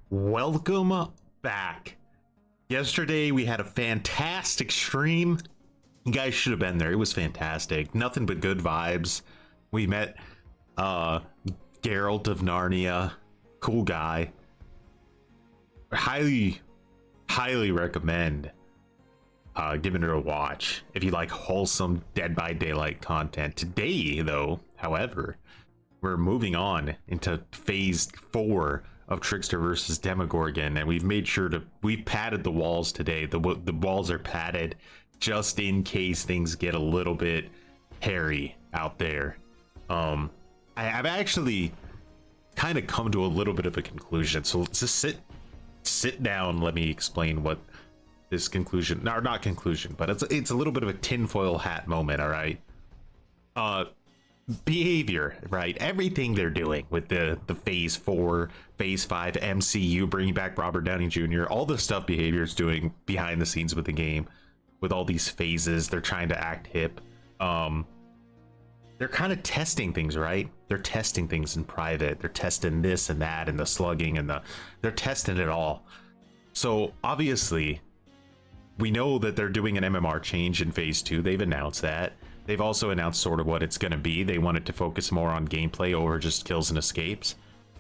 Welcome back. Yesterday we had a fantastic stream. You guys should have been there. It was fantastic. Nothing but good vibes. We met Geralt of Narnia. Cool guy. Highly recommend giving it a watch if you like wholesome Dead by Daylight content. Today though, however, we're moving on into phase 4 of Trickster versus Demogorgon, and we've made sure to we've padded the walls today. The walls are padded just in case things get a little bit hairy out there. I've actually kind of come to a little bit of a conclusion, so let's just sit down. Let me explain what this conclusion, or not conclusion, but it's a little bit of a tinfoil hat moment. All right, behavior, right? Everything they're doing with the phase 4, phase 5 MCU, bringing back Robert Downey Jr., all the stuff behavior is doing behind the scenes with the game, with all these phases. They're trying to act hip. They're kind of testing things, right? They're testing things in private. They're testing this and that and the slugging and they're testing it all. So obviously we know that they're doing an MMR change in phase 2. They've announced that. They've also announced sort of what it's going to be. They wanted to focus more on gameplay over just kills and escapes.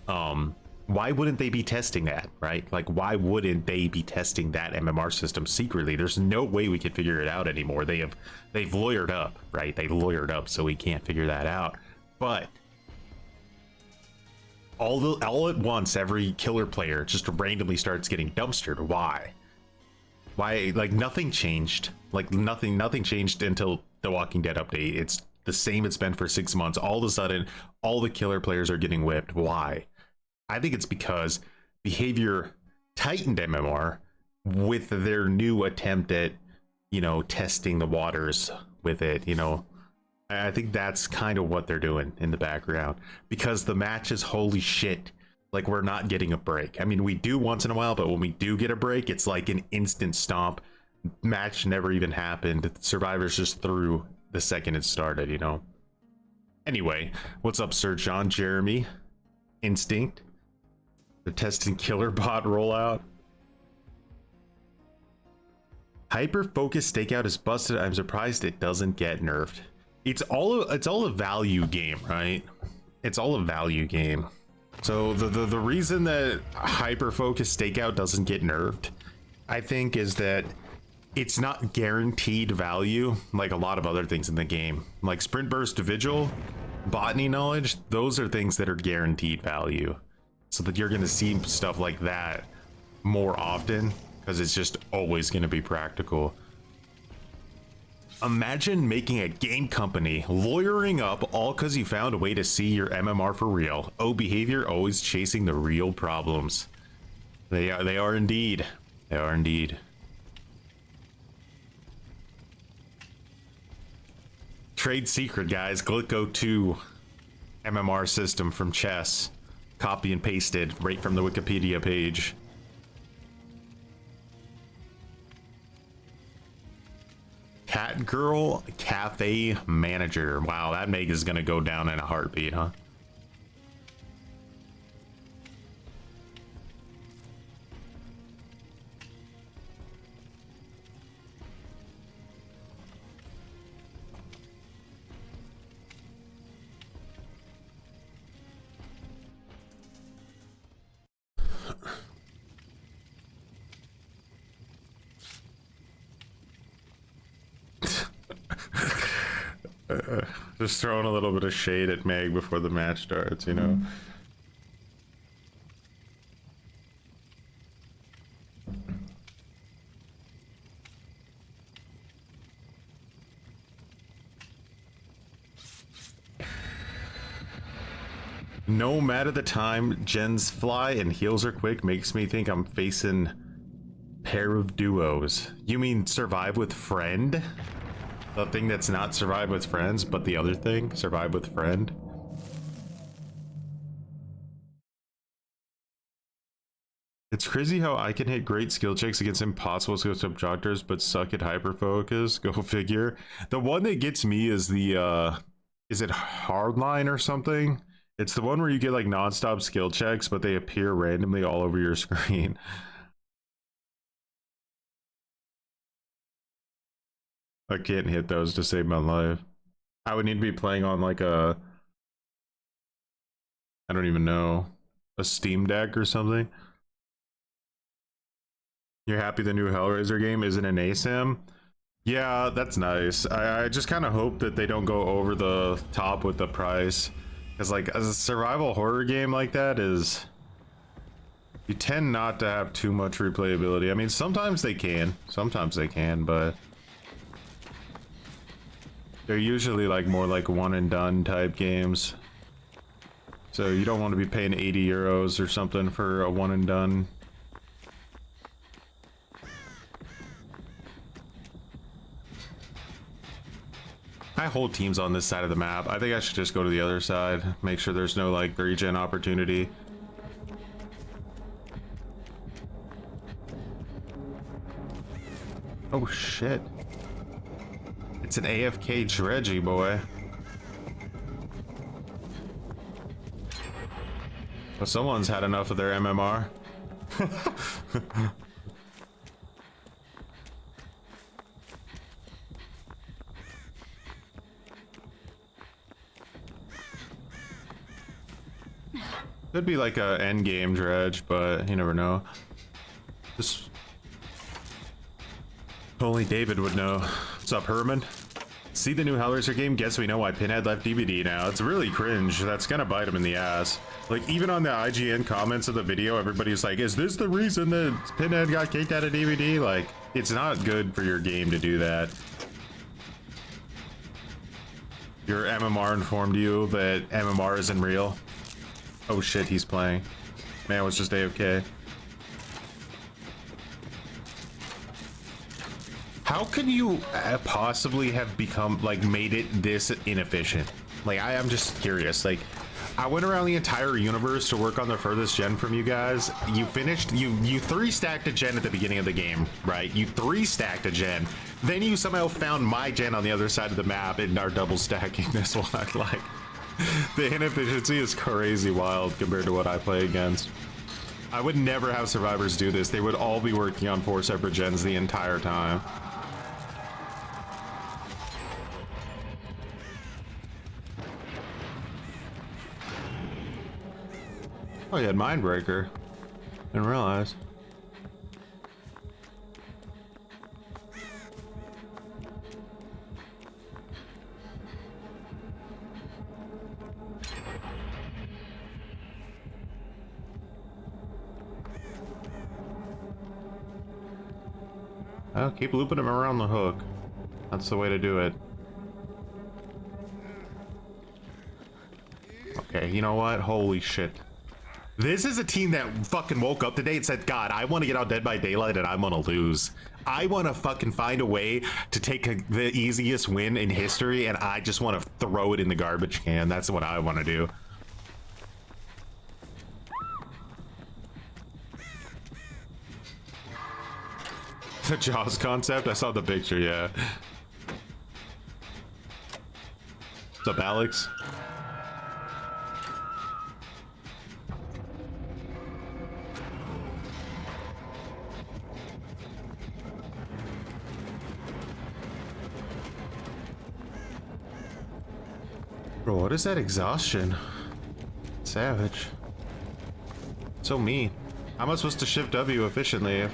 Why wouldn't they be testing that, right? Like, why wouldn't they be testing that MMR system secretly? There's no way we could figure it out anymore. They've lawyered up, right? They lawyered up, so we can't figure that out. But all at once, every killer player just randomly starts getting dumpstered. Why? Like, nothing changed. Like, nothing changed until the Walking Dead update. It's the same it's been for 6 months. All of a sudden, all the killer players are getting whipped. Why? I think it's because behavior tightened MMR with their new attempt at, testing the waters with it. I think that's kind of what they're doing in the background, because the matches, holy shit, like, we're not getting a break. I mean, we do once in a while, but when we do get a break, it's like an instant stomp. Match never even happened. Survivors just threw the second it started, Anyway, what's up, Sir John, Jeremy, Instinct? They're testing killer bot rollout. Hyper focus stakeout is busted. I'm surprised it doesn't get nerfed. It's all a value game, right? It's all a value game. So the reason that hyper focus stakeout doesn't get nerfed, I think, is that it's not guaranteed value like a lot of other things in the game. Like sprint burst vigil, botany knowledge, those are things that are guaranteed value. So that you're gonna see stuff like that more often, because it's just always gonna be practical. Imagine making a game company lawyering up all because you found a way to see your MMR for real. Oh, behavior always chasing the real problems. They are indeed. They are indeed. Trade secret, guys. Glicko 2 MMR system from chess. Copy and pasted right from the Wikipedia page. Cat Girl Cafe Manager. Wow, that Meg is gonna go down in a heartbeat, huh? Just throwing a little bit of shade at Meg before the match starts, No matter the time, Jen's fly and heals are quick makes me think I'm facing pair of duos. You mean survive with friend? The thing that's not survive with friends, but the other thing, survive with friend. It's crazy how I can hit great skill checks against impossible skill subtractors, but suck at hyper focus. Go figure. The one that gets me is the is it hardline or something? It's the one where you get like non-stop skill checks, but they appear randomly all over your screen. I can't hit those to save my life. I would need to be playing on like a, I don't even know, a Steam Deck or something. You're happy the new Hellraiser game isn't an ASIM? Yeah, that's nice. I just kind of hope that they don't go over the top with the price. Because like as a survival horror game like that is, you tend not to have too much replayability. I mean, sometimes they can, but they're usually like more like one and done type games. So you don't want to be paying 80 euros or something for a one and done. I hold teams on this side of the map. I think I should just go to the other side. Make sure there's no like regen opportunity. Oh shit. It's an AFK dredgy boy. Well, someone's had enough of their MMR. Could be like a end game dredge, but you never know. Just only David would know. What's up, Herman? See the new Hellraiser game? Guess we know why Pinhead left DBD now. It's really cringe. That's gonna bite him in the ass. Like, even on the IGN comments of the video, everybody's like, is this the reason that Pinhead got kicked out of DVD? Like, it's not good for your game to do that. Your MMR informed you that MMR isn't real. Oh shit, he's playing. Man was just AFK. How could you possibly have become, like, made it this inefficient? Like, I am just curious. Like, I went around the entire universe to work on the furthest gen from you guys. You finished, you 3-stacked a gen at the beginning of the game, right? You 3-stacked a gen. Then you somehow found my gen on the other side of the map and are double stacking this one. Like, the inefficiency is crazy wild compared to what I play against. I would never have survivors do this. They would all be working on 4 separate gens the entire time. Oh, you had Mindbreaker. Didn't realize. Oh, keep looping him around the hook. That's the way to do it. Okay, you know what? Holy shit. This is a team that fucking woke up today and said, God, I want to get out Dead by Daylight and I want to lose. I want to fucking find a way to take the easiest win in history and I just want to throw it in the garbage can. That's what I want to do. The Jaws concept? I saw the picture, yeah. What's up, Alex? Bro, what is that exhaustion? Savage. So mean. How am I supposed to shift W efficiently?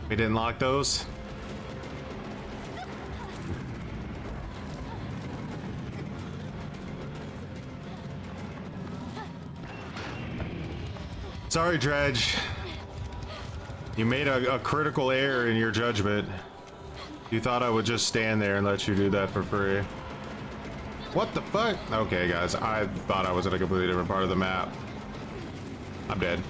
We didn't lock those. Sorry, Dredge. You made a critical error in your judgment. You thought I would just stand there and let you do that for free. What the fuck? Okay, guys, I thought I was in a completely different part of the map. I'm dead.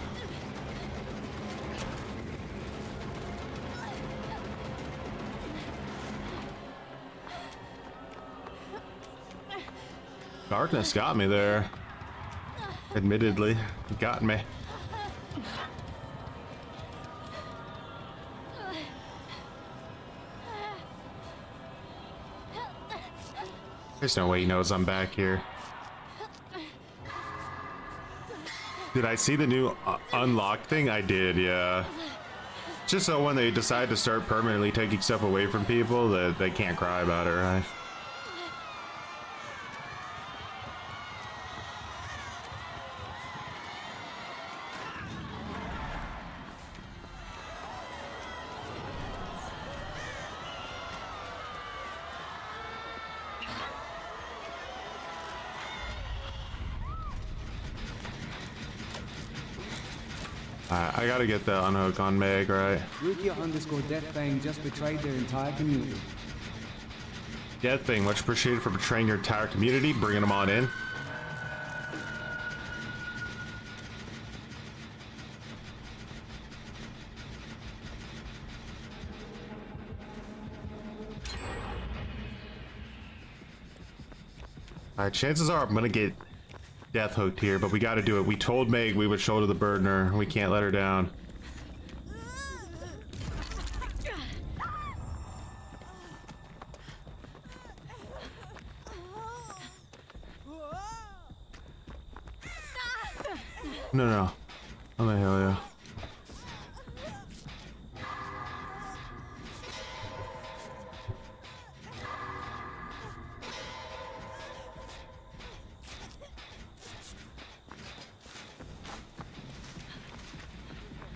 Darkness got me there. Admittedly, it got me. There's no way he knows I'm back here. Did I see the new unlock thing? I did, yeah. Just so when they decide to start permanently taking stuff away from people, that they can't cry about it, right? I gotta get the unhook on Meg, right? Rukia_Deathfang just betrayed their entire community. Deathfang, much appreciated for betraying your entire community, bringing them on in. Alright, chances are I'm gonna get death hooked here, but we gotta do it. We told Meg we would shoulder the burdener. We can't let her down. No. Oh the hell yeah.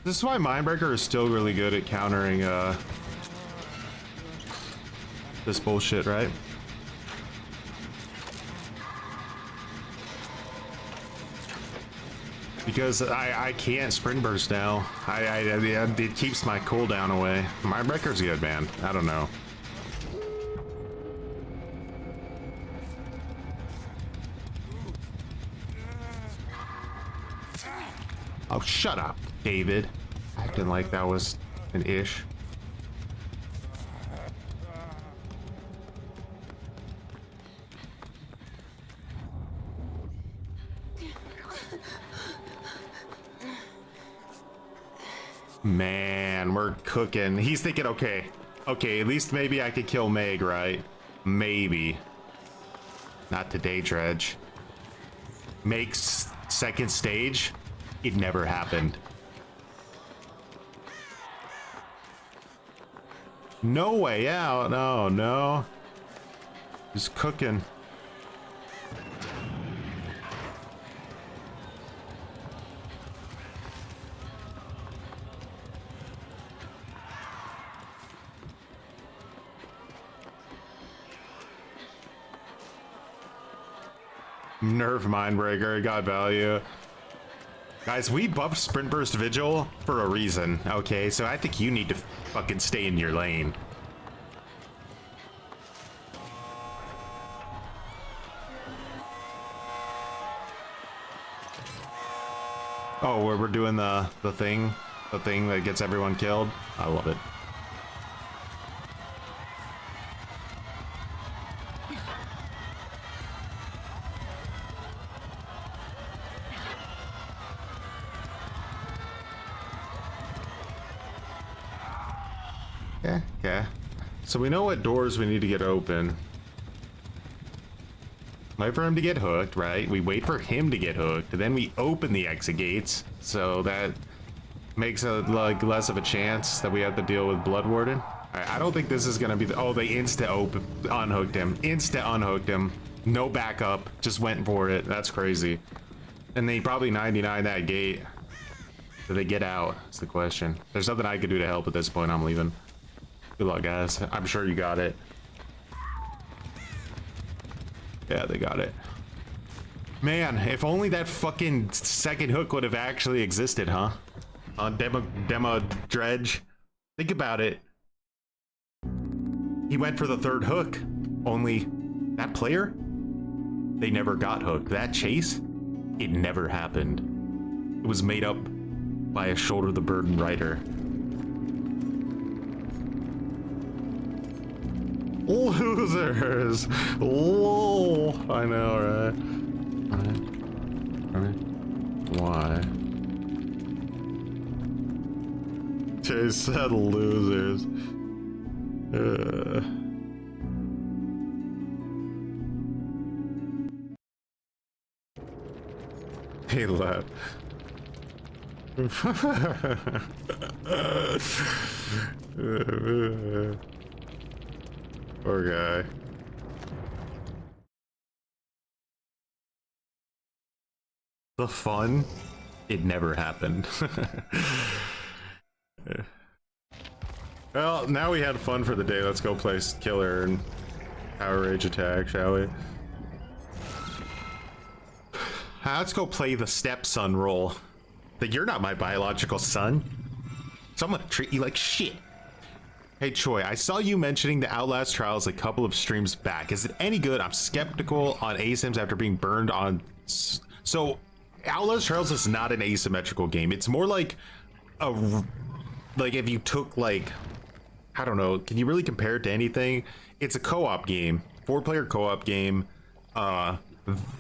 This is why Mindbreaker is still really good at countering this bullshit, right? Because I can't sprint burst now. It keeps my cooldown away. Mindbreaker's good, man. I don't know. Oh, shut up, David. Acting like that was an ish. Man, we're cooking. He's thinking, okay, at least maybe I could kill Meg, right? Maybe. Not today, Dredge. Meg's second stage? It never happened. No way out. No. He's cooking. Nerf Mindbreaker, got value. Guys, we buffed Sprint Burst Vigil for a reason, okay? So I think you need to fucking stay in your lane. Oh, where we're doing the thing that gets everyone killed? I love it. Okay. So we know what doors we need to get open. Wait for him to get hooked, right? We wait for him to get hooked, and then we open the exit gates. So that makes it like less of a chance that we have to deal with Blood Warden. I don't think this is gonna be the, oh, they unhooked him. No backup, just went for it. That's crazy. And they probably 99 that gate. Do they get out? That's the question. There's nothing I could do to help at this point. I'm leaving. Good luck, guys. I'm sure you got it. Yeah, they got it. Man, if only that fucking second hook would have actually existed, huh? On Demo Dredge. Think about it. He went for the third hook. Only that player, they never got hooked. That chase, it never happened. It was made up by a shoulder the burden rider. Losers! Lol. I know, right? Why? Jay said losers. He left. Poor guy. The fun, it never happened. Well, now we had fun for the day. Let's go play killer and power rage attack, shall we? Let's go play the stepson role. That you're not my biological son, so I'm gonna treat you like shit. Hey Choi, I saw you mentioning the Outlast Trials a couple of streams back. Is it any good? I'm skeptical on ASIMs after being burned on. So Outlast Trials is not an asymmetrical game. It's more like a, like if you took like, I don't know, can you really compare it to anything? It's a co-op game, 4-player co-op game,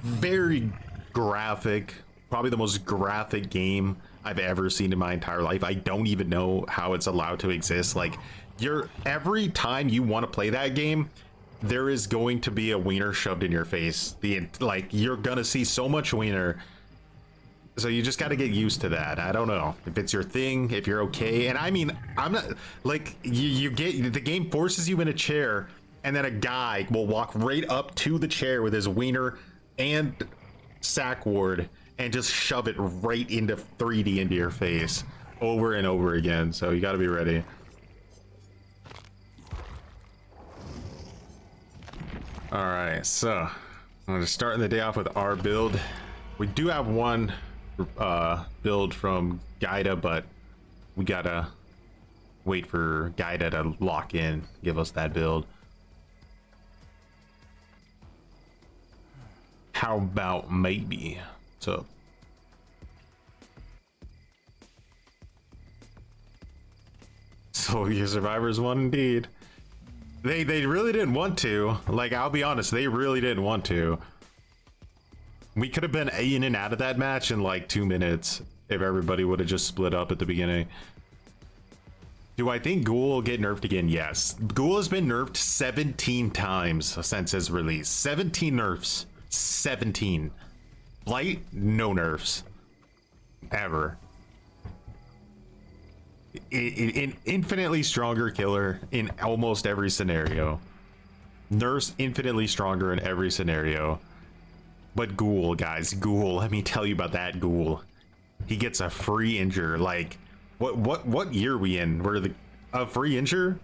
very graphic, probably the most graphic game I've ever seen in my entire life. I don't even know how it's allowed to exist. Like, every time you want to play that game, there is going to be a wiener shoved in your face. Like, you're gonna see so much wiener. So you just got to get used to that. I don't know if it's your thing, if you're okay. And I mean, I'm not like you get the game forces you in a chair, and then a guy will walk right up to the chair with his wiener and sack ward and just shove it right into 3D into your face over and over again. So you got to be ready. All right, so I'm just starting the day off with our build. We do have one build from Gaida, but we gotta wait for Gaida to lock in, give us that build. How about maybe? So you survivors won indeed. They really didn't want to. Like, I'll be honest, they really didn't want to. We could have been in and out of that match in like 2 minutes if everybody would have just split up at the beginning. Do I think Ghoul will get nerfed again? Yes. Ghoul has been nerfed 17 times since his release. 17 nerfs. 17. Blight, no nerfs. Ever. An infinitely stronger killer in almost every scenario. Nerfs infinitely stronger in every scenario. But Ghoul, guys, Ghoul, let me tell you about that Ghoul. He gets a free injure. Like, what year are we in? Where a free injure?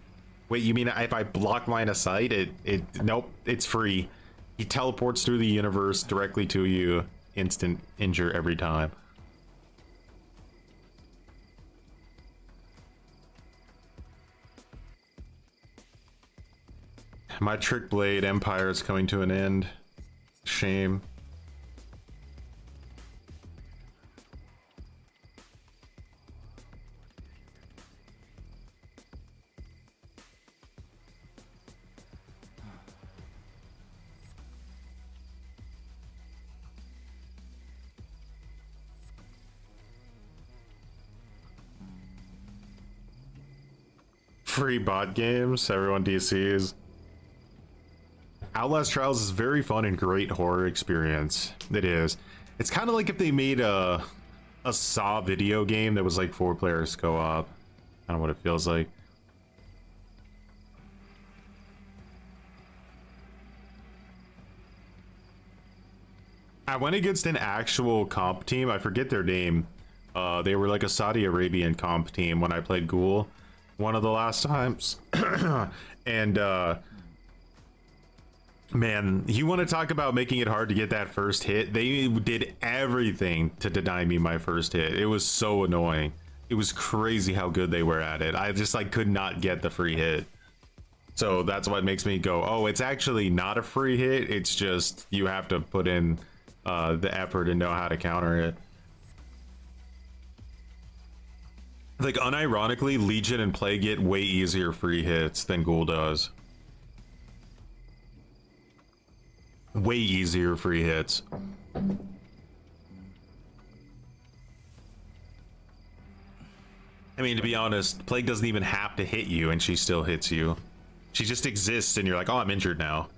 Wait, you mean if I block line of sight, nope, it's free. He teleports through the universe directly to you, instant injure every time. My Trick Blade Empire is coming to an end. Shame. Free bot games, everyone DCs. Outlast Trials is very fun and great horror experience. It is. It's kind of like if they made a Saw video game that was like 4 players co-op. Kind of what it feels like. I went against an actual comp team. I forget their name. They were like a Saudi Arabian comp team when I played Ghoul one of the last times. And man, you want to talk about making it hard to get that first hit? They did everything to deny me my first hit. It was so annoying. It was crazy how good they were at it. I just like could not get the free hit. So that's what makes me go, oh, it's actually not a free hit. It's just you have to put in the effort and know how to counter it. Like, unironically, Legion and Plague get way easier free hits than Ghoul does. Way easier free hits. I mean, to be honest, Plague doesn't even have to hit you and she still hits you. She just exists and you're like, oh, I'm injured now.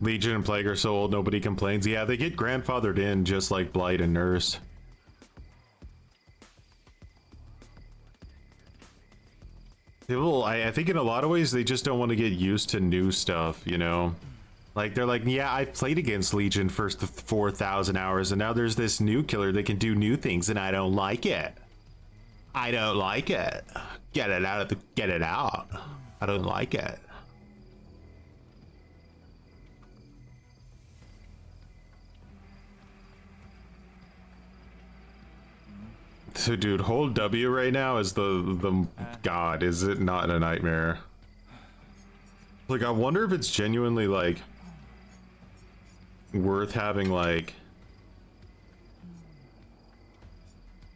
Legion and Plague are so old, nobody complains. Yeah, they get grandfathered in just like Blight and Nurse. People, I think in a lot of ways, they just don't want to get used to new stuff, you know? Like, they're like, yeah, I've played against Legion for 4,000 hours, and now there's this new killer that can do new things, and I don't like it. I don't like it. Get it out of the, get it out. I don't like it. So, dude, hold W right now is the god. Is it not a nightmare? Like, I wonder if it's genuinely like worth having like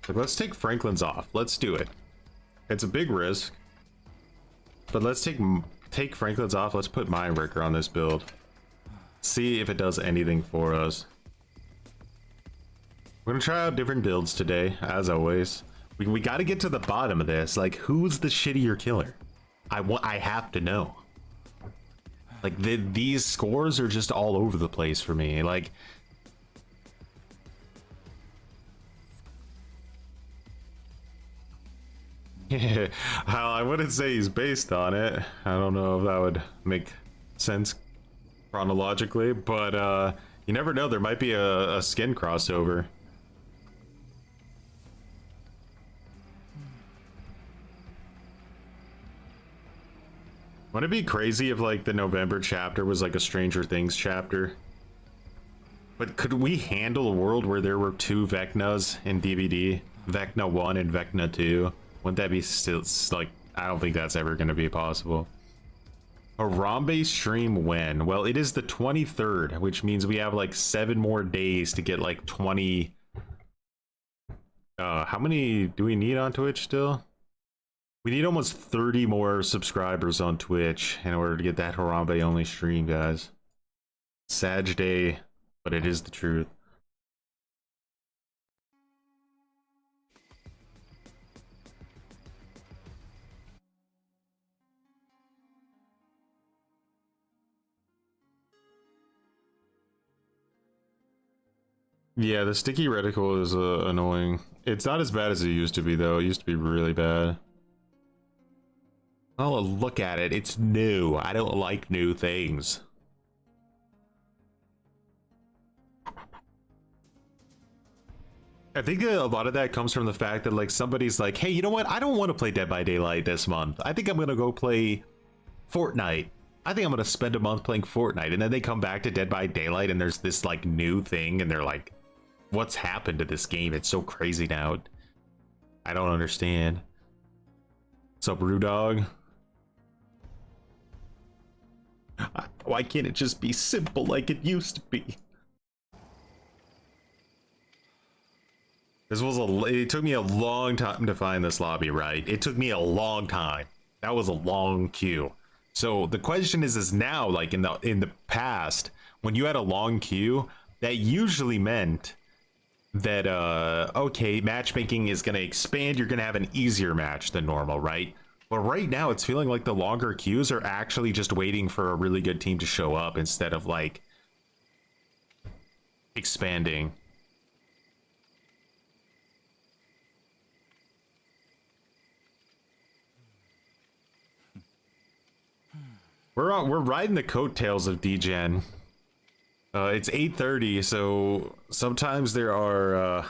let's take Franklin's off. Let's do it. It's a big risk, but let's take Franklin's off. Let's put Mindbreaker on this build. See if it does anything for us. We're gonna try out different builds today, as always. We got to get to the bottom of this. Like, who's the shittier killer? I have to know. Like, these scores are just all over the place for me. Like, yeah, I wouldn't say he's based on it. I don't know if that would make sense chronologically, but you never know. There might be a skin crossover. Wouldn't it be crazy if like the November chapter was like a Stranger Things chapter? But could we handle a world where there were 2 Vecnas in DVD? Vecna 1 and Vecna 2? Wouldn't that be still like, I don't think that's ever going to be possible. Harambe stream when? Well, it is the 23rd, which means we have like 7 more days to get like 20. How many do we need on Twitch still? We need almost 30 more subscribers on Twitch in order to get that Harambe only stream, guys. Sag day, but it is the truth. Yeah, the sticky reticle is annoying. It's not as bad as it used to be, though. It used to be really bad. Oh, look at it. It's new. I don't like new things. I think a lot of that comes from the fact that like somebody's like, hey, you know what? I don't want to play Dead by Daylight this month. I think I'm going to go play Fortnite. I think I'm going to spend a month playing Fortnite. And then they come back to Dead by Daylight and there's this like new thing and they're like, what's happened to this game? It's so crazy now. I don't understand. What's up, Brewdog? Why can't it just be simple like it used to be? This was it took me a long time to find this lobby, right? It took me a long time. That was a long queue. So the question is now, like in the past, when you had a long queue, that usually meant that okay, matchmaking is gonna expand, you're gonna have an easier match than normal, right? But right now, it's feeling like the longer queues are actually just waiting for a really good team to show up instead of, like, expanding. We're riding the coattails of DGen. It's 8:30, so sometimes there are,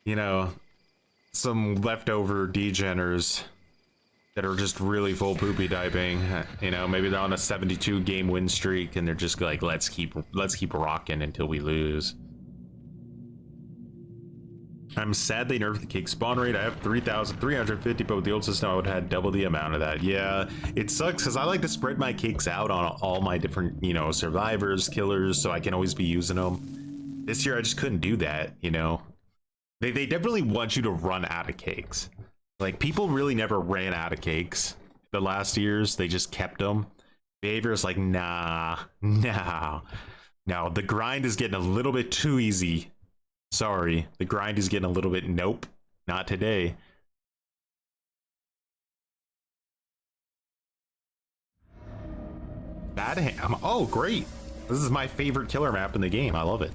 you know, some leftover DGeners that are just really full poopy typing. You know, maybe they're on a 72 game win streak and they're just like, let's keep rocking until we lose. I'm sad they nerfed the cake spawn rate. I have 3,350, but with the old system I would have had double the amount of that. Yeah, it sucks because I like to spread my cakes out on all my different, you know, survivors, killers, so I can always be using them. This year I just couldn't do that, you know. They definitely want you to run out of cakes. Like, people really never ran out of cakes the last years. They just kept them. Behavior is like, nah, no. The grind is getting a little bit too easy. Sorry, the grind is getting a little bit, nope, not today. Bad ham, oh, great. This is my favorite killer map in the game. I love it.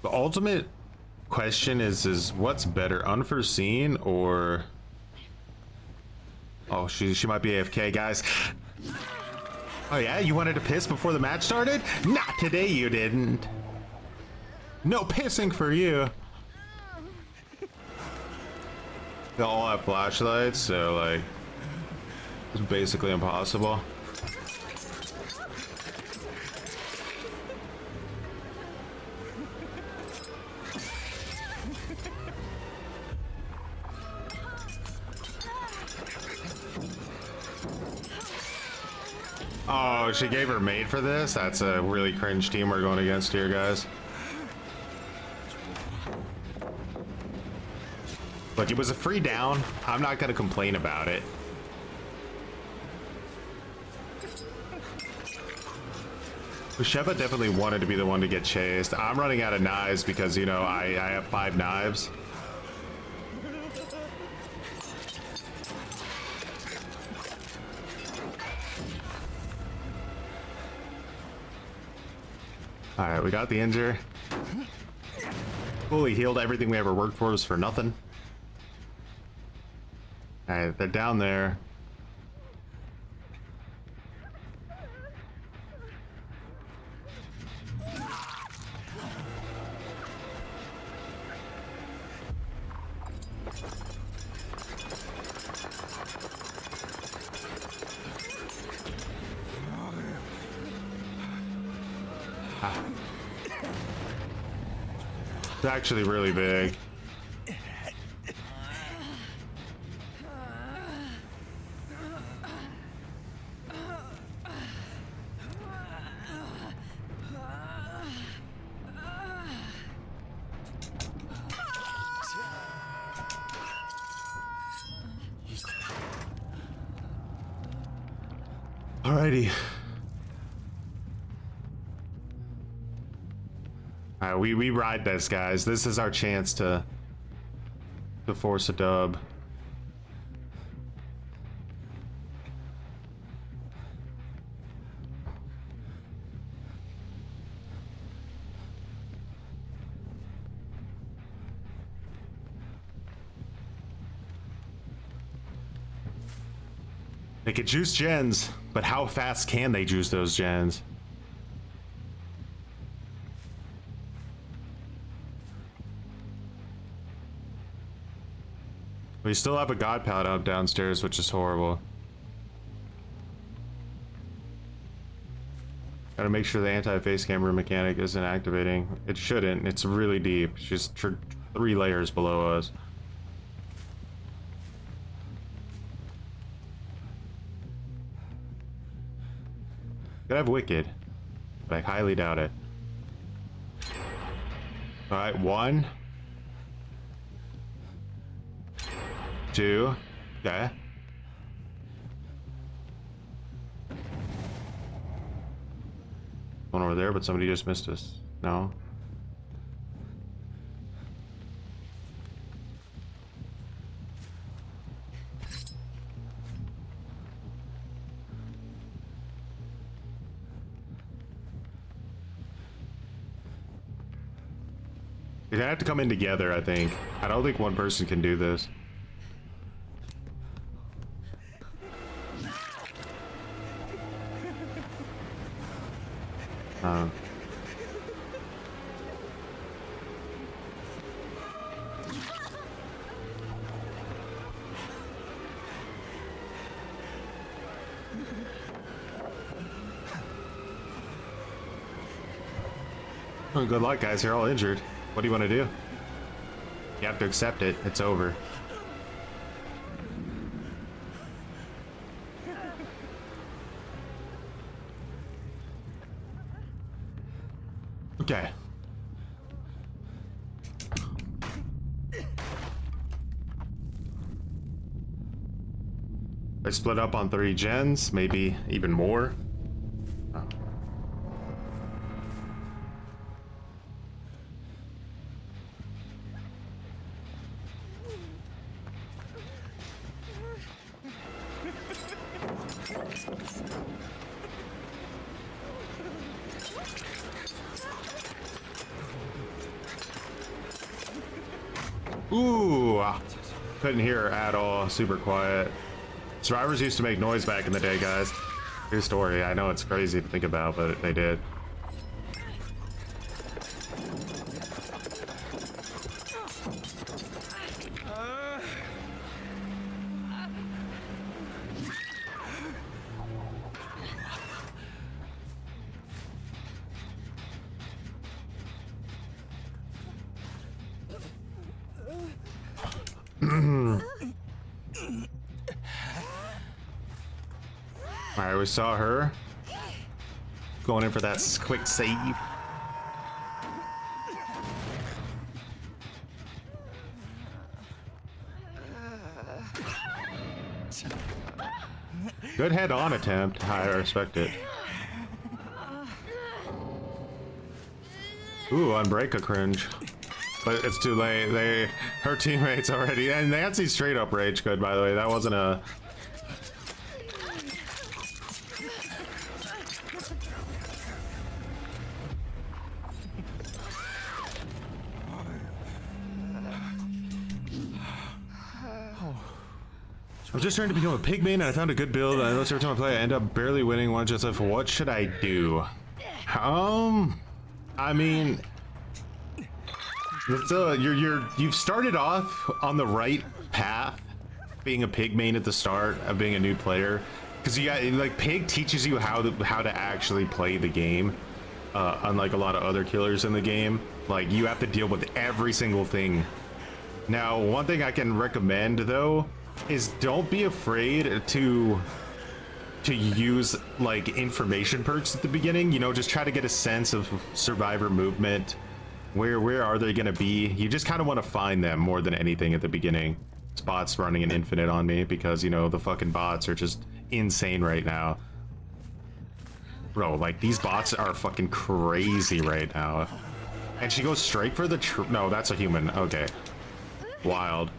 The ultimate question is what's better, unforeseen or... Oh, she might be AFK, guys. Oh yeah, you wanted to piss before the match started? Not today, you didn't. No pissing for you. They all have flashlights, so like, it's basically impossible. Oh, she gave her mate for this? That's a really cringe team we're going against here, guys. Look, it was a free down. I'm not going to complain about it. Sheva definitely wanted to be the one to get chased. I'm running out of knives because, you know, I have 5 knives. All right, we got the injure. Fully healed. Everything we ever worked for was for nothing. All right, they're down there. It's actually really big. Alrighty. Alright, we ride this, guys. This is our chance to force a dub. They could juice gens, but how fast can they juice those gens? We still have a god pad up downstairs, which is horrible. Gotta make sure the anti-face camera mechanic isn't activating. It shouldn't. It's really deep. It's just 3 layers below us. Could have Wicked, but I highly doubt it. Alright, 1. 2. Okay. One over there, but somebody just missed us. No. You're gonna have to come in together, I think. I don't think one person can do this. Well, good luck, guys. You're all injured. What do you want to do? You have to accept it. It's over. Okay. I split up on 3 gens, maybe even more. Oh. Ooh, couldn't hear her at all. Super quiet. Survivors used to make noise back in the day, guys. True story. I know it's crazy to think about, but they did. Alright, we saw her going in for that quick save. Good head-on attempt. I respect it. Ooh, unbreak a cringe. But it's too late. Her teammates already, and Nancy straight up rage quit, by the way. That wasn't a... I'm just trying to become a pigman, and I found a good build. I know every time I play, I end up barely winning one just like, what should I do? I mean, you've started off on the right path, being a pigman at the start of being a new player, because you got like pig teaches you how to actually play the game, unlike a lot of other killers in the game. Like you have to deal with every single thing. Now, one thing I can recommend though is don't be afraid to use like information perks at the beginning. You know, just try to get a sense of survivor movement. Where are they gonna be? You just kind of want to find them more than anything at the beginning. Spots running an infinite on me because, you know, the fucking bots are just insane right now. Bro, like these bots are fucking crazy right now. And she goes straight for the no, that's a human. Okay. Wild.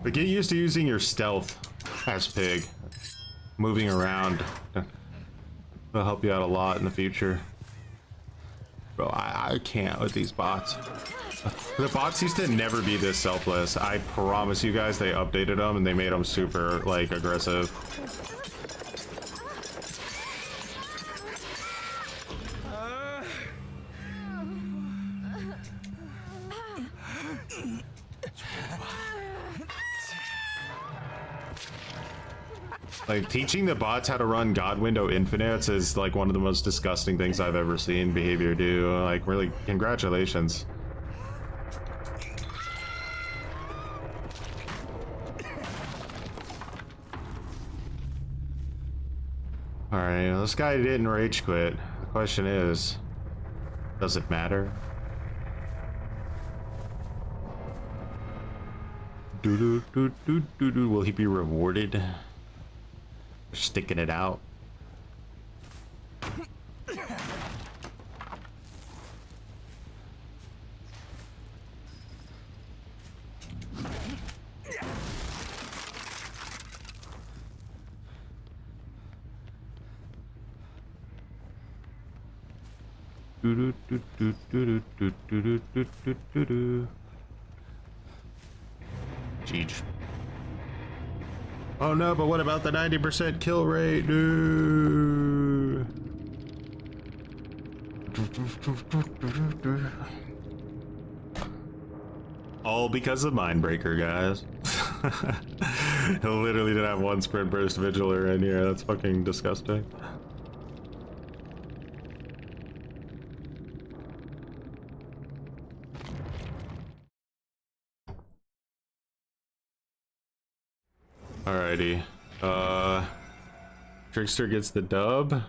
But get used to using your stealth as pig. Moving around. Will help you out a lot in the future. Bro, I can't with these bots. The bots used to never be this selfless. I promise you guys they updated them and they made them super, like, aggressive. Like, teaching the bots how to run God Window Infinites is like one of the most disgusting things I've ever seen behavior do. Like, really, congratulations. Alright, this guy didn't rage quit. The question is, does it matter? Will he be rewarded? Sticking it out. Jeez. Oh no, but what about the 90% kill rate, dude? All because of Mindbreaker, guys. He literally didn't have one sprint burst vigiler in here. That's fucking disgusting. Alrighty. Trickster gets the dub.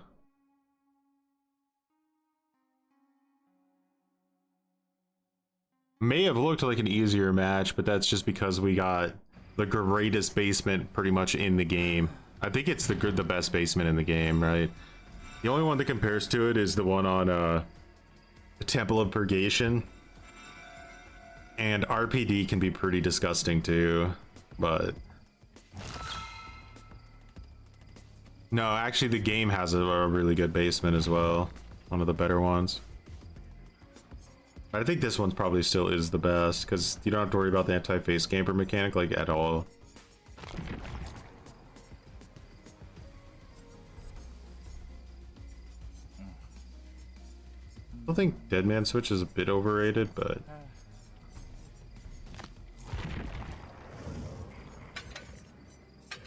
May have looked like an easier match, but that's just because we got the greatest basement pretty much in the game. I think it's the best basement in the game, right? The only one that compares to it is the one on the Temple of Purgation. And RPD can be pretty disgusting too, but no, actually the game has a really good basement as well. one of the better ones. But I think this one probably still is the best because you don't have to worry about the anti-face camper mechanic like at all. I think Dead Man Switch is a bit overrated, but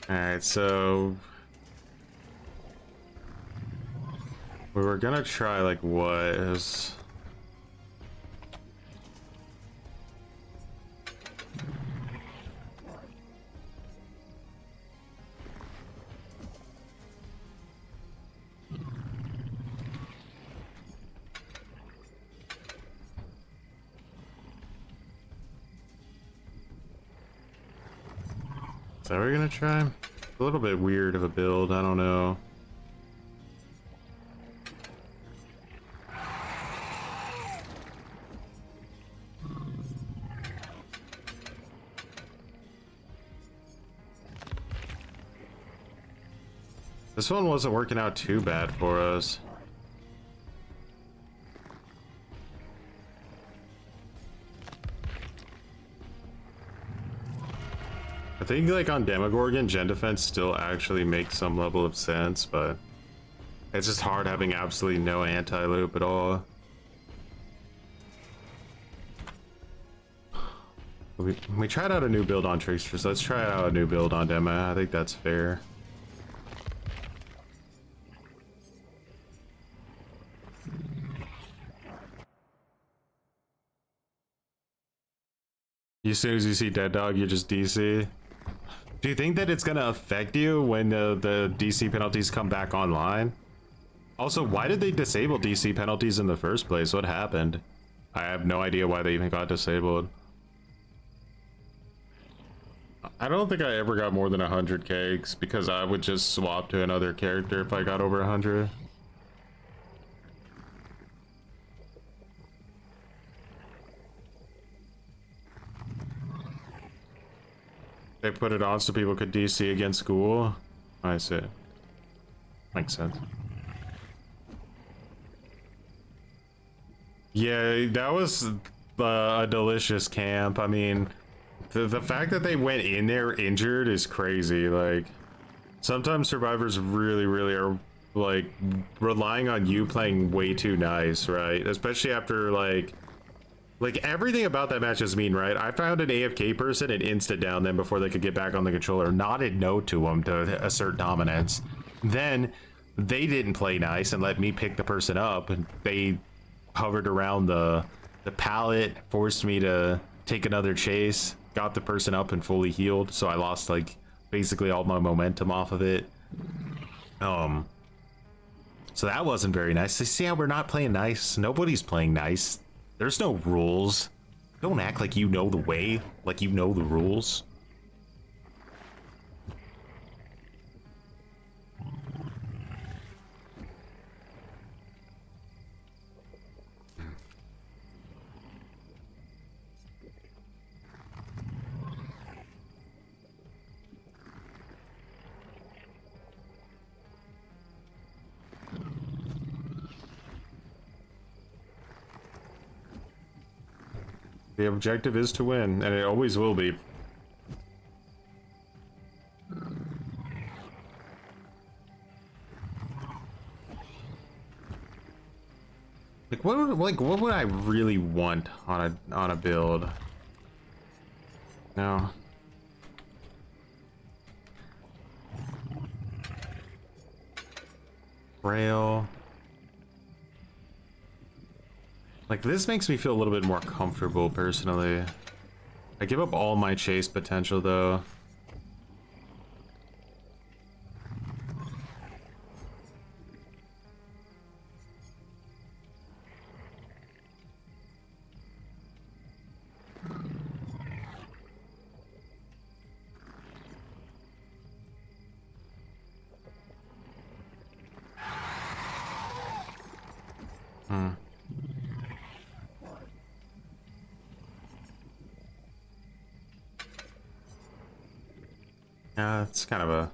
alright, so we were gonna try like what is that we're gonna try? A little bit weird of a build, I don't know. This one wasn't working out too bad for us. I think like on Demogorgon, gen defense still actually makes some level of sense, but it's just hard having absolutely no anti-loop at all. We tried out a new build on Trickster, so let's try out a new build on Demo. I think that's fair. As soon as you see Dead Dog, you just DC. Do you think that it's gonna affect you when the DC penalties come back online? Also, why did they disable DC penalties in the first place? What happened? I have no idea why they even got disabled. I don't think I ever got more than 100 cakes because I would just swap to another character if I got over 100. They put it on so people could DC against Ghoul. I see. Makes sense. Yeah, that was a delicious camp. I mean, the fact that they went in there injured is crazy. Like, sometimes survivors really are like relying on you playing way too nice, right? Especially after like everything about that match is mean, right? I found an AFK person and insta down them before they could get back on the controller, nodded no to them to assert dominance. Then they didn't play nice and let me pick the person up, and they hovered around the pallet, forced me to take another chase, got the person up and fully healed, so I lost like basically all my momentum off of it. So that wasn't very nice. You see how we're not playing nice? Nobody's playing nice. There's no rules. Don't act like you know the way, like you know the rules. The objective is to win, and it always will be. Like what would I really want on a build? No. Rail. Like, this makes me feel a little bit more comfortable, personally. I give up all my chase potential, though. Yeah, it's kind of a...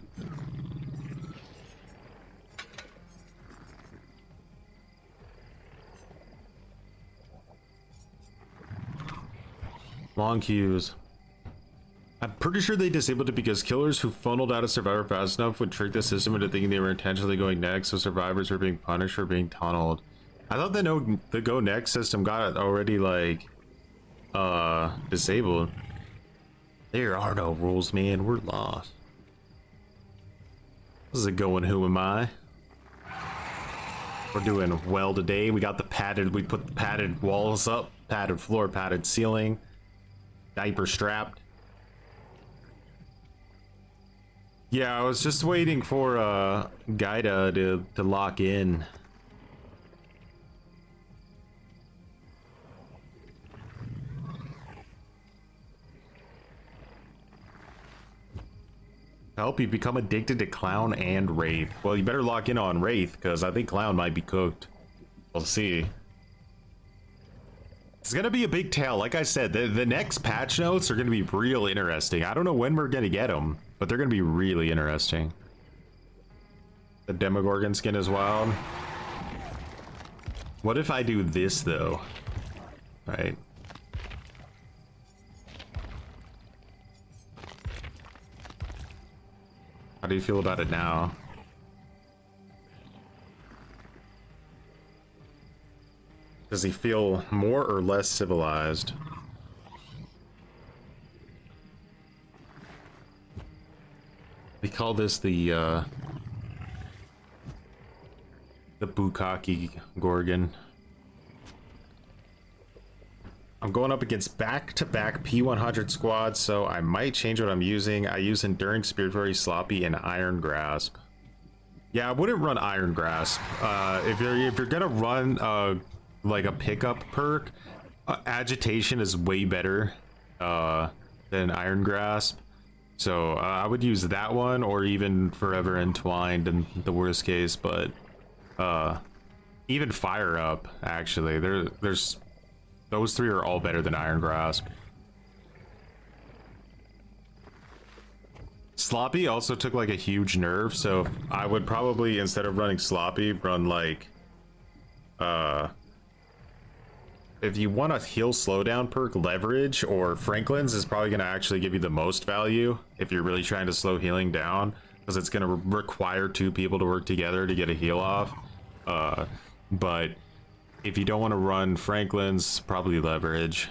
Long queues. I'm pretty sure they disabled it because killers who funneled out a survivor fast enough would trick the system into thinking they were intentionally going next, so survivors were being punished for being tunneled. I thought the go next system got already like disabled. There are no rules, man. We're lost. This is a going who am I? We're doing well today. We got the padded, we put the padded walls up, padded floor, padded ceiling, diaper strapped. Yeah, I was just waiting for Gaida to lock in. Help you become addicted to Clown and Wraith. Well, you better lock in on Wraith, because I think Clown might be cooked. We'll see. It's gonna be a big tale. Like I said, the next patch notes are gonna be real interesting. I don't know when we're gonna get them, but they're gonna be really interesting. The Demogorgon skin is wild. What if I do this, though? Right. How do you feel about it now? Does he feel more or less civilized? We call this the Bukkake Gorgon. I'm going up against back-to-back P100 squads, so I might change what I'm using. I use Enduring Spirit, very sloppy, and Iron Grasp. Yeah, I wouldn't run Iron Grasp. If you're gonna run like a pickup perk, Agitation is way better than Iron Grasp. So I would use that one, or even Forever Entwined in the worst case. But even Fire Up, actually, there's those three are all better than Iron Grasp. Sloppy also took like a huge nerf, so I would probably, instead of running Sloppy, run like if you want a heal slowdown perk, Leverage or Franklin's is probably going to actually give you the most value if you're really trying to slow healing down, because it's going to require two people to work together to get a heal off. But if you don't want to run Franklin's, probably Leverage.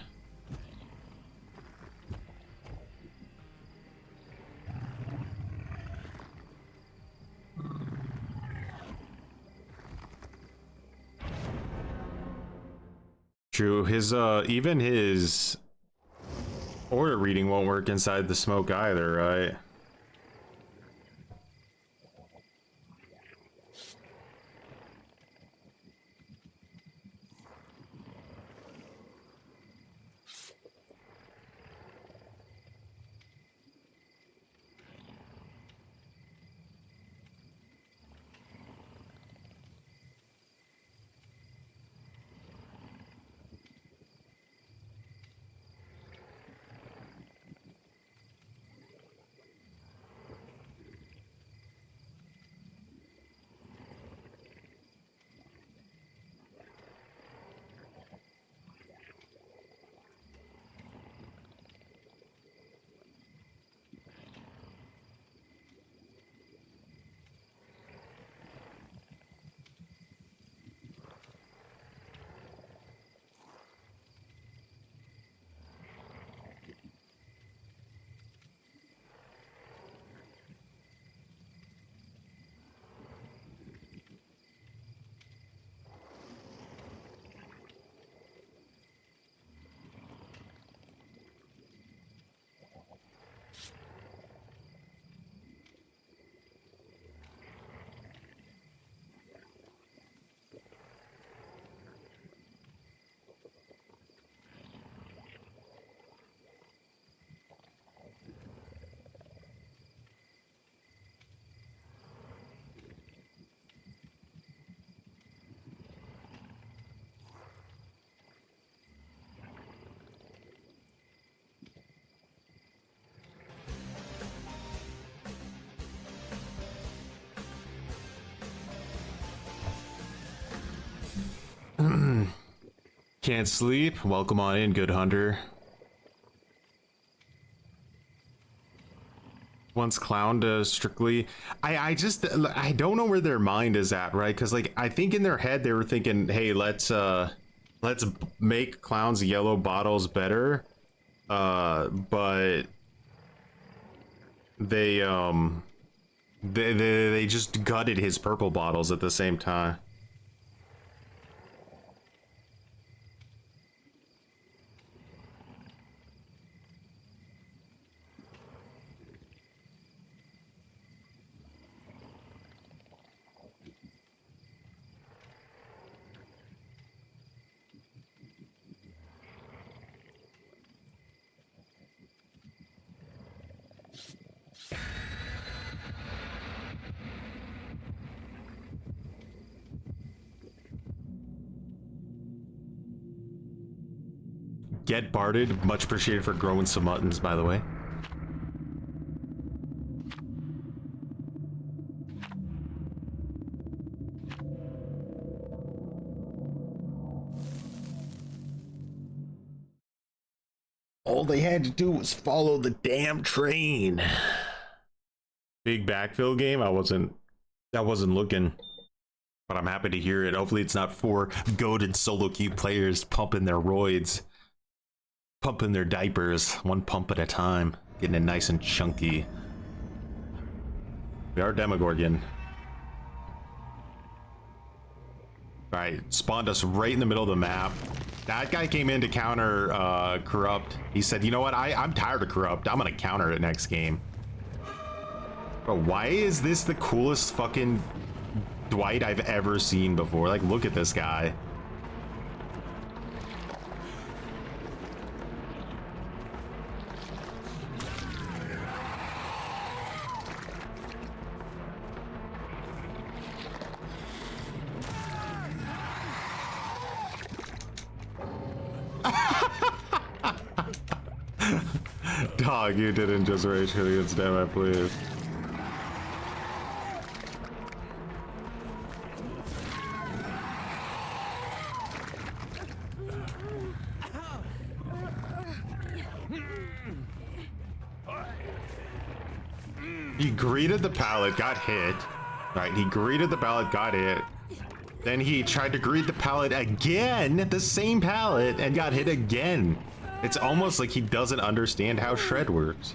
True, his even his order reading won't work inside the smoke either, right? Can't sleep? Welcome on in, good hunter. Once clown to strictly, I just I don't know where their mind is at, right? Because like I think in their head they were thinking, hey, let's make clowns yellow bottles better, but they just gutted his purple bottles at the same time. Get barded, much appreciated for growing some muttons, by the way. All they had to do was follow the damn train. Big backfill game. I wasn't looking, but I'm happy to hear it. Hopefully it's not 4 goated solo queue players pumping their roids. Pumping their diapers, 1 pump at a time, getting it nice and chunky. We are Demogorgon. Alright, spawned us right in the middle of the map. That guy came in to counter Corrupt. He said, you know what, I'm tired of Corrupt. I'm gonna counter it next game. Bro, why is this the coolest fucking Dwight I've ever seen before? Like, look at this guy. Dog, you didn't just rage kill against them, please. He greeted the pallet, got hit. Right, he greeted the pallet, got hit. Then he tried to greet the pallet again, the same pallet, and got hit again. It's almost like he doesn't understand how shred works.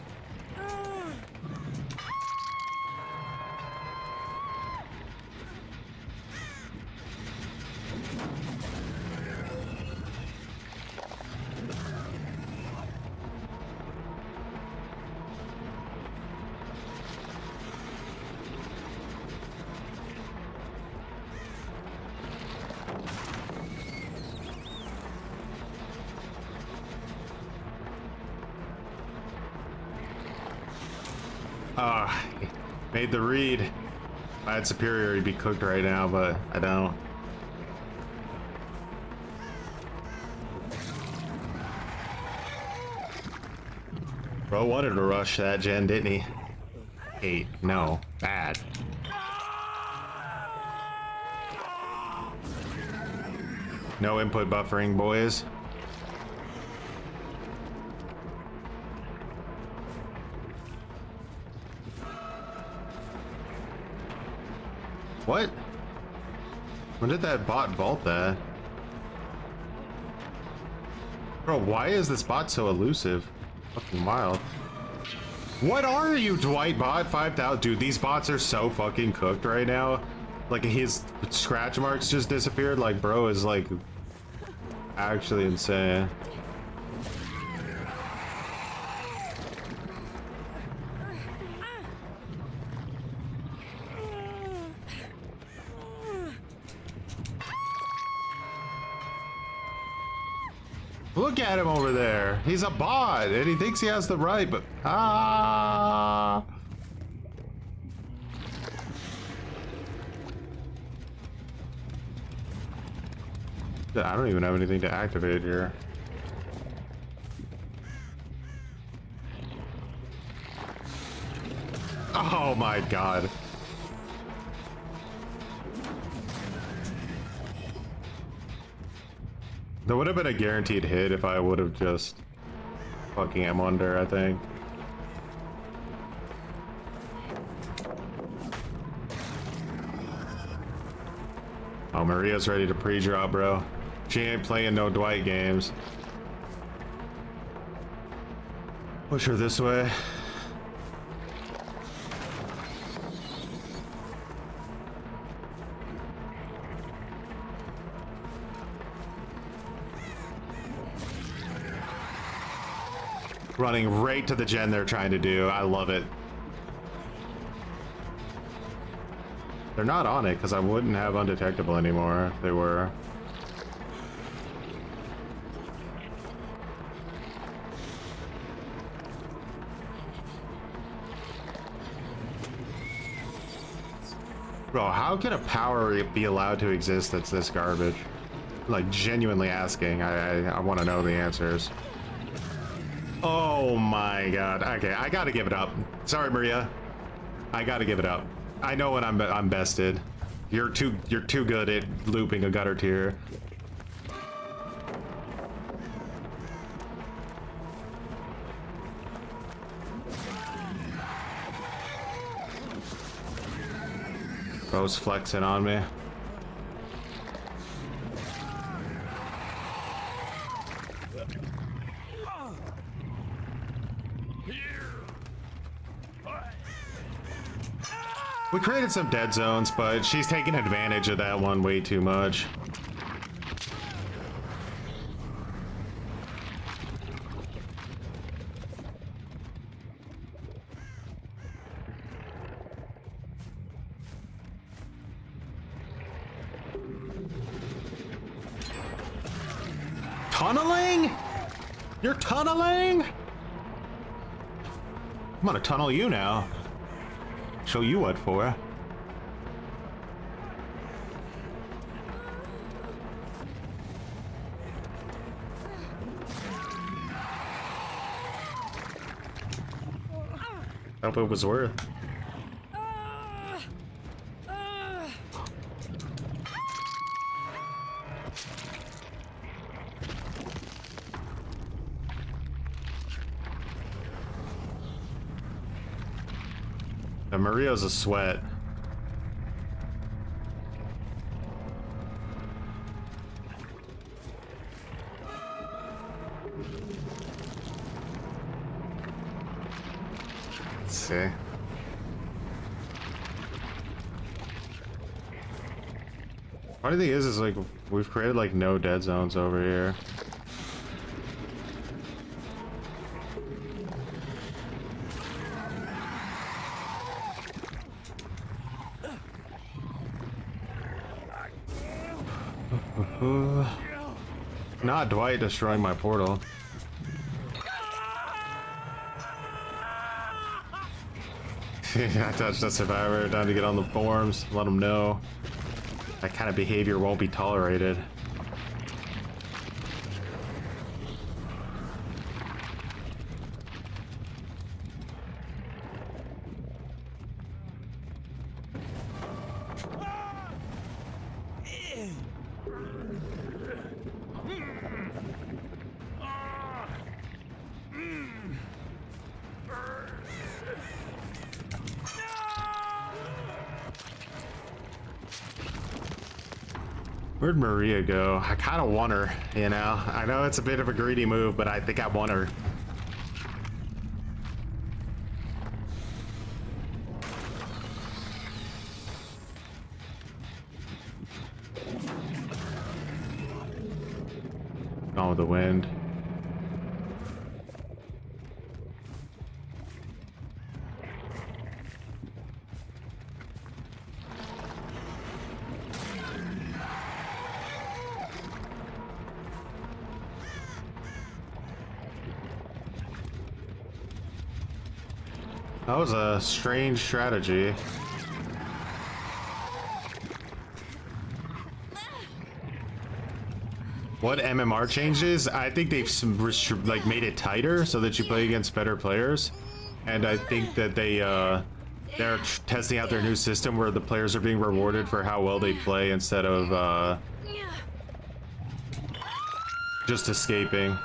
Made the read. If I had Superior, he'd be cooked right now, but I don't. Bro wanted to rush that gen, didn't he? 8. No. Bad. No input buffering, boys. What? When did that bot vault that? Bro, why is this bot so elusive? Fucking wild. What are you, Dwight bot 5000? Dude, these bots are so fucking cooked right now. Like, his scratch marks just disappeared. Like, bro is like actually insane. Look at him over there. He's a bot, and he thinks he has the right, but I don't even have anything to activate here. Oh my god. That would have been a guaranteed hit if I would have just fucking him under, I think. Oh, Maria's ready to pre-drop, bro. She ain't playing no Dwight games. Push her this way. Running right to the gen they're trying to do. I love it. They're not on it because I wouldn't have undetectable anymore if they were. Bro, how can a power be allowed to exist that's this garbage? Like, genuinely asking. I want to know the answers. Oh my god. Okay, I gotta give it up. Sorry, Maria. I gotta give it up. I know when I'm bested. You're too good at looping a gutter tier. Bro's flexing on me. We created some dead zones, but she's taking advantage of that one way too much. Tunneling? You're tunneling? I'm gonna tunnel you now. Show you what for. Hope it was worth. And Maria's a sweat. Let's see. Funny thing is like we've created like no dead zones over here. Not Dwight destroying my portal. I touched a survivor. Time to get on the forums. Let them know that kind of behavior won't be tolerated. Where'd Maria go? I kind of want her, you know? I know it's a bit of a greedy move, but I think I want her. Gone with the wind. That was a strange strategy. What MMR changes? I think they've like made it tighter so that you play against better players, and I think that they're testing out their new system where the players are being rewarded for how well they play instead of just escaping.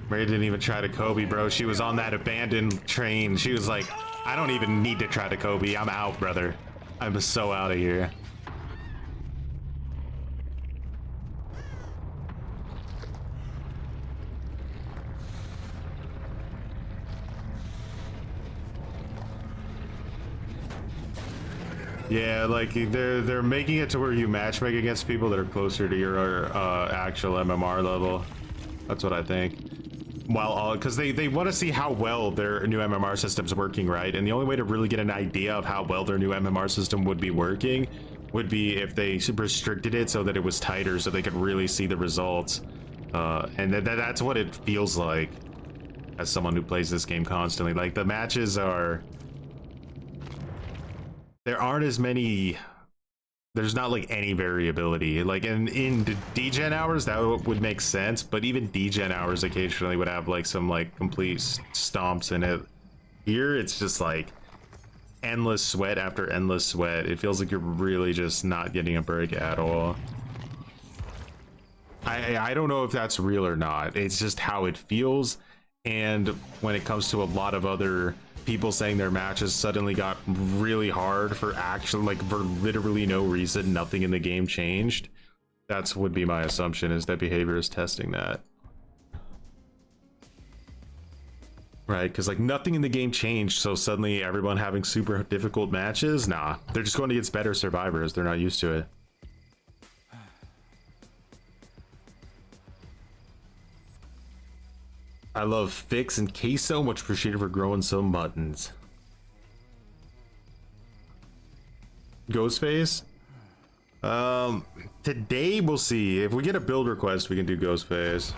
Ray didn't even try to Kobe, bro. She was on that abandoned train. She was like, I don't even need to try to Kobe. I'm out, brother. I'm so out of here. Yeah, like they're making it to where you matchmake against people that are closer to your actual MMR level. That's what I think. Well, because they want to see how well their new MMR system's working, right? And the only way to really get an idea of how well their new MMR system would be working would be if they restricted it so that it was tighter, so they could really see the results. And that's what it feels like as someone who plays this game constantly. Like the matches are. There aren't as many. There's not like any variability. Like in the degen hours that would make sense, but even degen hours occasionally would have like some like complete stomps in it. Here it's just like endless sweat after endless sweat. It feels like you're really just not getting a break at all. I don't know if that's real or not. It's just how it feels. And when it comes to a lot of other people saying their matches suddenly got really hard for actually, like, for literally no reason, nothing in the game changed, that's would be my assumption, is that behavior is testing that, right? Because like nothing in the game changed, so suddenly everyone having super difficult matches, nah, they're just going against better survivors. They're not used to it. I love Fix and Queso. Much appreciated for growing some muttons. Ghostface? Today we'll see. If we get a build request, we can do Ghostface.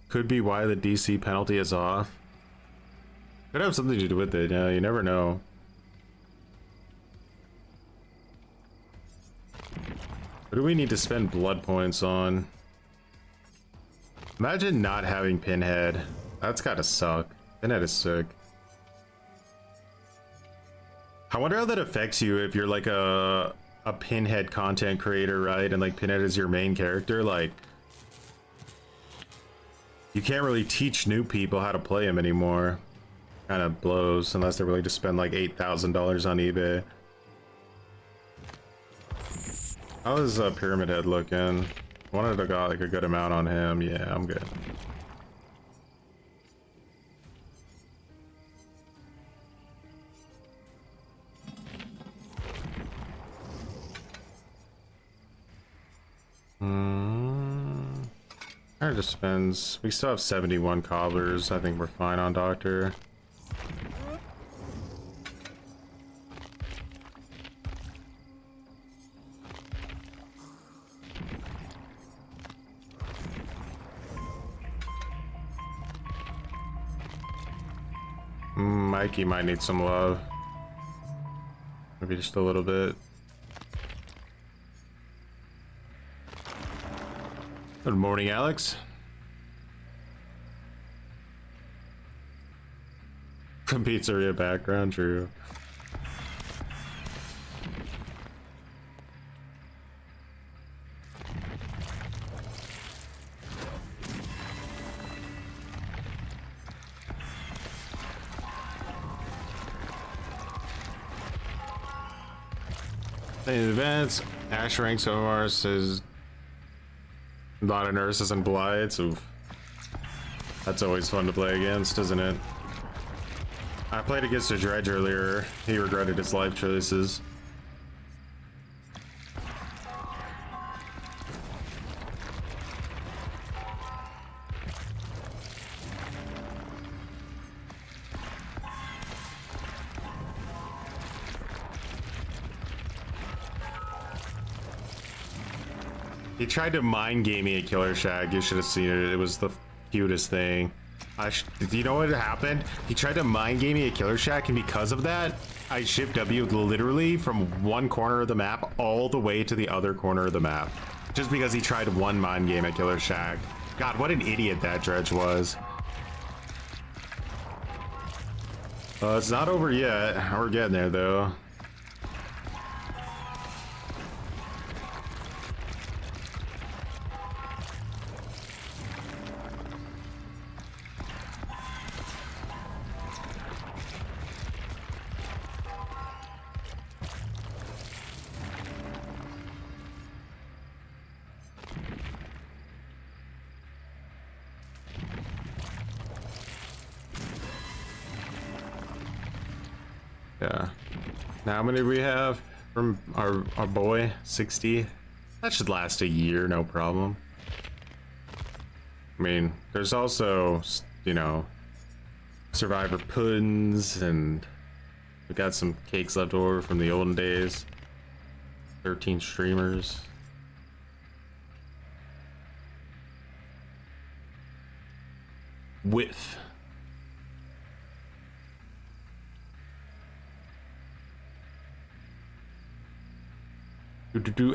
Could be why the DC penalty is off. Could have something to do with it, yeah, you never know. What do we need to spend blood points on? Imagine not having Pinhead. That's gotta suck. Pinhead is sick. I wonder how that affects you if you're like a Pinhead content creator, right? And like Pinhead is your main character, like you can't really teach new people how to play him anymore. Kind of blows unless they're willing to spend like $8,000 on eBay. How is Pyramid Head looking? Wanted to got like a good amount on him. Yeah, I'm good. Our dispense. We still have 71 cobblers. I think we're fine on Doctor. Mikey might need some love. Maybe just a little bit. Good morning, Alex. From pizzeria background, true. In advance, Ash ranks OR says a lot of nurses and blights. Oof. That's always fun to play against, isn't it? I played against a Dredge earlier. He regretted his life choices. He tried to mind game me a killer shag. You should have seen it. It was the cutest thing. Do you know what happened? He tried to mind game me a killer shack, and because of that, I shift W literally from one corner of the map all the way to the other corner of the map. Just because he tried one mind game a killer shack. God, what an idiot that Dredge was. It's not over yet. We're getting there though. Yeah. Now how many do we have from our boy? 60? That should last a year, no problem. I mean, there's also, you know, Survivor puddings, and we got some cakes left over from the olden days. 13 streamers. Width.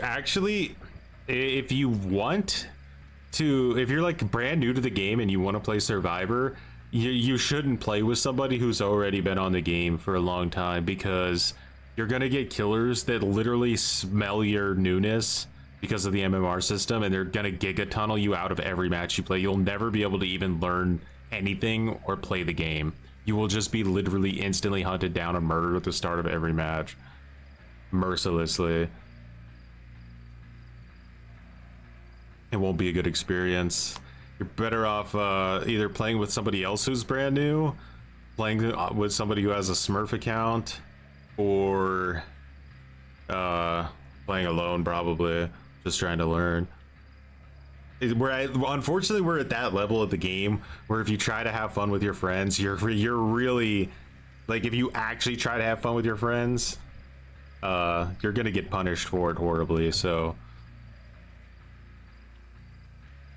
Actually, if you want to, if you're like brand new to the game and you want to play Survivor, you shouldn't play with somebody who's already been on the game for a long time, because you're gonna get killers that literally smell your newness because of the MMR system, and they're gonna giga-tunnel you out of every match you play. You'll never be able to even learn anything or play the game. You will just be literally instantly hunted down and murdered at the start of every match, mercilessly. It won't be a good experience. You're better off either playing with somebody else who's brand new, playing with somebody who has a Smurf account, or playing alone, probably just trying to learn. Unfortunately, we're at that level of the game where if you try to have fun with your friends, you're really, like, if you actually try to have fun with your friends, you're gonna get punished for it horribly. So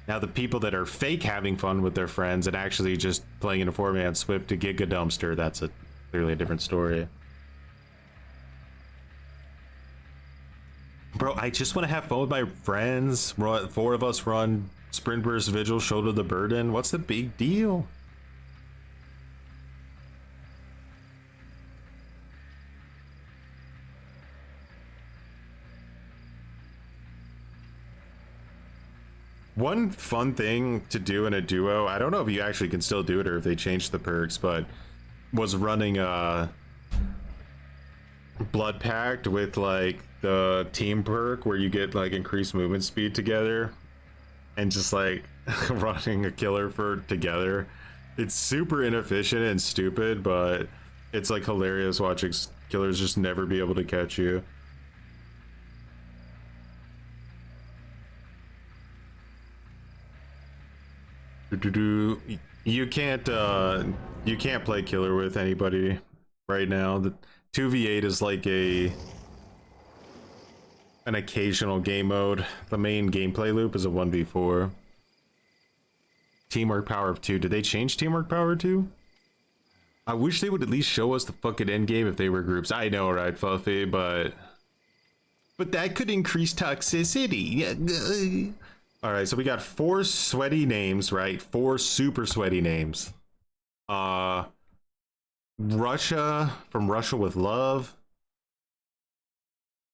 now the people that are fake having fun with their friends and actually just playing in a 4-man Swift to Giga Dumpster, that's clearly a different story. Bro, I just want to have fun with my friends. 4 of us run Sprint Burst Vigil, Shoulder the Burden. What's the big deal? One fun thing to do in a duo, I don't know if you actually can still do it or if they changed the perks, but was running a Blood Pact with like the team perk where you get like increased movement speed together, and just like running a killer for together. It's super inefficient and stupid, but it's like hilarious watching killers just never be able to catch you. You can't play killer with anybody right now. The 2v8 is like an occasional game mode. The main gameplay loop is a 1v4. Teamwork power of 2. Did they change teamwork power of 2? I wish they would at least show us the fucking end game if they were groups. I know, right, Fluffy, but that could increase toxicity. All right, so we got 4 sweaty names, right? 4 super sweaty names. Russia, from Russia with Love.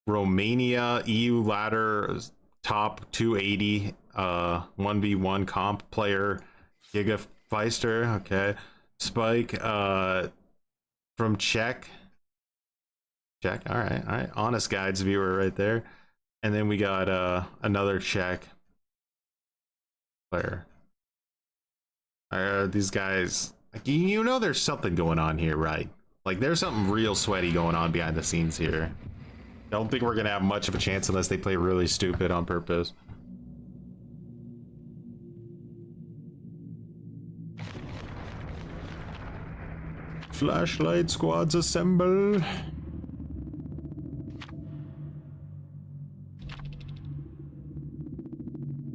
Romania, EU ladder, top 280, 1v1 comp player, Giga Feister, okay. Spike, from Czech, all right. Honest Guides viewer right there. And then we got another Czech player. These guys, like, you know, there's something going on here, right? Like, there's something real sweaty going on behind the scenes here. Don't think we're gonna have much of a chance unless they play really stupid on purpose. Flashlight squads assemble.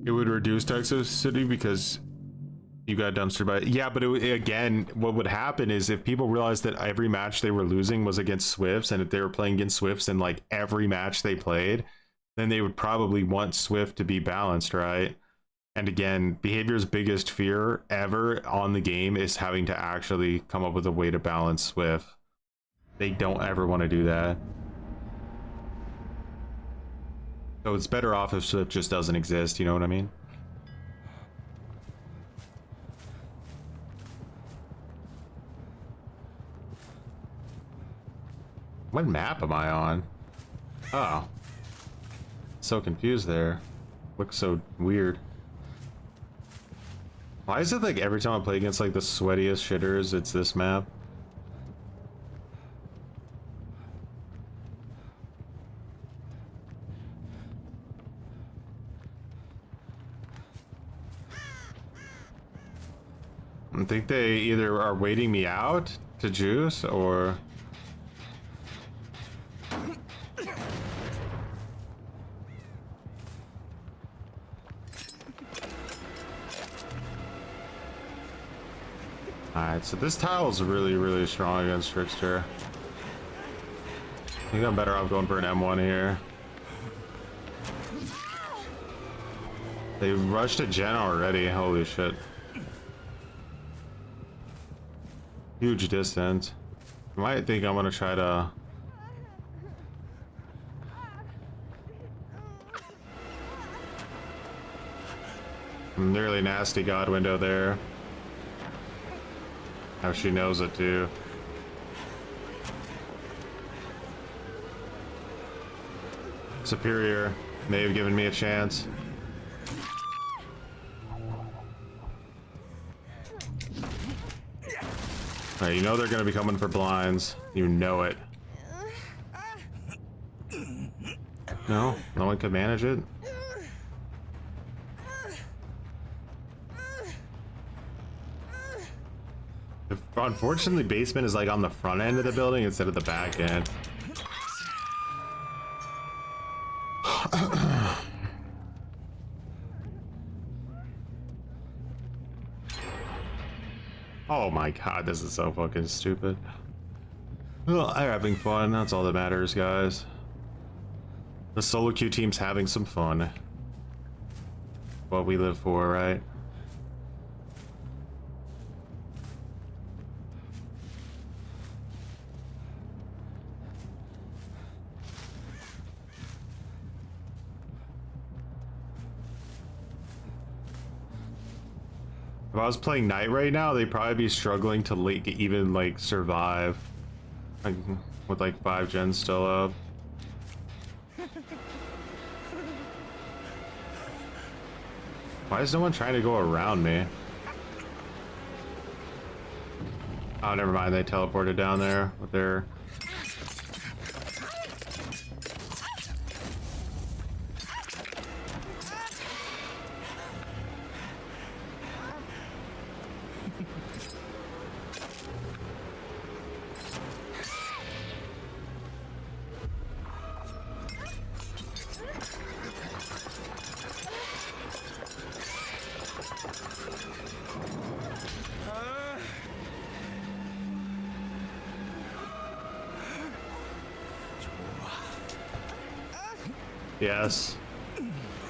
It would reduce toxicity because you got dumpstered by it. Yeah, but again, what would happen is if people realized that every match they were losing was against Swifts, and if they were playing against Swifts in like every match they played, then they would probably want Swift to be balanced, right? And again, behavior's biggest fear ever on the game is having to actually come up with a way to balance Swift. They don't ever want to do that. So it's better off if Swift just doesn't exist, you know what I mean? What map am I on? Oh. So confused there. Looks so weird. Why is it like every time I play against like the sweatiest shitters, it's this map? I think they either are waiting me out to juice or... Alright, so this tile is really strong against Trickster. I think I'm better off going for an M1 here. They rushed a gen already, holy shit. Huge distance. I might think I'm gonna try to... Nearly nasty god window there. How she knows it too. Superior may have given me a chance. Alright, you know they're gonna be coming for blinds. You know it. No? No one could manage it? Unfortunately, basement is like on the front end of the building instead of the back end. Oh my god, this is so fucking stupid. Well, I'm having fun. That's all that matters, guys. The solo queue team's having some fun. What we live for, right? If I was playing Knight right now, they'd probably be struggling to like even like survive, like, with like 5 gens still up. Why is no one trying to go around me? Oh, never mind. They teleported down there with their... Yes.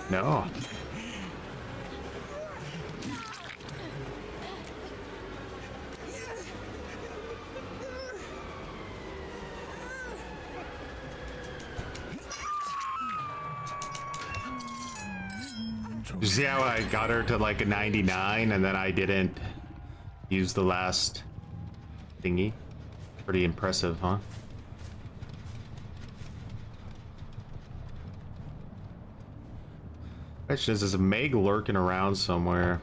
No. You see how I got her to like a 99 and then I didn't use the last thingy? Pretty impressive, huh? Question is a Meg lurking around somewhere?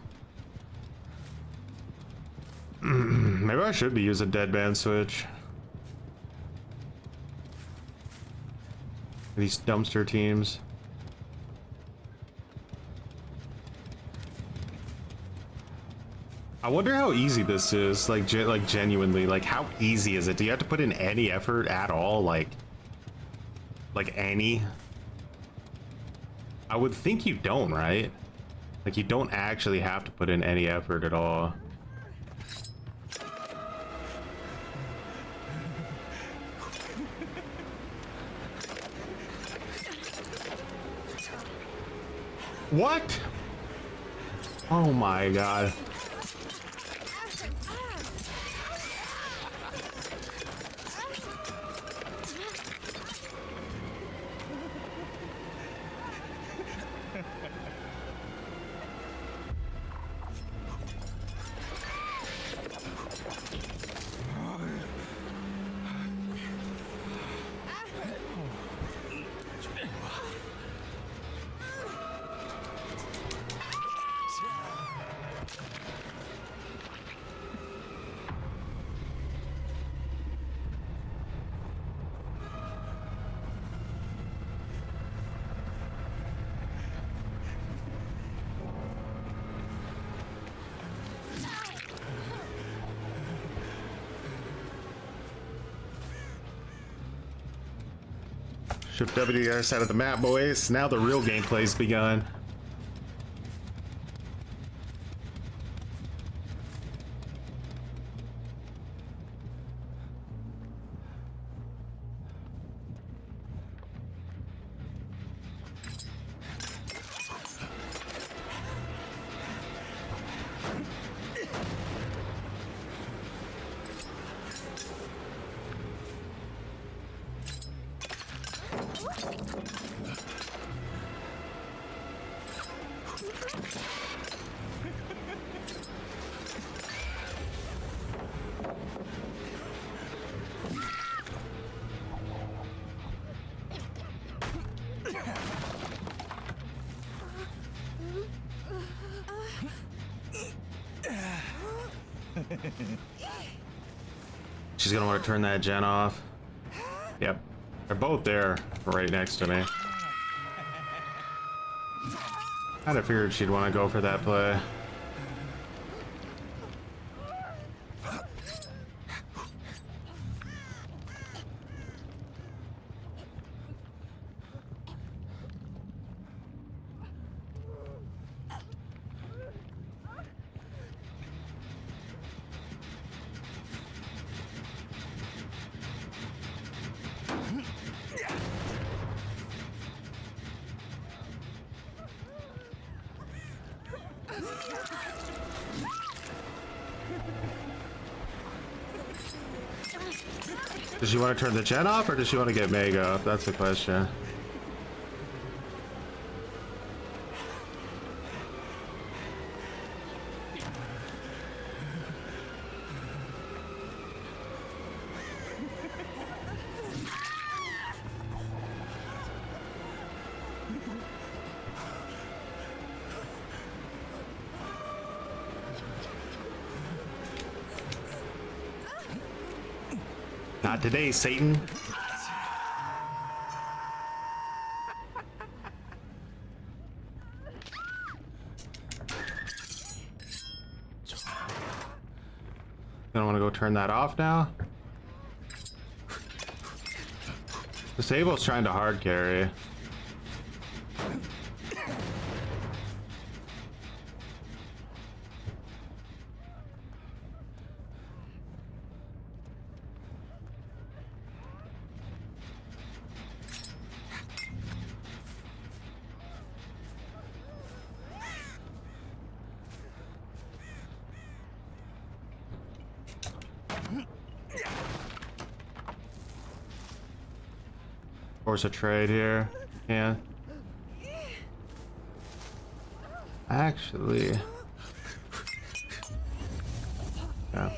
Maybe I should be using deadband switch. These dumpster teams. I wonder how easy this is. Like genuinely, like how easy is it? Do you have to put in any effort at all? Like any? I would think you don't, right? Like you don't actually have to put in any effort at all. What? Oh my god. Shift W to the other side of the map, boys. Now the real gameplay's begun. She's gonna want to turn that gen off. Yep. They're both there right next to me. Kinda figured she'd want to go for that play. Does she want to turn the gen off or does she want to get Mega up? That's the question. Not today, Satan. Gonna want to go turn that off now. Disable's trying to hard carry. Force a trade here. Yeah. Actually. Yeah.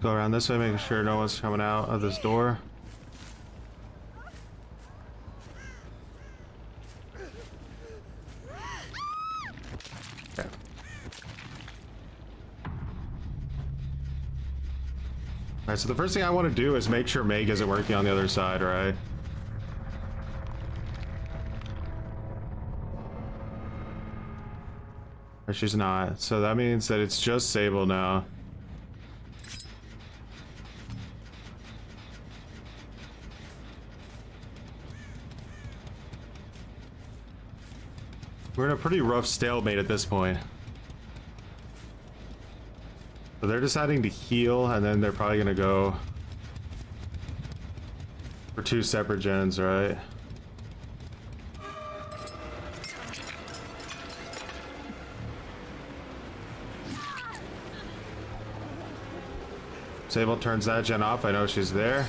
Go around this way, making sure no one's coming out of this door. Alright, so the first thing I want to do is make sure Meg isn't working on the other side, right? Or she's not. So that means that it's just Sable now. We're in a pretty rough stalemate at this point. So they're deciding to heal, and then they're probably gonna go for 2 separate gens, right? Sable turns that gen off. I know she's there.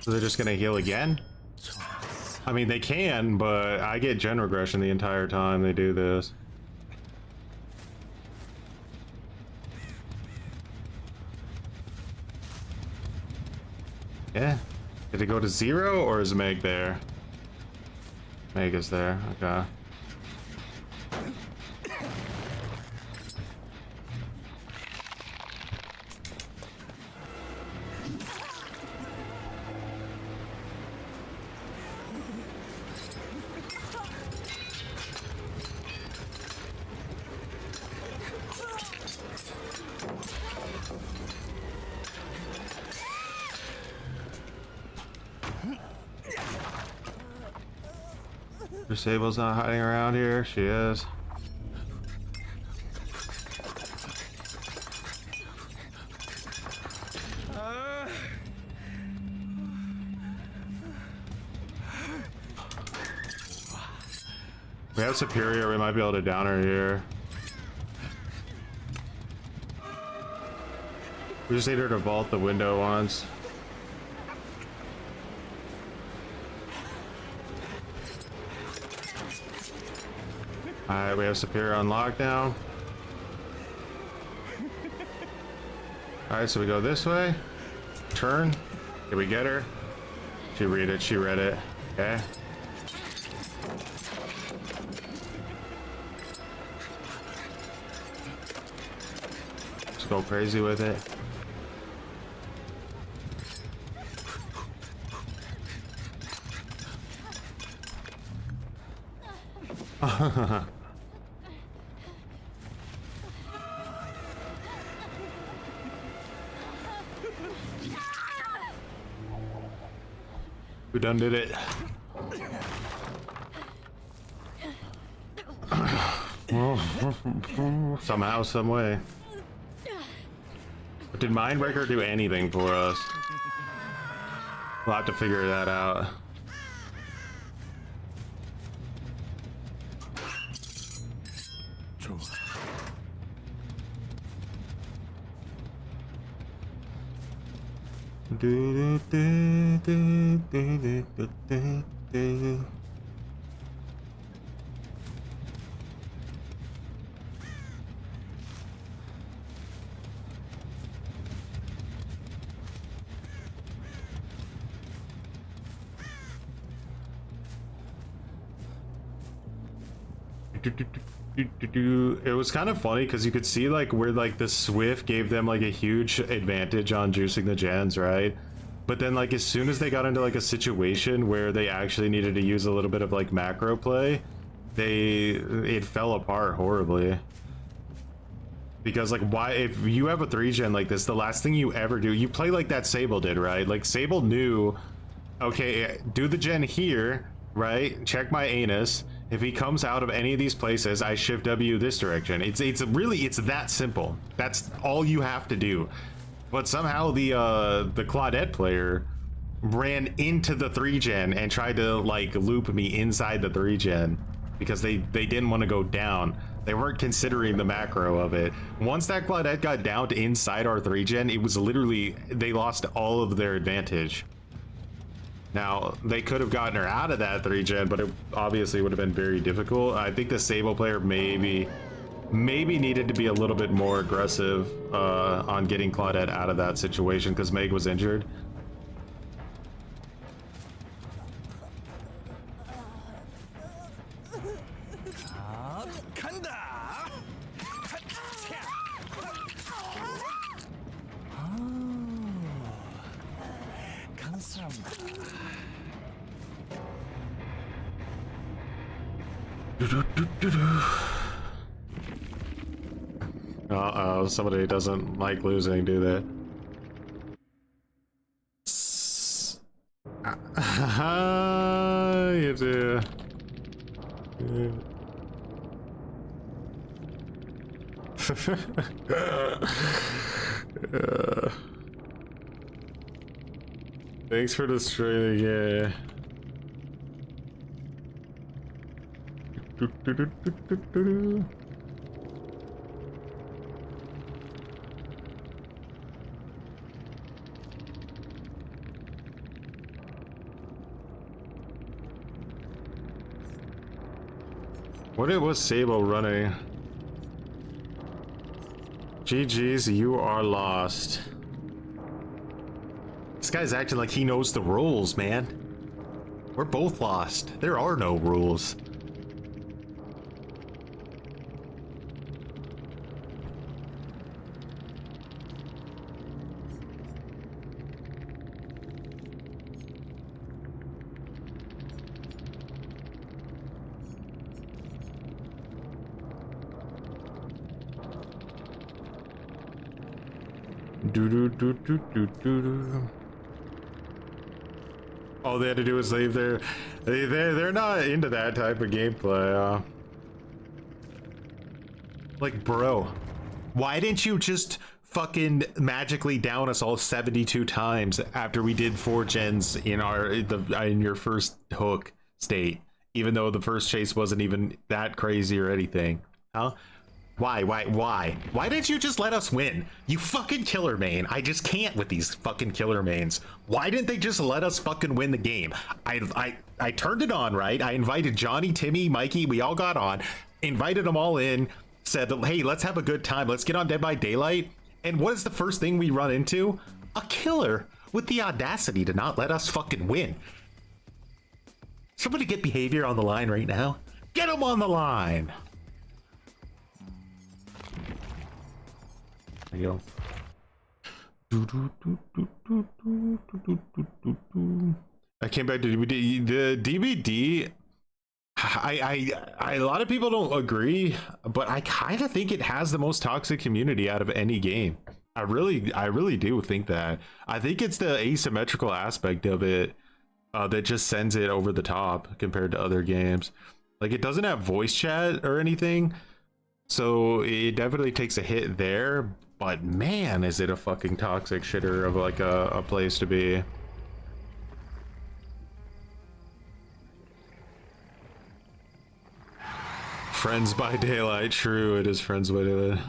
So they're just gonna heal again? I mean, they can, but I get gen regression the entire time they do this. Yeah. Did it go to 0 or is Meg there? Meg is there. Okay. Sable's not hiding around here. She is. We have Superior. We might be able to down her here. We just need her to vault the window once. Alright, we have Superior on lockdown. Alright, so we go this way. Turn. Did we get her? She read it. She read it. Okay. Let's go crazy with it. We done did it. Somehow, some way. But did Mindbreaker do anything for us? We'll have to figure that out. It was kind of funny because you could see like where like the Swift gave them like a huge advantage on juicing the gens, right? But then like as soon as they got into like a situation where they actually needed to use a little bit of like macro play, it fell apart horribly. Because like why, if you have a 3-gen like this, the last thing you ever do, you play like that Sable did, right? Like Sable knew, okay, do the gen here, right? Check my anus. If he comes out of any of these places, I shift W this direction. It's that simple. That's all you have to do. But somehow the Claudette player ran into the 3-gen and tried to like loop me inside the 3-gen because they didn't want to go down. They weren't considering the macro of it. Once that Claudette got down to inside our 3-gen, it was literally, they lost all of their advantage. Now, they could have gotten her out of that 3-gen, but it obviously would have been very difficult. I think the Sable player maybe needed to be a little bit more aggressive on getting Claudette out of that situation because Meg was injured. Uh-oh, somebody doesn't like losing, do they? You do. Thanks for destroying the game. What it was Sable running? GG's, you are lost. This guy's acting like he knows the rules, man. We're both lost. There are no rules. All they had to do was leave their... They're not into that type of gameplay. Like, bro, why didn't you just fucking magically down us all 72 times after we did 4 gens in in your first hook state, even though the first chase wasn't even that crazy or anything? Huh? Why didn't you just let us win? You fucking killer main. I just can't with these fucking killer mains. Why didn't they just let us fucking win the game? I turned it on, right? I invited Johnny, Timmy, Mikey, we all got on, invited them all in, said, hey, let's have a good time. Let's get on Dead by Daylight. And what is the first thing we run into? A killer with the audacity to not let us fucking win. Somebody get behavior on the line right now. Get him on the line. There you go. I came back to DVD. The DVD, a lot of people don't agree, but I kind of think it has the most toxic community out of any game. I really do think that. I think it's the asymmetrical aspect of it that just sends it over the top compared to other games. Like, it doesn't have voice chat or anything, so it definitely takes a hit there. But man, is it a fucking toxic shitter of like a place to be. Friends by Daylight, true, it is Friends by Daylight.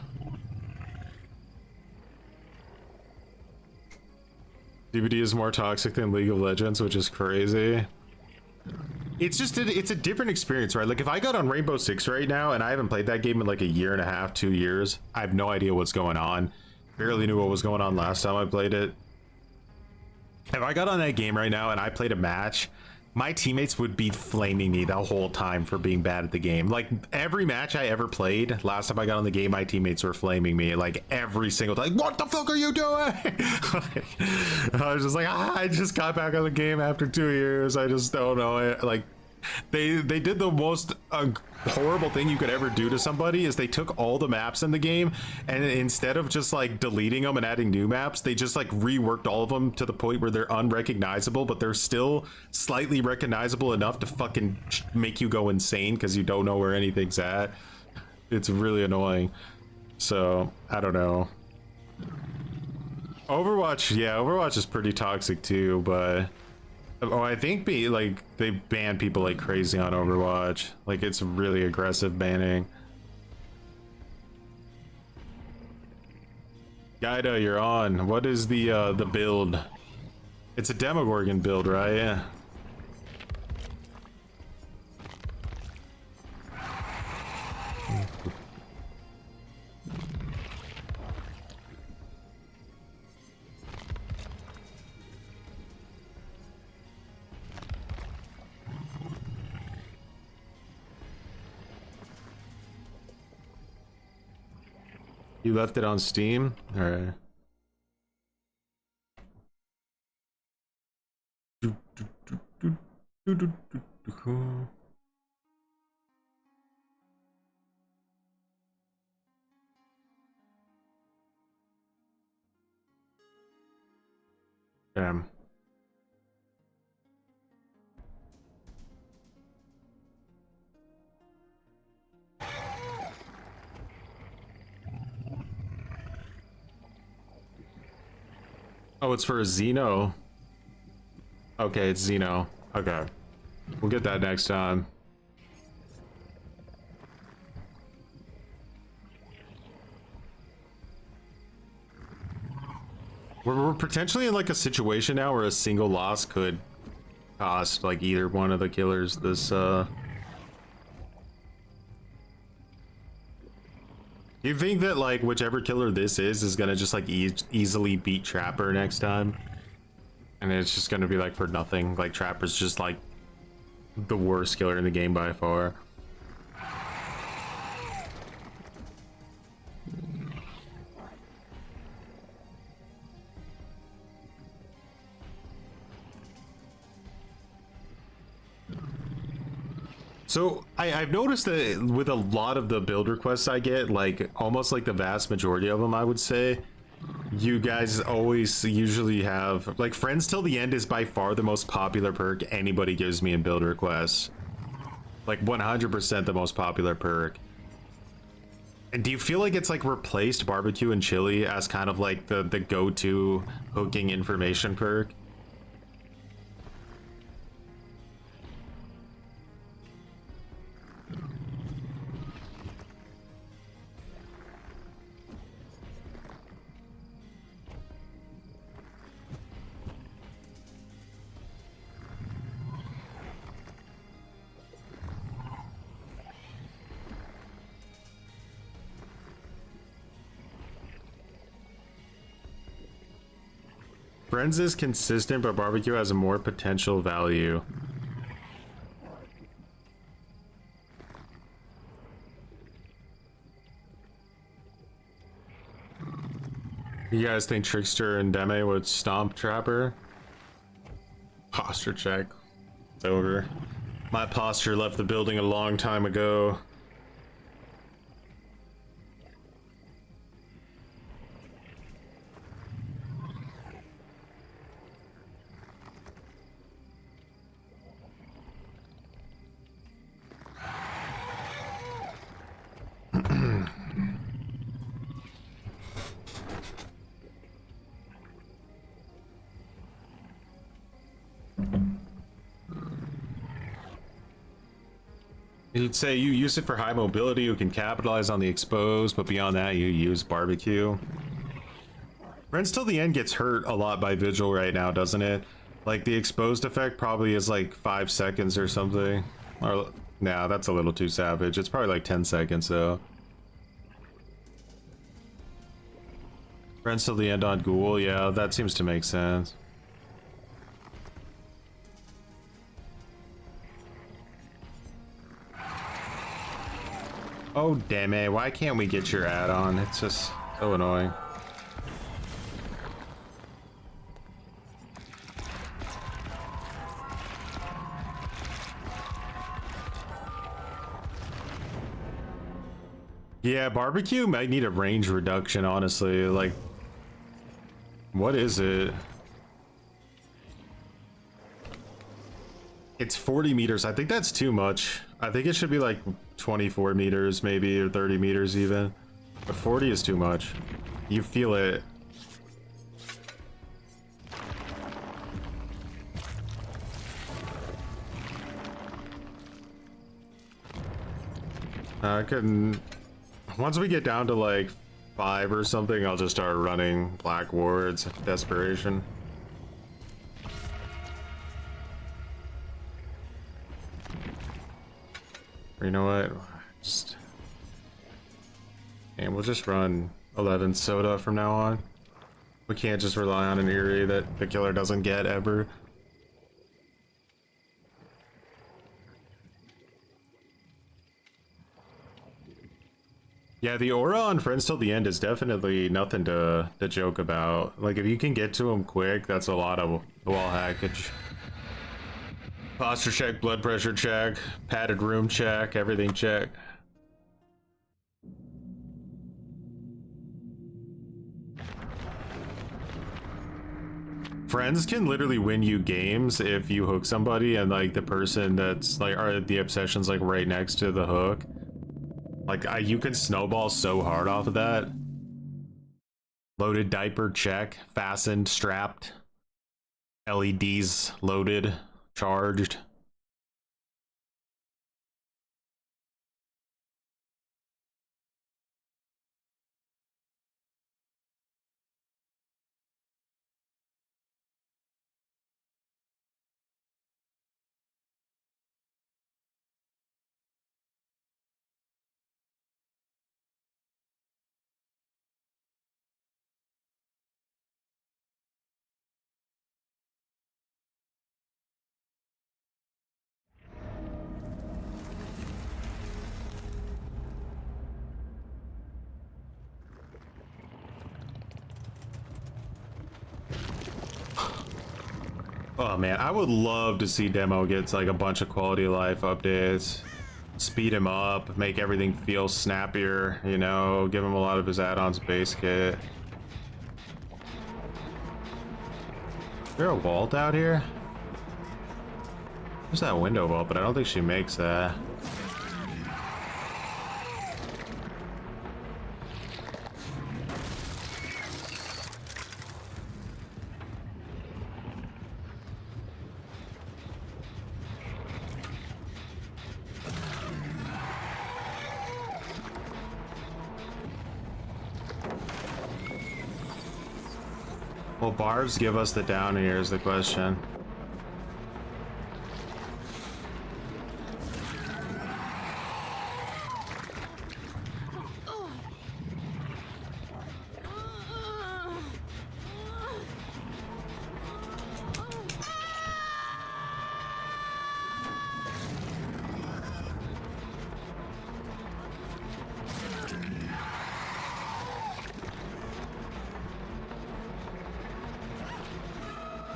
DBD is more toxic than League of Legends, which is crazy. It's just it's a different experience, right? Like, if I got on Rainbow Six right now and I haven't played that game in like a year and a half, 2 years, I have no idea what's going on. Barely knew what was going on last time I played it. If I got on that game right now and I played a match, my teammates would be flaming me the whole time for being bad at the game. Like, every match I ever played, last time I got on the game, my teammates were flaming me like every single time. What the fuck are you doing? I was just like, I just got back on the game after 2 years. I just don't know. Like, they did the most horrible thing you could ever do to somebody is they took all the maps in the game, and instead of just like deleting them and adding new maps, they just like reworked all of them to the point where they're unrecognizable, but they're still slightly recognizable enough to fucking make you go insane because you don't know where anything's at. It's really annoying. So I don't know. Overwatch, yeah, Overwatch is pretty toxic too, but I think they ban people like crazy on Overwatch. Like, it's really aggressive banning. Gaida, you're on. What is the build? It's a Demogorgon build, right? Yeah. You left it on Steam? All right. Damn. Oh, it's for a Xeno. Okay, it's Xeno. Okay. We'll get that next time. We're potentially in like a situation now where a single loss could cost like either one of the killers this You think that like whichever killer this is gonna just like easily beat Trapper next time? And it's just gonna be like for nothing, like Trapper's just like the worst killer in the game by far. So I've noticed that with a lot of the build requests I get, like almost like the vast majority of them, I would say, you guys always usually have like Friends Till the End is by far the most popular perk anybody gives me in build requests. Like 100% the most popular perk. And do you feel like it's like replaced barbecue and chili as kind of like the go-to hooking information perk? Friends is consistent, but barbecue has a more potential value. You guys think Trickster and Deme would stomp Trapper? Posture check. It's over. My posture left the building a long time ago. You'd say you use it for high mobility, you can capitalize on the exposed, but beyond that you use barbecue. Friends Till the End gets hurt a lot by Vigil right now, doesn't it? Like the exposed effect probably is like 5 seconds or something. Or nah, that's a little too savage. It's probably like 10 seconds though. Friends Till the End on Ghoul, yeah, that seems to make sense. Oh damn it, why can't we get your add-on? It's just so annoying. Yeah, barbecue might need a range reduction, honestly. Like, what is it? It's 40 meters. I think that's too much. I think it should be like 24 meters maybe, or 30 meters even. But 40 is too much. You feel it. I couldn't... Once we get down to like 5 or something, I'll just start running Black Wards. Desperation. Or you know what? Just... And we'll just run 11 soda from now on. We can't just rely on an Eerie that the killer doesn't get ever. Yeah, the aura on Friends Till the End is definitely nothing to joke about. Like, if you can get to him quick, that's a lot of wall hackage. Posture check, blood pressure check, padded room check, everything check. Friends can literally win you games if you hook somebody and like the person that's like, or the obsession's like right next to the hook. Like you can snowball so hard off of that. Loaded diaper, check. Fastened, strapped. LEDs loaded, charged. Oh man, I would love to see Demo get like a bunch of quality of life updates. Speed him up, make everything feel snappier, you know, give him a lot of his add-ons base kit. Is there a vault out here? There's that window vault, but I don't think she makes that. Will barbs give us the down here is the question.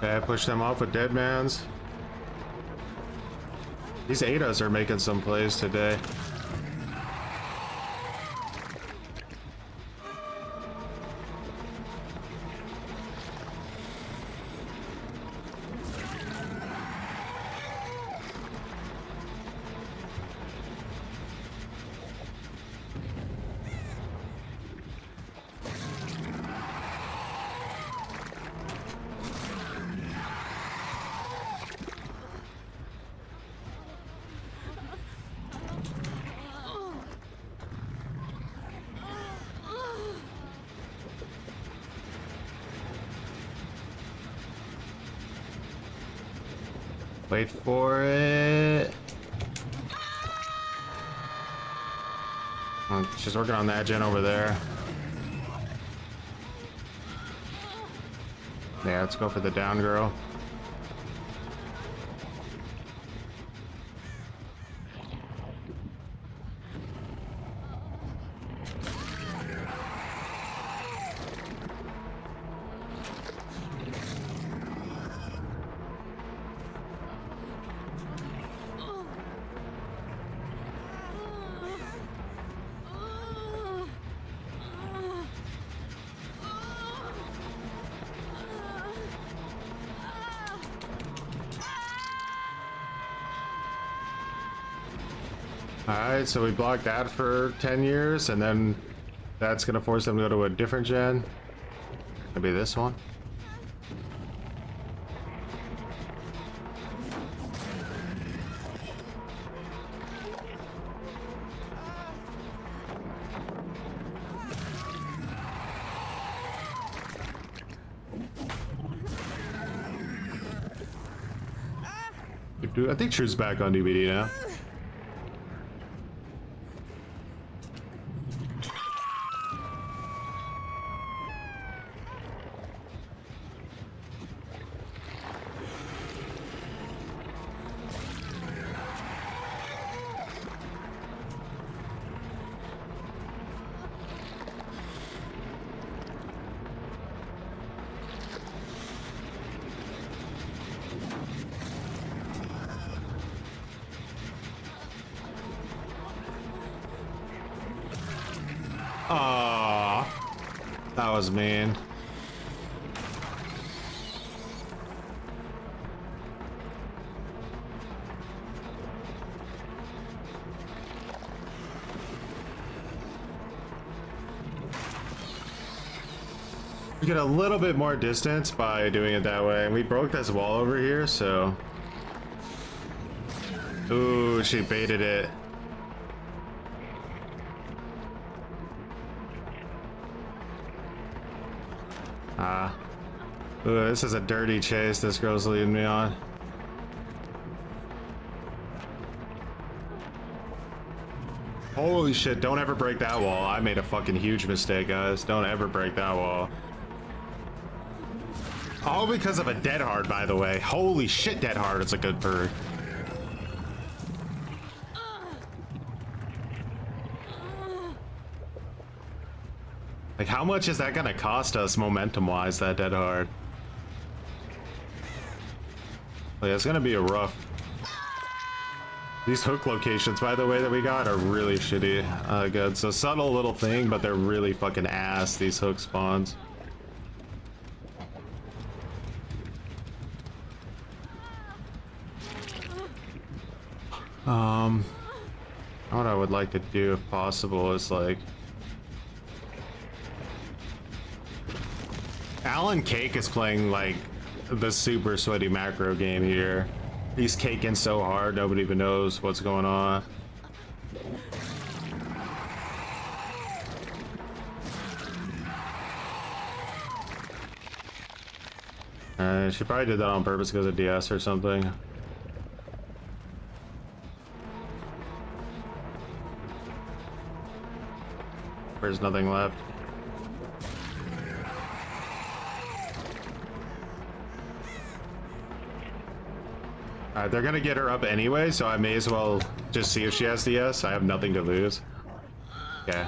Okay, push them off with dead mans. These ADAs are making some plays today. Wait for it. Oh, she's working on that gen over there. Yeah, let's go for the down girl. Alright, so we blocked that for 10 years, and then that's gonna force them to go to a different gen. Maybe this one. I think True's back on DVD now. Aww, that was mean. You get a little bit more distance by doing it that way. And we broke this wall over here, so... Ooh, she baited it. Ooh, this is a dirty chase this girl's leading me on. Holy shit, don't ever break that wall. I made a fucking huge mistake, guys. Don't ever break that wall. All because of a dead hard, by the way. Holy shit, dead hard. It's a good perk. Like, how much is that gonna cost us momentum-wise, that dead hard? Like, it's gonna be a rough... These hook locations, by the way, that we got are really shitty. Good. So subtle little thing, but they're really fucking ass, these hook spawns. What I would like to do, if possible, is like... Alan Cake is playing like the super sweaty macro game here. He's caking so hard, nobody even knows what's going on. She probably did that on purpose because of DS or something. There's nothing left. Alright, they're gonna get her up anyway, so I may as well just see if she has DS. I have nothing to lose. Okay.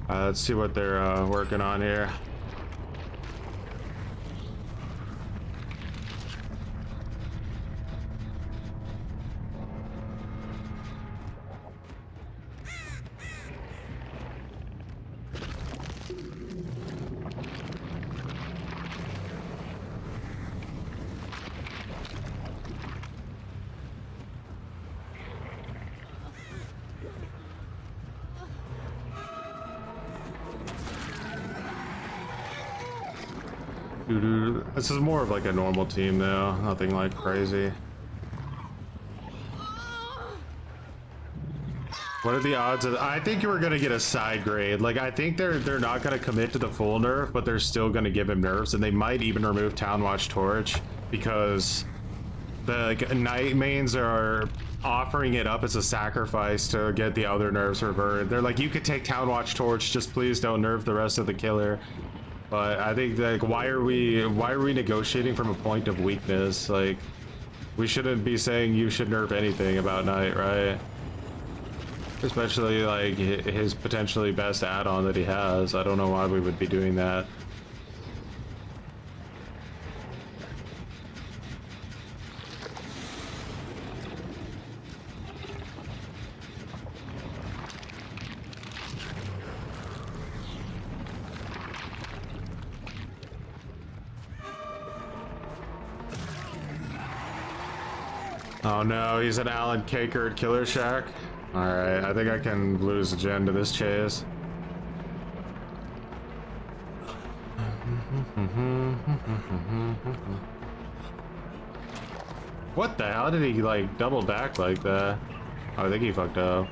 Let's see what they're working on here. This is more of like a normal team though, nothing like crazy. What are the odds of... I think you were gonna get a side grade. Like, I think they're not gonna commit to the full nerf, but they're still gonna give him nerfs, and they might even remove Town Watch Torch because the night mains are offering it up as a sacrifice to get the other nerfs reverted. They're like, you could take Town Watch Torch, just please don't nerf the rest of the killer. But I think, like, why are we negotiating from a point of weakness? Like, we shouldn't be saying you should nerf anything about Knight, right? Especially like his potentially best add-on that he has. I don't know why we would be doing that. Oh no, he's an Alan Caker at Killer Shack. Alright, I think I can lose a gen to this chase. What the hell? Did he like double back like that? Oh, I think he fucked up.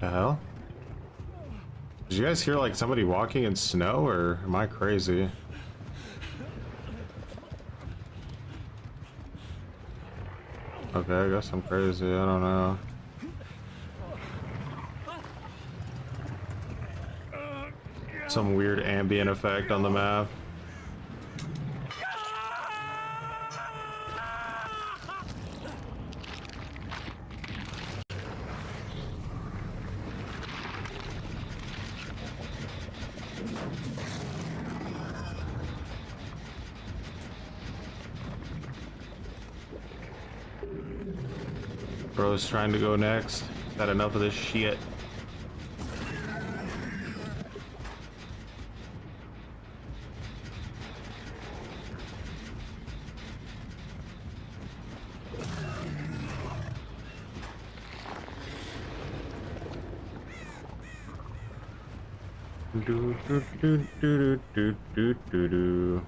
The hell? Did you guys hear like somebody walking in snow, or am I crazy? Okay, I guess I'm crazy, I don't know. Some weird ambient effect on the map. Bro's trying to go next. Got enough of this shit. do, do, do, do, do, do, do, do.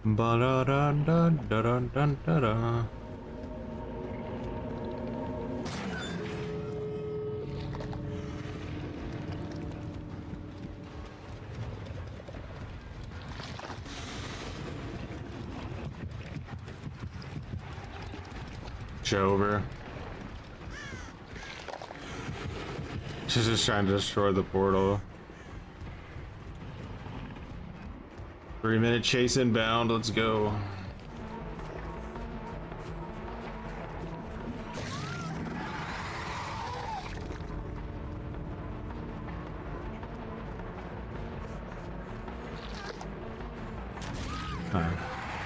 Ba-da-da-da-da-da-da-da. Over. She's just trying to destroy the portal. 3-minute chase inbound, let's go.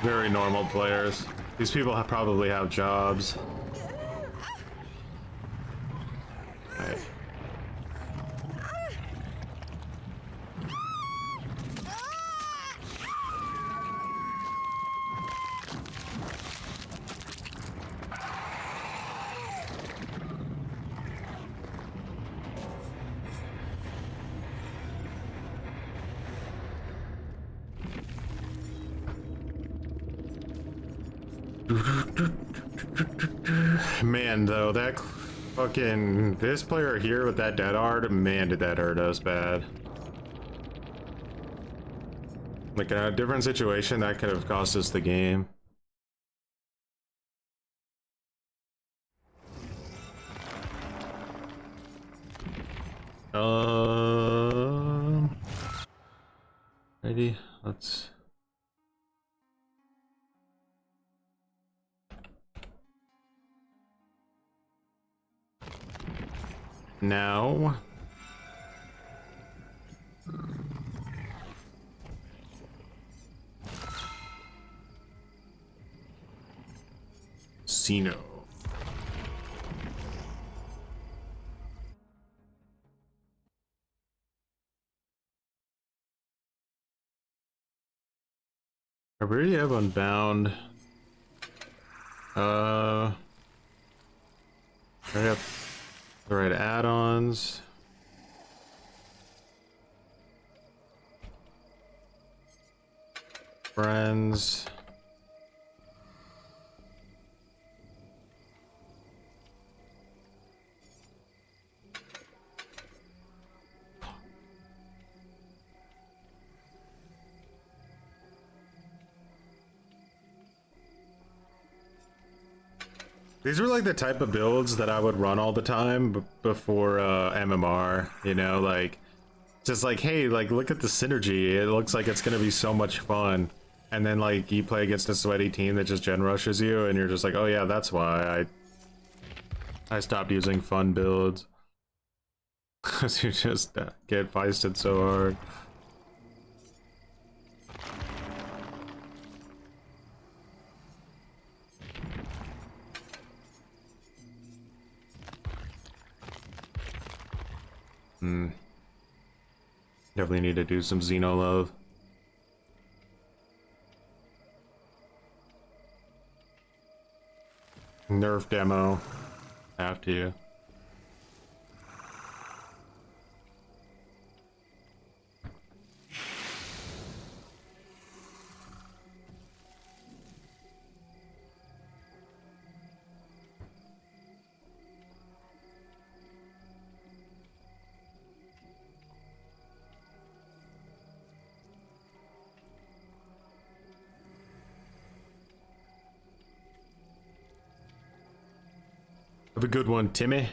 Very normal players. These people probably have jobs. Right. Man, though, that fucking this player here with that dead hard, man, did that hurt us bad. Like in a different situation, that could have cost us the game. Ready? Let's. Now. Sino. I already have Unbound. I have the right add-ons. Friends. These were like the type of builds that I would run all the time before MMR, you know, like just like, hey, like look at the synergy. It looks like it's gonna be so much fun. And then like you play against a sweaty team that just gen rushes you and you're just like, oh yeah, that's why I stopped using fun builds. Cause you just get feisted so hard. Definitely need to do some Xeno love. Nerf demo. Have to. Have a good one, Timmy.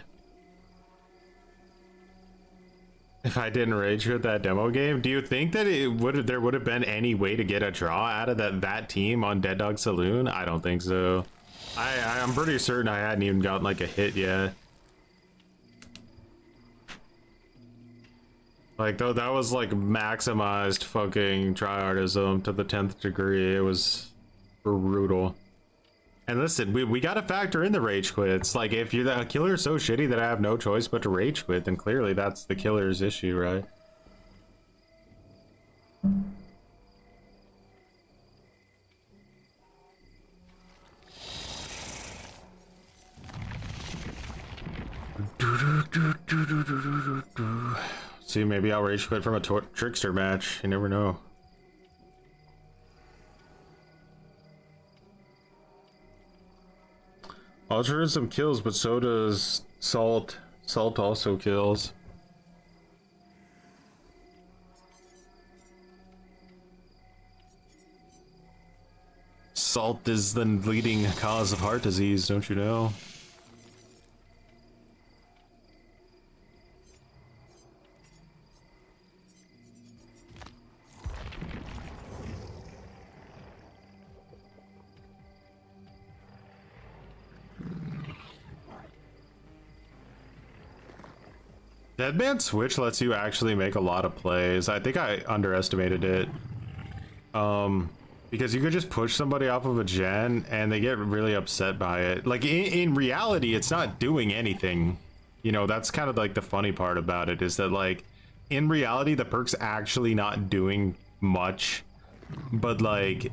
If I didn't rage quit that demo game, do you think that there would have been any way to get a draw out of that team on Dead Dog Saloon? I don't think so. I'm pretty certain I hadn't even gotten like a hit yet. Like, though, that was like maximized fucking tryhardism to the 10th degree. It was brutal. And listen, we gotta factor in the rage quits. Like, if you're the killer's so shitty that I have no choice but to rage quit, then clearly that's the killer's issue, right? See, maybe I'll rage quit from a Trickster match. You never know. Altruism kills, but so does Salt. Salt also kills. Salt is the leading cause of heart disease, don't you know? Deadman Switch lets you actually make a lot of plays. I think I underestimated it. Because you could just push somebody off of a gen and they get really upset by it. Like, in reality, it's not doing anything. You know, that's kind of like the funny part about it, is that, like, in reality, the perk's actually not doing much. But, like,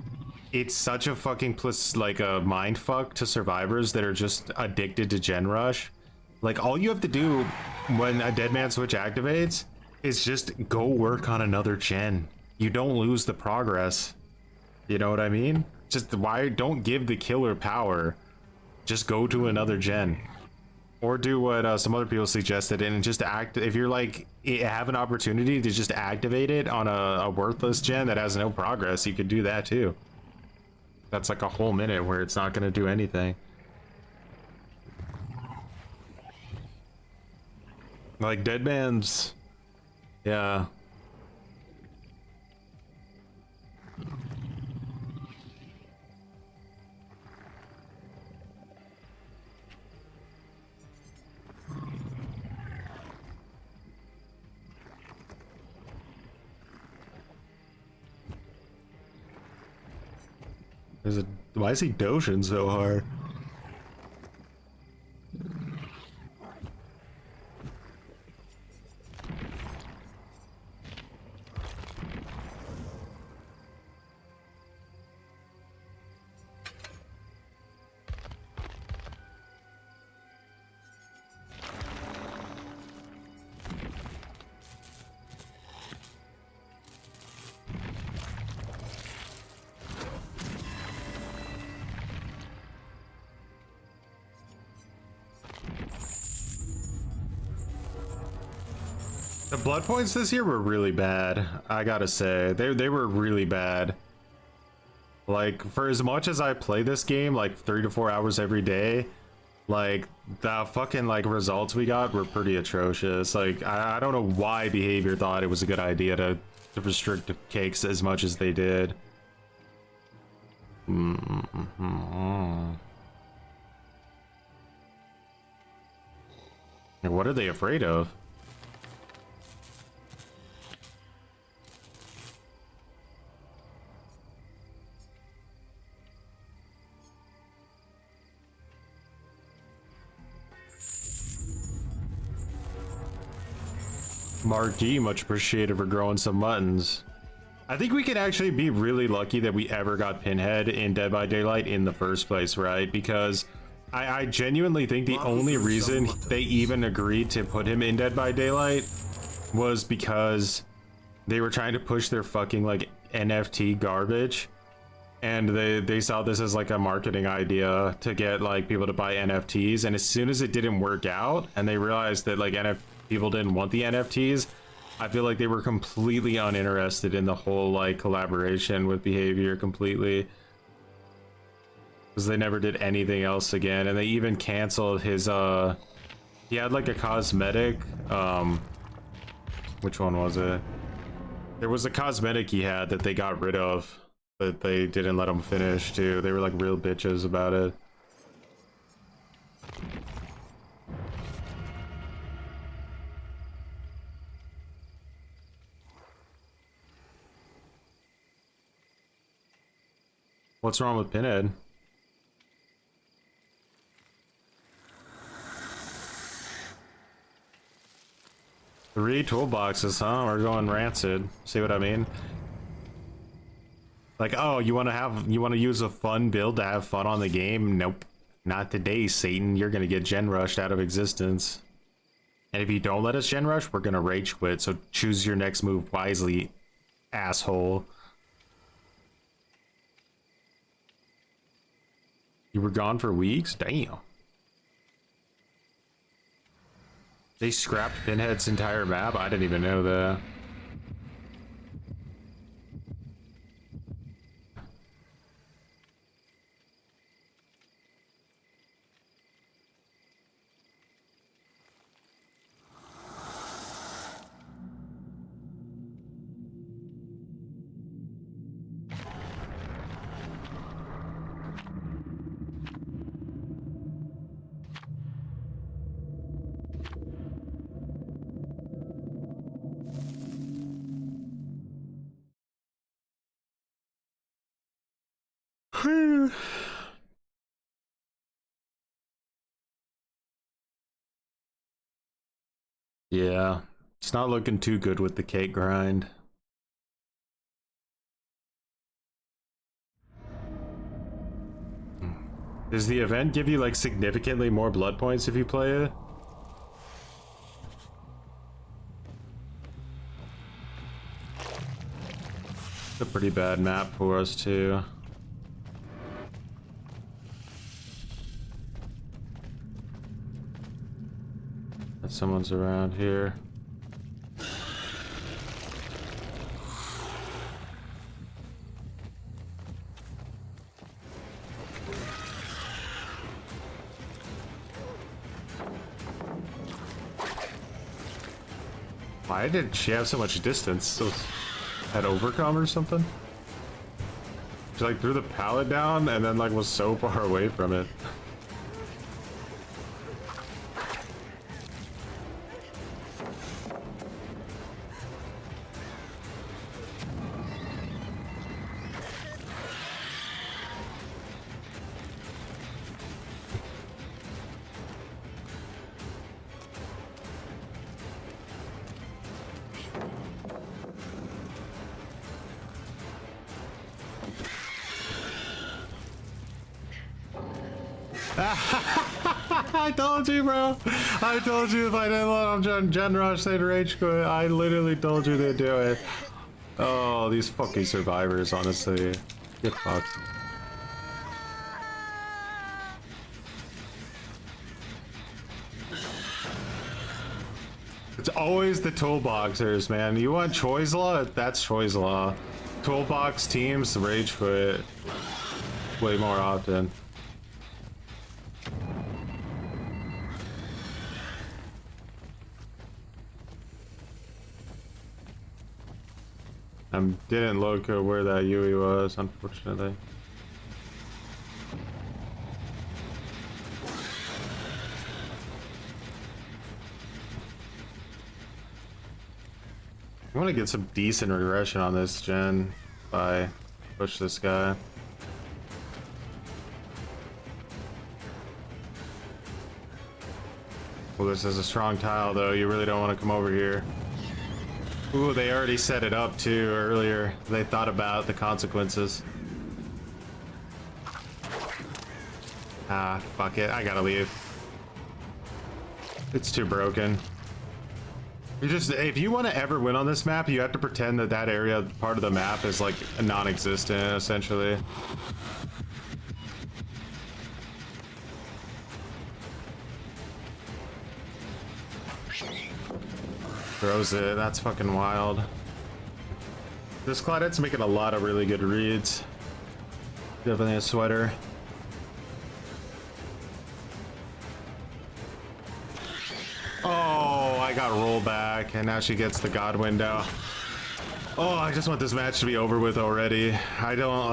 it's such a fucking like a mind fuck to survivors that are just addicted to gen rush. Like, all you have to do when a Deadman Switch activates is just go work on another gen. You don't lose the progress. You know what I mean? Just why don't give the killer power? Just go to another gen. Or do what some other people suggested and just act. If you're like, have an opportunity to just activate it on a worthless gen that has no progress, you could do that too. That's like a whole minute where it's not going to do anything. Like, Deadman's... Yeah. Why is he dosing so hard? The blood points this year were really bad, I gotta say. They were really bad. Like, for as much as I play this game, like 3 to 4 hours every day, like, the fucking, like, results we got were pretty atrocious. Like, I don't know why Behavior thought it was a good idea to restrict the cakes as much as they did. What are they afraid of? Mark D, much appreciated for growing some muttons. I think we could actually be really lucky that we ever got Pinhead in Dead by Daylight in the first place, right? Because I genuinely think the only reason they even agreed to put him in Dead by Daylight was because they were trying to push their fucking, like, NFT garbage. And they saw this as like a marketing idea to get like people to buy NFTs. And as soon as it didn't work out and they realized that like people didn't want the NFTs, I feel like they were completely uninterested in the whole like collaboration with Behavior completely, because they never did anything else again. And they even canceled his he had like a cosmetic, which one was it? There was a cosmetic he had that they got rid of, that they didn't let him finish too. They were like real bitches about it. What's wrong with Pinhead? Three toolboxes, huh? We're going rancid. See what I mean? Like, oh, you want to use a fun build to have fun on the game? Nope. Not today, Satan. You're gonna get gen rushed out of existence. And if you don't let us gen rush, we're gonna rage quit. So choose your next move wisely, asshole. You were gone for weeks? Damn. They scrapped Pinhead's entire map? I didn't even know that. Yeah, it's not looking too good with the cake grind. Does the event give you like significantly more blood points if you play it? It's a pretty bad map for us too. That someone's around here. Why did she have so much distance? So had overcome or something? She like threw the pallet down and then like was so far away from it. I told you, bro. I told you if I didn't let them gen rush, they'd rage quit. I literally told you they'd do it. Oh, these fucking survivors, honestly. Get fucked. It's always the toolboxers, man. You want choice law? That's choice law. Toolbox teams rage quit way more often. I didn't look at where that Yui was, unfortunately. I want to get some decent regression on this gen if I push this guy. Well, this is a strong tile though, you really don't want to come over here. Ooh, they already set it up too earlier. They thought about the consequences. Ah, fuck it. I gotta leave. It's too broken. If you want to ever win on this map, you have to pretend that that area, part of the map, is like non-existent, essentially. Throws it. That's fucking wild. This Claudette's making a lot of really good reads. Definitely a sweater. Oh, I got rollback, and now she gets the God window. Oh, I just want this match to be over with already. I don't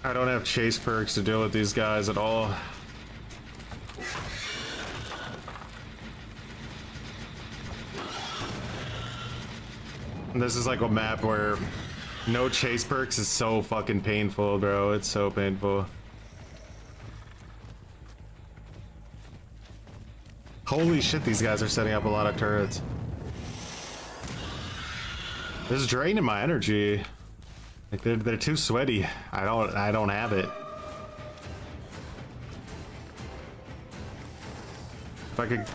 have chase perks to deal with these guys at all. This is like a map where No chase perks is so fucking painful, bro. It's so painful. Holy shit, these guys are setting up a lot of turrets. This is draining my energy. Like they're too sweaty. I don't have it. If I could.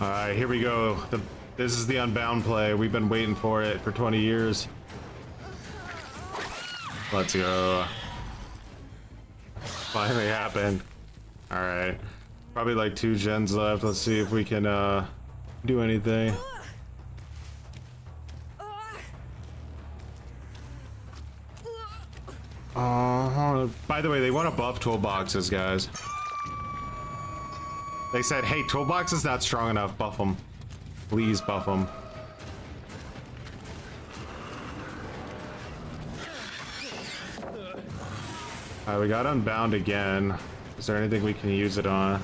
Alright, here we go. This is the Unbound play. We've been waiting for it for 20 years. Let's go. Finally happened. Alright. Probably like 2 gens left. Let's see if we can do anything. By the way, they want to buff toolboxes, guys. They said, hey, toolbox is not strong enough. Buff them. Please buff them. Alright, we got Unbound again. Is there anything we can use it on?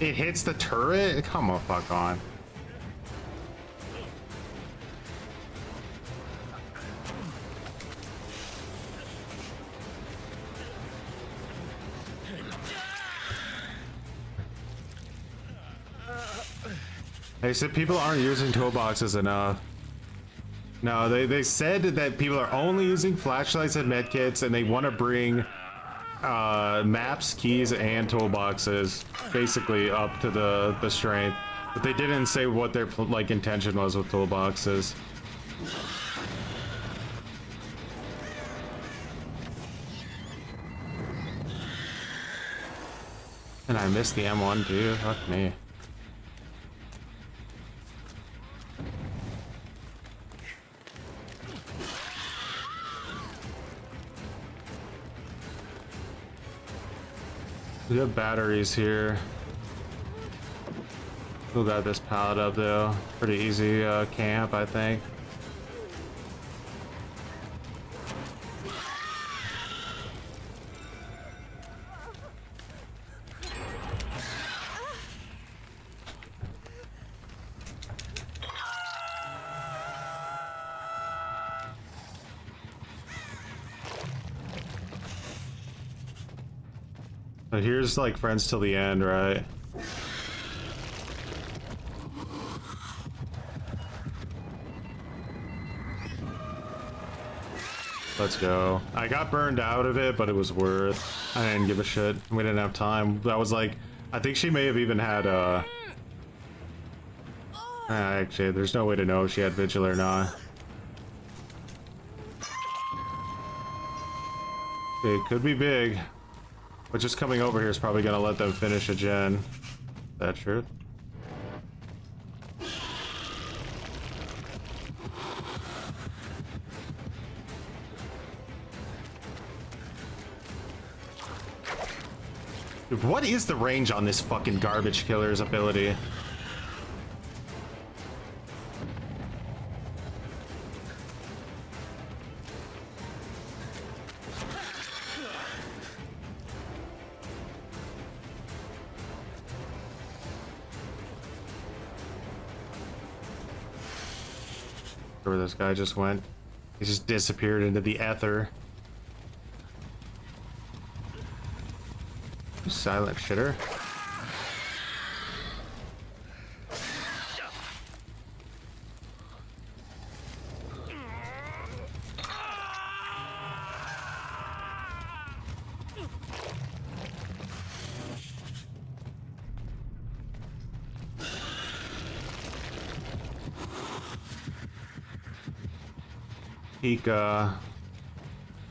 It hits the turret? Come on, fuck on. They said people aren't using toolboxes enough. No, they said that people are only using flashlights and medkits, and they want to bring maps, keys, and toolboxes basically up to the strength. But they didn't say what their like intention was with toolboxes. And I missed the M1 too. Fuck me. We have batteries here. Who got this pallet up though? Pretty easy camp, I think. But here's like friends till the end, right? Let's go. I got burned out of it, but it was worth. I didn't give a shit. We didn't have time. That was like, I think she may have even had actually, there's no way to know if she had vigil or not. It could be big. But just coming over here is probably gonna let them finish a gen. That's true. Dude, what is the range on this fucking garbage killer's ability? Where this guy just went. He just disappeared into the ether. You silent shitter. Peak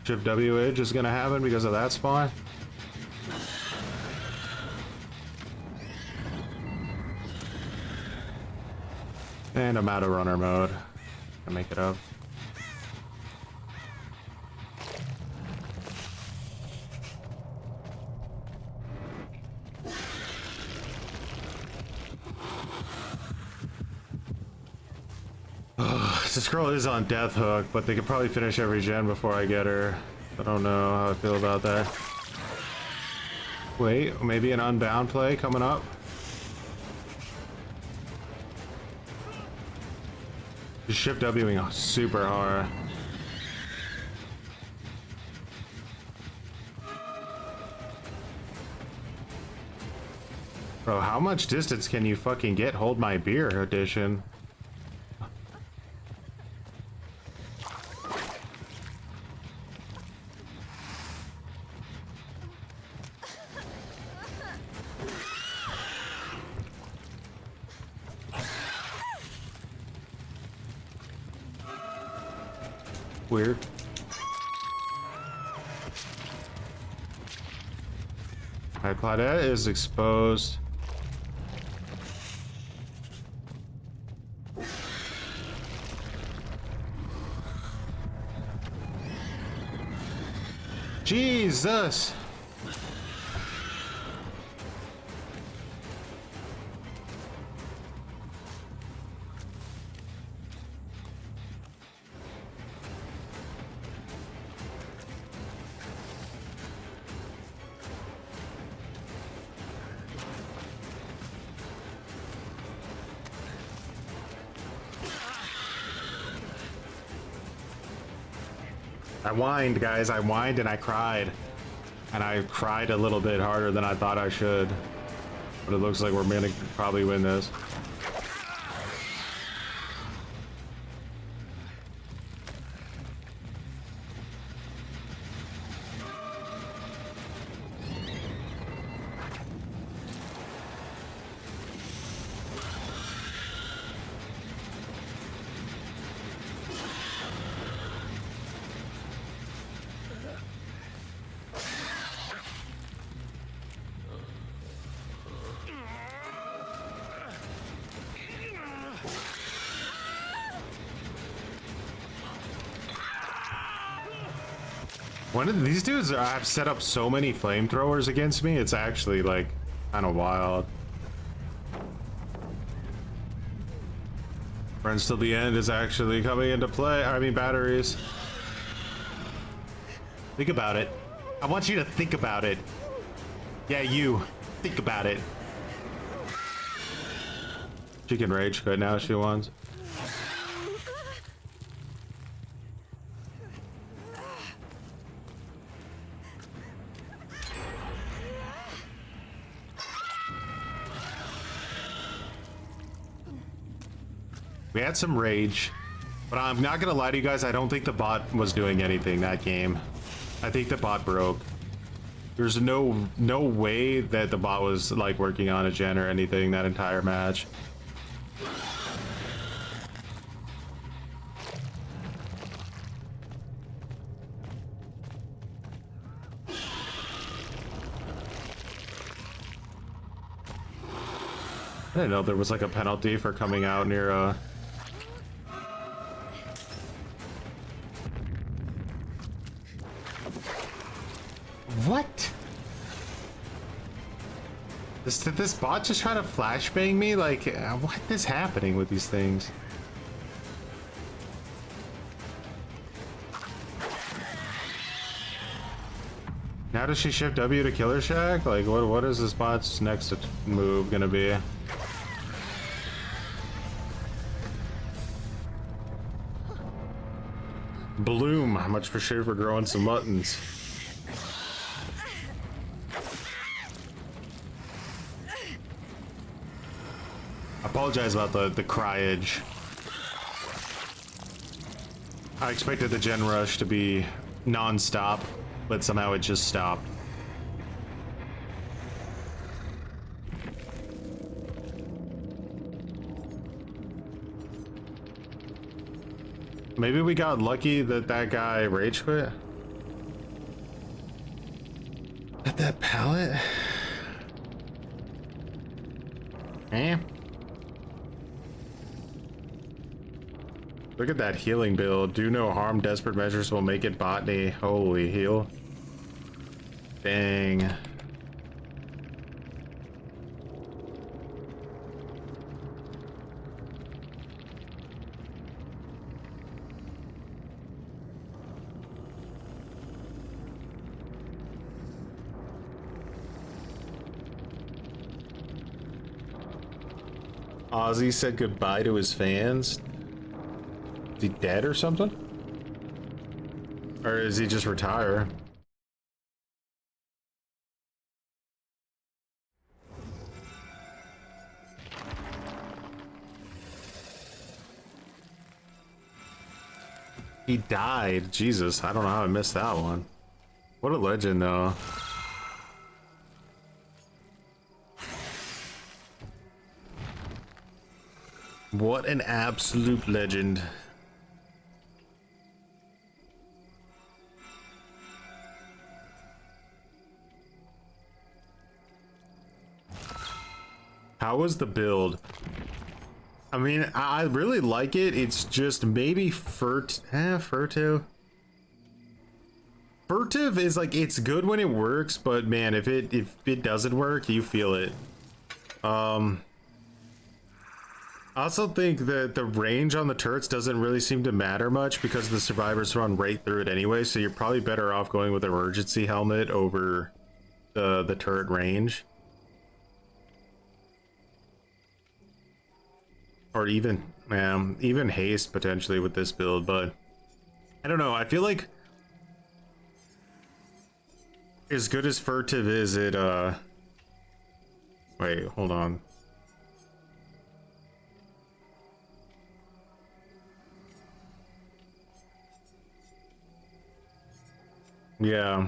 Shift W edge is gonna happen because of that spawn. And I'm out of runner mode. I make it up. This girl is on death hook, but they could probably finish every gen before I get her. I don't know how I feel about that. Wait, maybe an unbound play coming up. Just shift Wing super hard. Bro, how much distance can you fucking get? Hold my beer edition. Weird. Alright, Claudette is exposed. Jesus! I whined, guys. I whined and I cried. And I cried a little bit harder than I thought I should. But it looks like we're gonna probably win this. One of these dudes have set up so many flamethrowers against me, it's actually like kind of wild. Friends till the end is actually coming into play. I mean, batteries. Think about it. I want you to think about it. Yeah, you. Think about it. She can rage quit now if she wants. We had some rage, but I'm not gonna lie to you guys, I don't think the bot was doing anything that game. I think the bot broke. There's no way that the bot was like working on a gen or anything that entire match. I didn't know there was like a penalty for coming out near What? Did this bot just try to flashbang me? Like, what is happening with these things? Now does she shift W to Killer Shack? Like, what is this bot's next move gonna be? Bloom, how much for sure for growing some muttons? Apologize about the cryage. I expected the gen rush to be non-stop, but somehow it just stopped. Maybe we got lucky that that guy rage quit. At that pallet? Eh? Look at that healing build. Do no harm. Desperate measures will make it botany. Holy heal. Dang. Ozzy said goodbye to his fans. Is he dead or something? Or is he just retire? He died. Jesus, I don't know how I missed that one. What a legend, though. What an absolute legend. How was the build? I mean, I really like it. It's just maybe furtive. Furtive is like, it's good when it works, but man, if it doesn't work, you feel it. I also think that the range on the turrets doesn't really seem to matter much because the survivors run right through it anyway, so you're probably better off going with emergency helmet over the turret range. Or even haste potentially with this build, but I don't know. I feel like as good as furtive is, it wait, hold on. Yeah.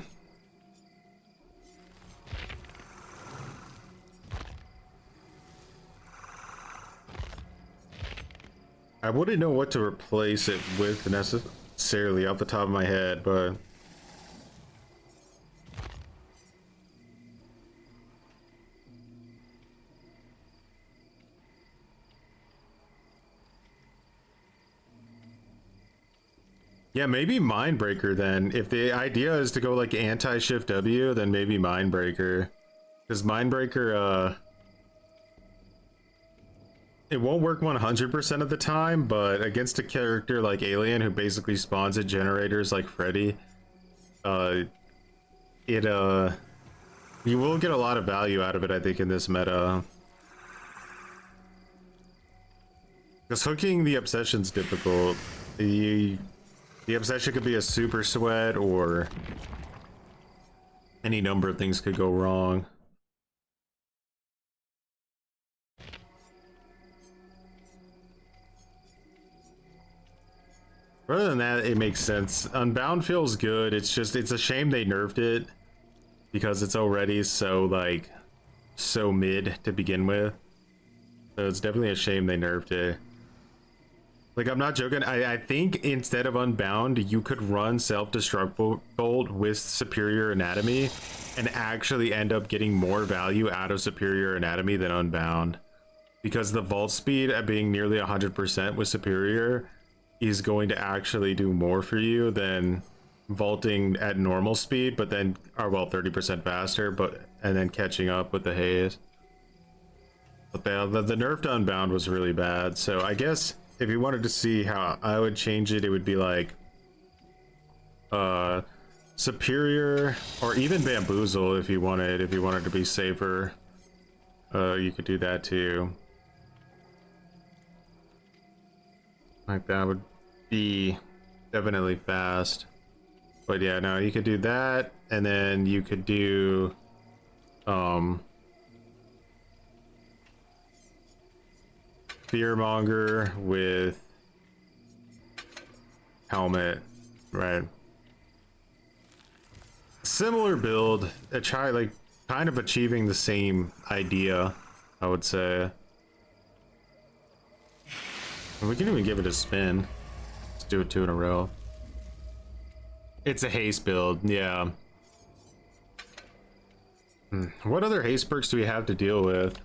I wouldn't know what to replace it with necessarily off the top of my head, but yeah, maybe Mindbreaker then. If the idea is to go like anti-shift W, then maybe Mindbreaker. Because Mindbreaker, it won't work 100% of the time, but against a character like Alien who basically spawns at generators like Freddy, you will get a lot of value out of it, I think, in this meta. Because hooking the obsession's difficult. The obsession could be a super sweat, or any number of things could go wrong. Other than that, it makes sense. Unbound feels good. It's just, it's a shame they nerfed it because it's already so like so mid to begin with. So it's definitely a shame they nerfed it. Like, I'm not joking. I think instead of Unbound, you could run Self-Destruct Bolt with Superior Anatomy and actually end up getting more value out of Superior Anatomy than Unbound. Because the vault speed at being nearly 100% with Superior is going to actually do more for you than vaulting at normal speed, but then, or well, 30% faster, and then catching up with the haze. But the nerf to Unbound was really bad, so I guess if you wanted to see how I would change it, it would be like Superior, or even Bamboozle if you wanted to be safer. You could do that too. Like, that would be definitely fast. But yeah, no, you could do that, and then you could do Fearmonger with helmet, right? Similar build, like kind of achieving the same idea, I would say. We can even give it a spin. Let's do it 2 in a row. It's a haste build, yeah. What other haste perks do we have to deal with?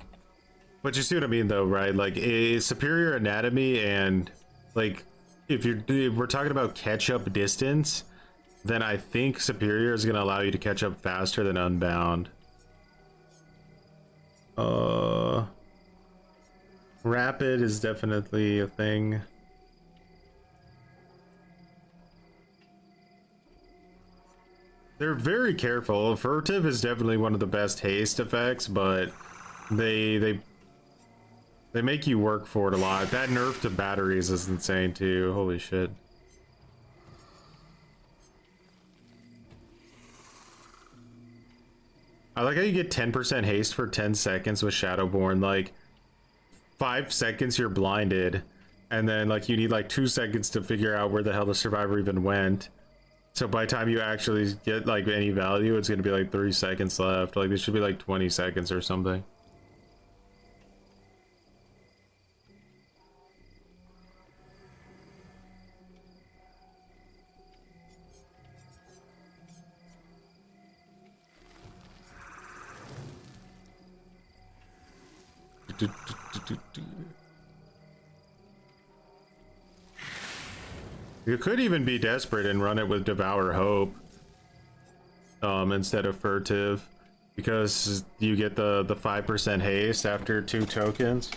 But you see what I mean, though, right? Like, Superior Anatomy, and like, if we're talking about catch-up distance, then I think Superior is going to allow you to catch up faster than Unbound. Rapid is definitely a thing. They're very careful. Furtive is definitely one of the best haste effects, but they They make you work for it a lot. That nerf to batteries is insane too. Holy shit. I like how you get 10% haste for 10 seconds with Shadowborn. Like 5 seconds you're blinded, and then like you need like 2 seconds to figure out where the hell the survivor even went. So by the time you actually get like any value, it's gonna be like 3 seconds left. Like this should be like 20 seconds or something. You could even be desperate and run it with Devour Hope instead of Furtive, because you get the 5% haste after 2 tokens.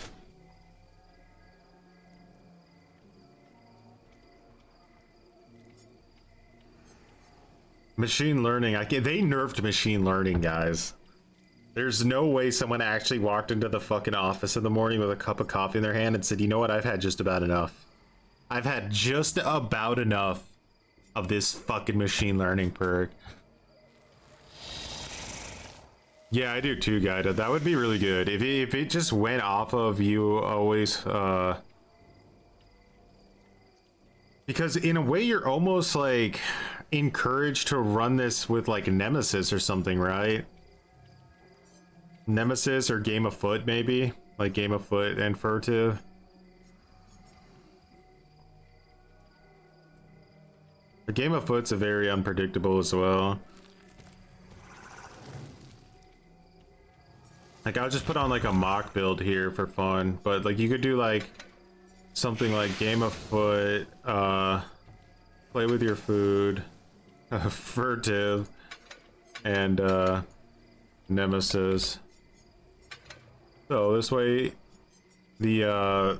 Machine learning, they nerfed machine learning, guys. There's no way someone actually walked into the fucking office in the morning with a cup of coffee in their hand and said, you know what, I've had just about enough. I've had just about enough of this fucking machine learning perk. Yeah, I do too, Guida. That would be really good. If it just went off of you always, because in a way you're almost like encouraged to run this with like Nemesis or something, right? Nemesis or Game of Foot, maybe? Like Game of Foot and Furtive. The Game of Foot's a very unpredictable as well. Like I'll just put on like a mock build here for fun, but like you could do like something like Game of Foot, play with your food, Furtive, and Nemesis. So this way the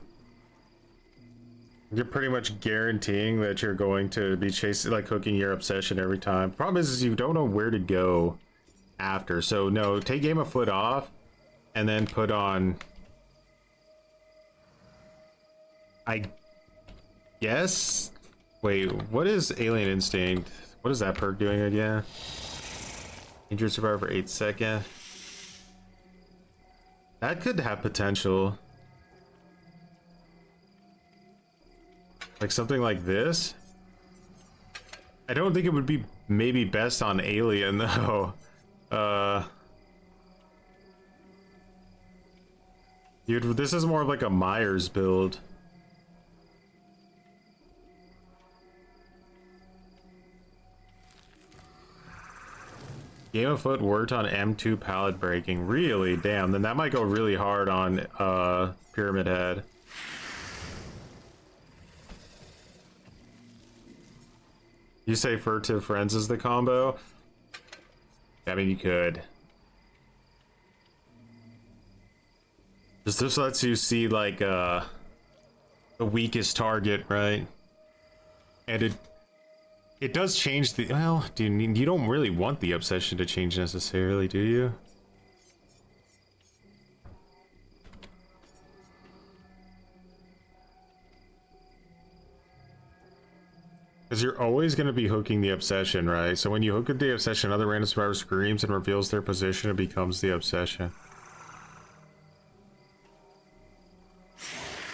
you're pretty much guaranteeing that you're going to be chasing, like hooking your obsession every time. Problem is you don't know where to go after. So no, take Game of Foot off and then put on, I guess, wait, what is Alien Instinct? What is that perk doing again? Injured survivor for 8 seconds. That could have potential. Like something like this. I don't think it would be maybe best on Alien though. Dude, this is more of like a Myers build. Game of Foot worked on M2 pallet breaking. Really? Damn, then that might go really hard on Pyramid Head. You say Furtive Friends is the combo? I mean, you could. This lets you see like the weakest target, right? And it does change the, well, dude, you don't really want the obsession to change necessarily, do you? Because you're always going to be hooking the obsession, right? So when you hook the obsession, other random survivor screams and reveals their position, it becomes the obsession.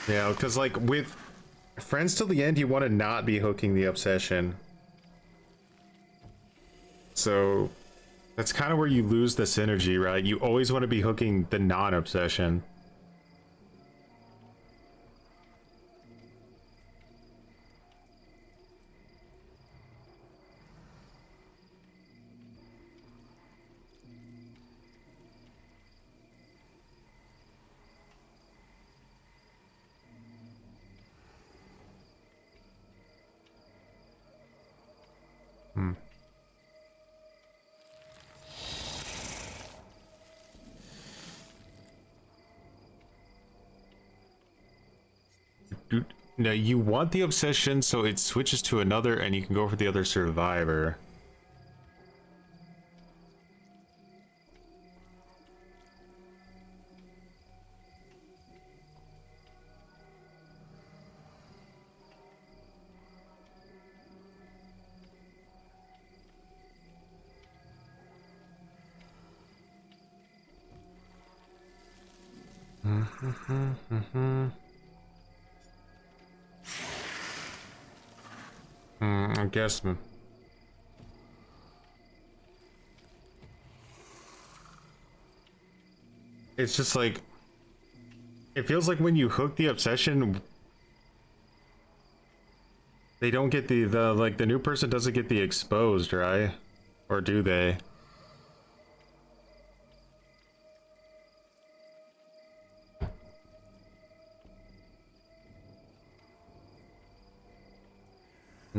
Yeah, because like with Friends Till the End, you want to not be hooking the obsession. So that's kind of where you lose the synergy, right? You always want to be hooking the non-obsession. No, you want the obsession so it switches to another and you can go for the other survivor. I guess. It's just like, it feels like when you hook the obsession, they don't get the like the new person doesn't get the exposed, right? Or do they?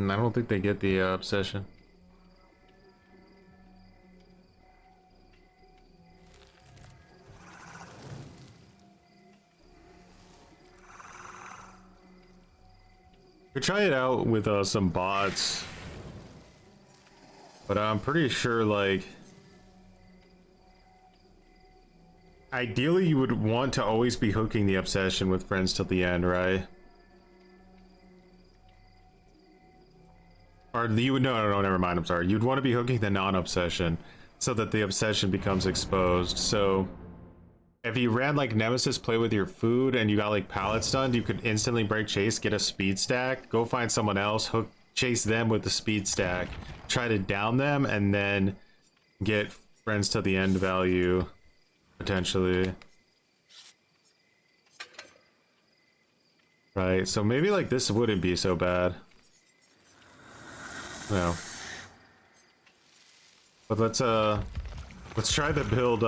I don't think they get the obsession. We try it out with some bots, but I'm pretty sure, like, ideally you would want to always be hooking the obsession with friends till the end, right? Or you would, no, never mind, I'm sorry. You'd want to be hooking the non-obsession so that the obsession becomes exposed. So if you ran like Nemesis play with your food and you got like pallet stunned, you could instantly break chase, get a speed stack, go find someone else, hook, chase them with the speed stack, try to down them, and then get friends to the end value, potentially. Right, so maybe like this wouldn't be so bad. No. But let's try the build,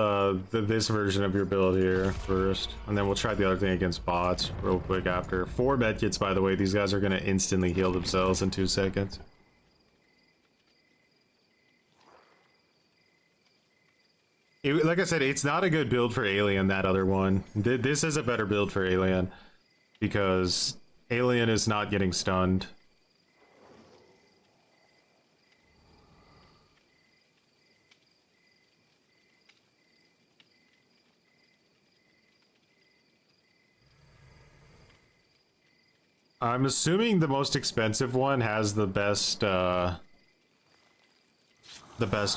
this version of your build here first, and then we'll try the other thing against bots real quick after. 4 medkits, by the way. These guys are gonna instantly heal themselves in 2 seconds. Like I said, it's not a good build for Alien, that other one. This is a better build for Alien, because Alien is not getting stunned. I'm assuming the most expensive one has the best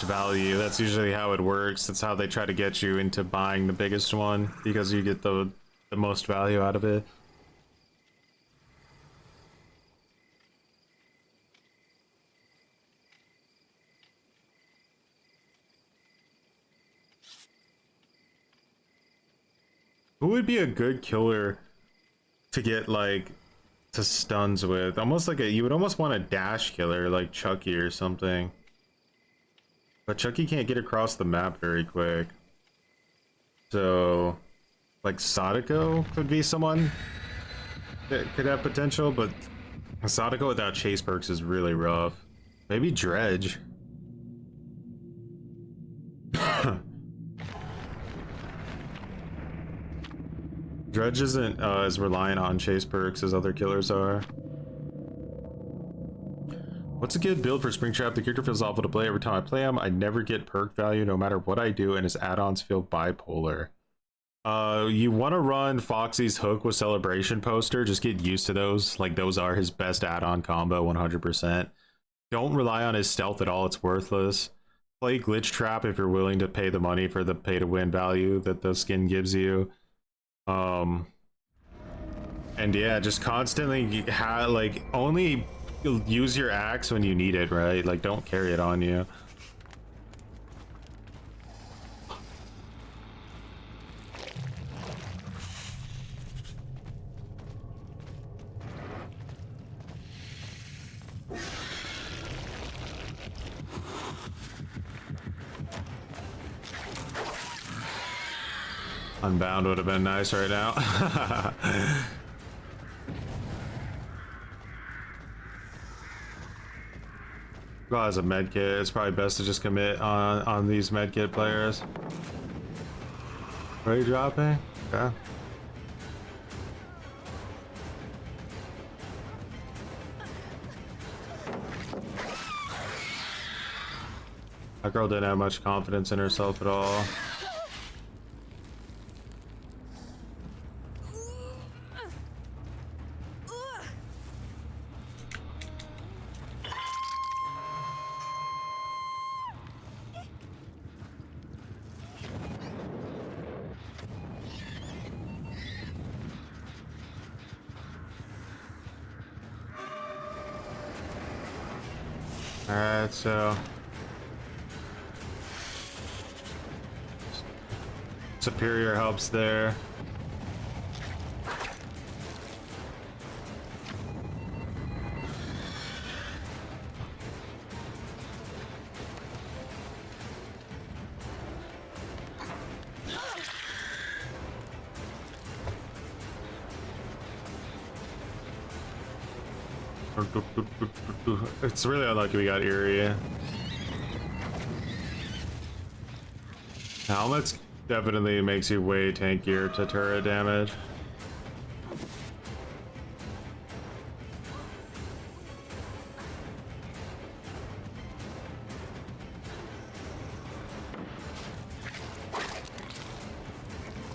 value. That's usually how it works. That's how they try to get you into buying the biggest one, because you get the most value out of it. Who would be a good killer to get like to stuns with? Almost like you would almost want a dash killer like Chucky or something. But Chucky can't get across the map very quick. So like Sadako could be someone that could have potential, but Sadako without chase perks is really rough. Maybe Dredge. Grudge isn't as reliant on chase perks as other killers are. What's a good build for Springtrap? The character feels awful to play. Every time I play him, I never get perk value no matter what I do, and his add-ons feel bipolar. You want to run Foxy's Hook with Celebration Poster. Just get used to those. Like, those are his best add-on combo, 100%. Don't rely on his stealth at all. It's worthless. Play Glitch Trap if you're willing to pay the money for the pay-to-win value that the skin gives you. And yeah, just constantly like only use your axe when you need it, right? Like, don't carry it on you. Unbound would have been nice right now. Well, as a medkit, it's probably best to just commit on these medkit players. Ray dropping? Okay. That girl didn't have much confidence in herself at all. Alright, so superior helps there. It's really unlucky we got Eerie. Helmets definitely makes you way tankier to turret damage.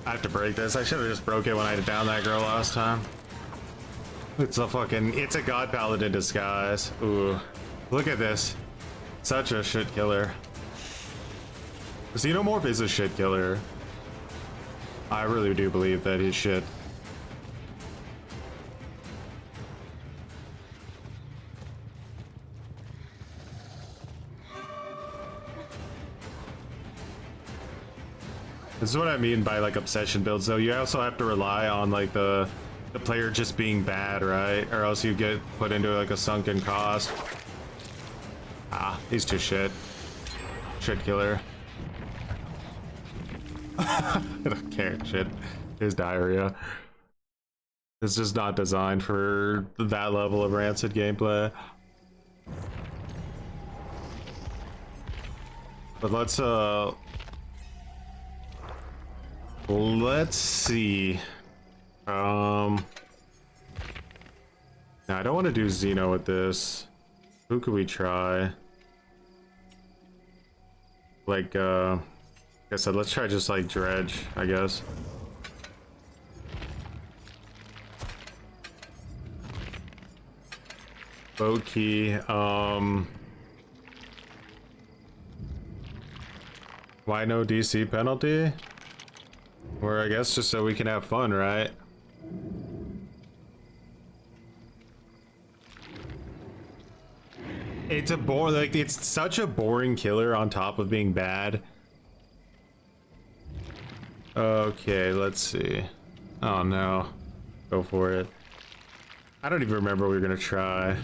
I have to break this. I should have just broke it when I downed that girl last time. It's a god paladin in disguise. Ooh, look at this. Such a shit killer. Xenomorph is a shit killer. I really do believe that he's shit. This is what I mean by like obsession builds, though. You also have to rely on like the player just being bad, right? Or else you get put into like a sunken cost. Ah, he's too shit. Shit killer. I don't care, shit. His diarrhea. It's just not designed for that level of rancid gameplay. But let's see. No, I don't want to do Xeno with this. Who could we try? Like, like I said, let's try just like Dredge, I guess. Boat key. Why no DC penalty? Or I guess just so we can have fun, right? It's it's such a boring killer on top of being bad. Okay, let's see. Oh no. Go for it. I don't even remember what we were gonna try.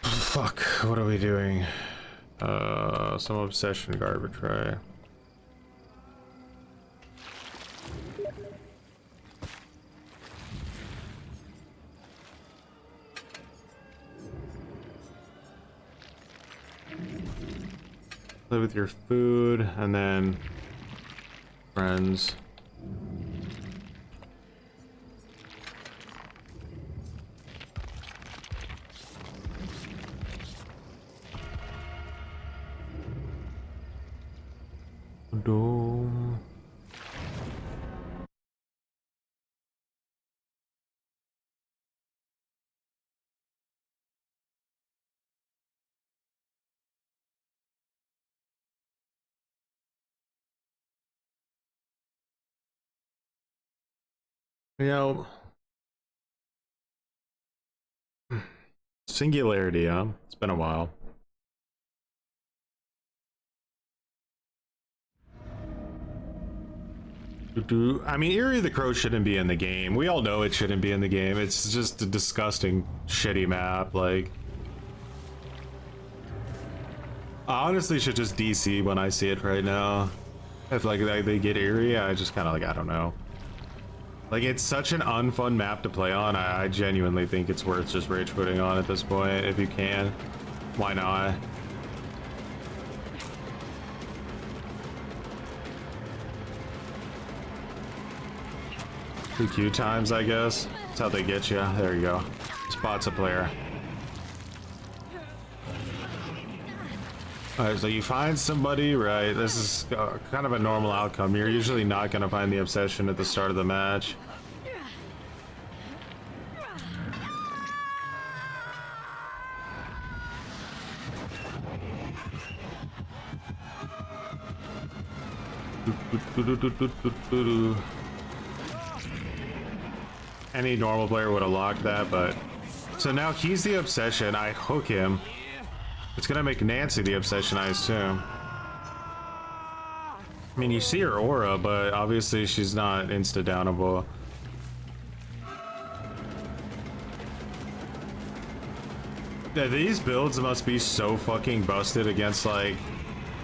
Fuck, what are we doing? Some obsession garbage, right? Play with your food and then friends. Dome. You know, Singularity, huh? It's been a while. I mean, Eerie the Crow shouldn't be in the game. We all know it shouldn't be in the game. It's just a disgusting, shitty map. Like, I honestly should just DC when I see it right now. If like they get Eerie, I just kind of like, I don't know. Like, it's such an unfun map to play on. I genuinely think it's worth just rage quitting on at this point. If you can, why not? PQ times, I guess. That's how they get you. There you go. Spots a player. Alright, so you find somebody, right? This is kind of a normal outcome. You're usually not going to find the obsession at the start of the match. Any normal player would have locked that, but... So now he's the obsession. I hook him. It's gonna make Nancy the obsession, I assume. I mean, you see her aura, but obviously she's not insta-downable. Yeah, these builds must be so fucking busted against, like,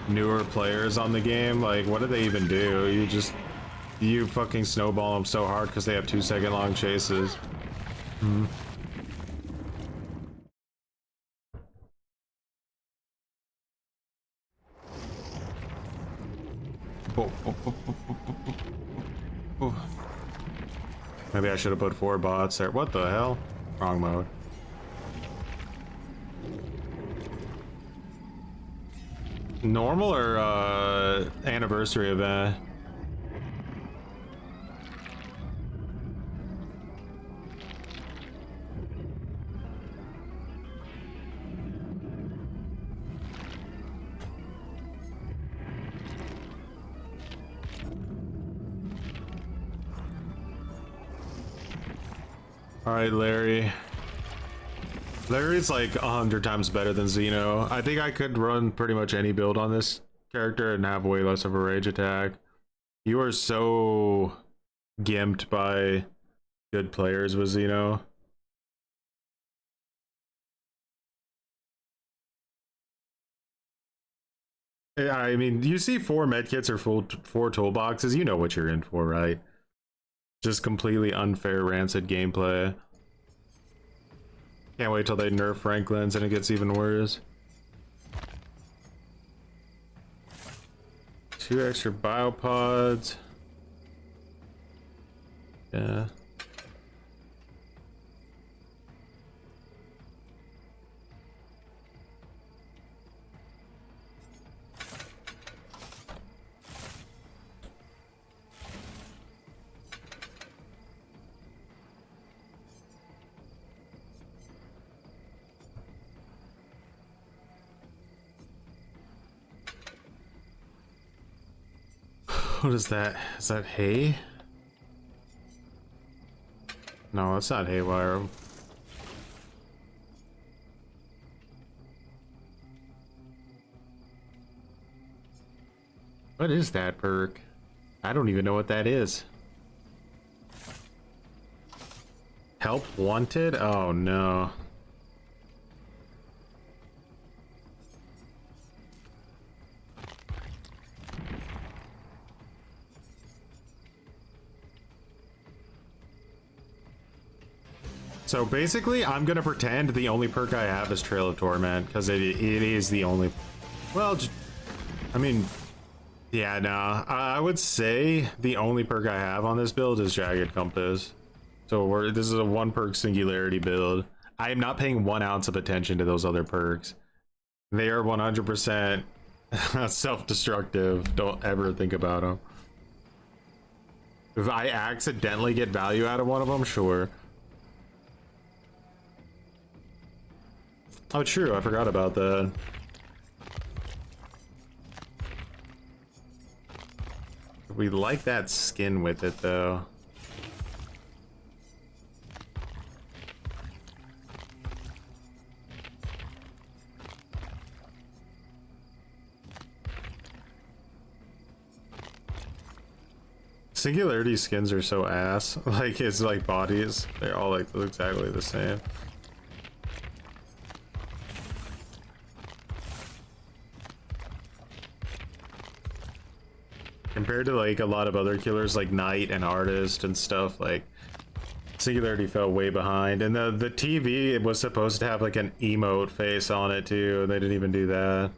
newer players on the game. Like, what do they even do? You fucking snowball them so hard because they have 2-second long chases. Hmm. Maybe I should have put 4 bots there. What the hell? Wrong mode. Normal or anniversary event? All right, Larry. Larry's like 100 times better than Xeno. I think I could run pretty much any build on this character and have way less of a rage attack. You are so gimped by good players with Xeno. Yeah, I mean, you see 4 medkits or 4 toolboxes, you know what you're in for, right? Just completely unfair, rancid gameplay. Can't wait till they nerf Franklin's and it gets even worse. 2 extra biopods. Yeah. What is that? Is that hay? No, that's not haywire. What is that perk? I don't even know what that is. Help wanted? Oh no. So basically, I'm gonna pretend the only perk I have is Trail of Torment, because it is the only... Well, I mean, yeah, no. I would say the only perk I have on this build is Jagged Compass. So this is a 1 perk Singularity build. I am not paying 1 ounce of attention to those other perks. They are 100% self-destructive. Don't ever think about them. If I accidentally get value out of one of them, sure. Oh, true. I forgot about that. We like that skin with it, though. Singularity skins are so ass. Like, it's like bodies. They're all like exactly the same. Compared to like a lot of other killers like Knight and Artist and stuff, like Singularity fell way behind. And the TV, it was supposed to have like an emote face on it too, and they didn't even do that.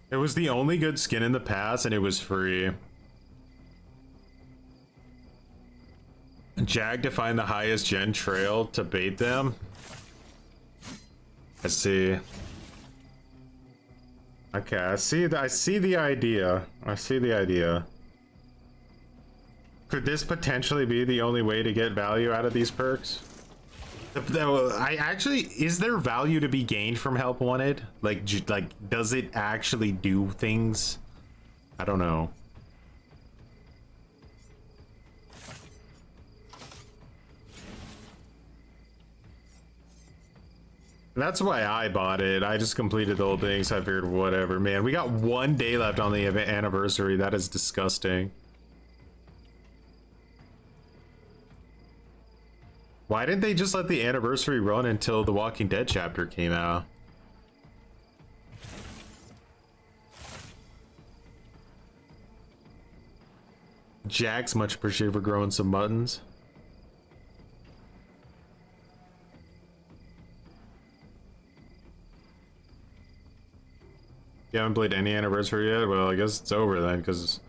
It was the only good skin in the past, and it was free. Jag to find the highest gen trail to bait them. Let's see. Okay, I see the idea. I see the idea. Could this potentially be the only way to get value out of these perks? I actually, is there value to be gained from help wanted? Like, does it actually do things? I don't know. That's why I bought it. I just completed the whole thing, so I figured whatever. Man, we got 1 day left on the anniversary. That is disgusting. Why didn't they just let the anniversary run until the Walking Dead chapter came out? Jax, much appreciated for growing some muttons. You haven't played any anniversary yet? Well, I guess it's over then, because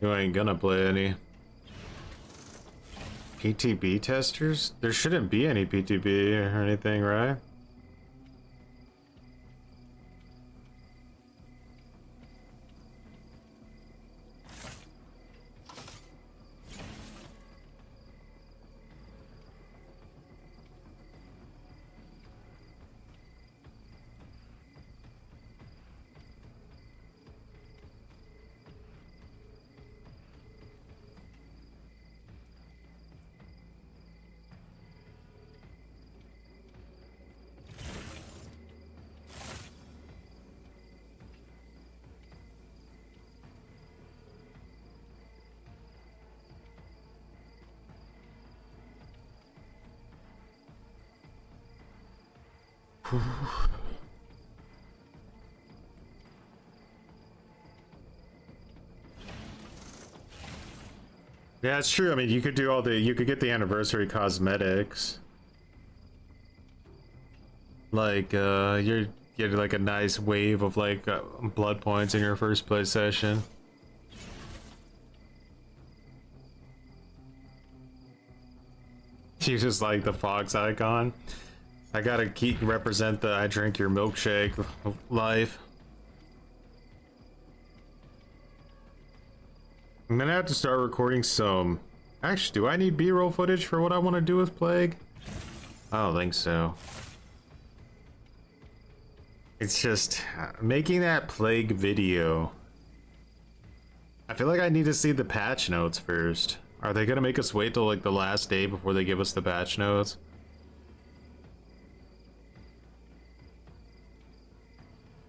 you ain't gonna play any. PTB testers? There shouldn't be any PTB or anything, right? Yeah, it's true. I mean, you could do you could get the anniversary cosmetics. Like, you get like a nice wave of like blood points in your first play session. You just like the fox icon. I gotta represent the I drink your milkshake life. I'm gonna have to start recording some. Actually, do I need B-roll footage for what I want to do with Plague? I don't think so. It's just making that Plague video. I feel like I need to see the patch notes first. Are they gonna make us wait till like the last day before they give us the patch notes?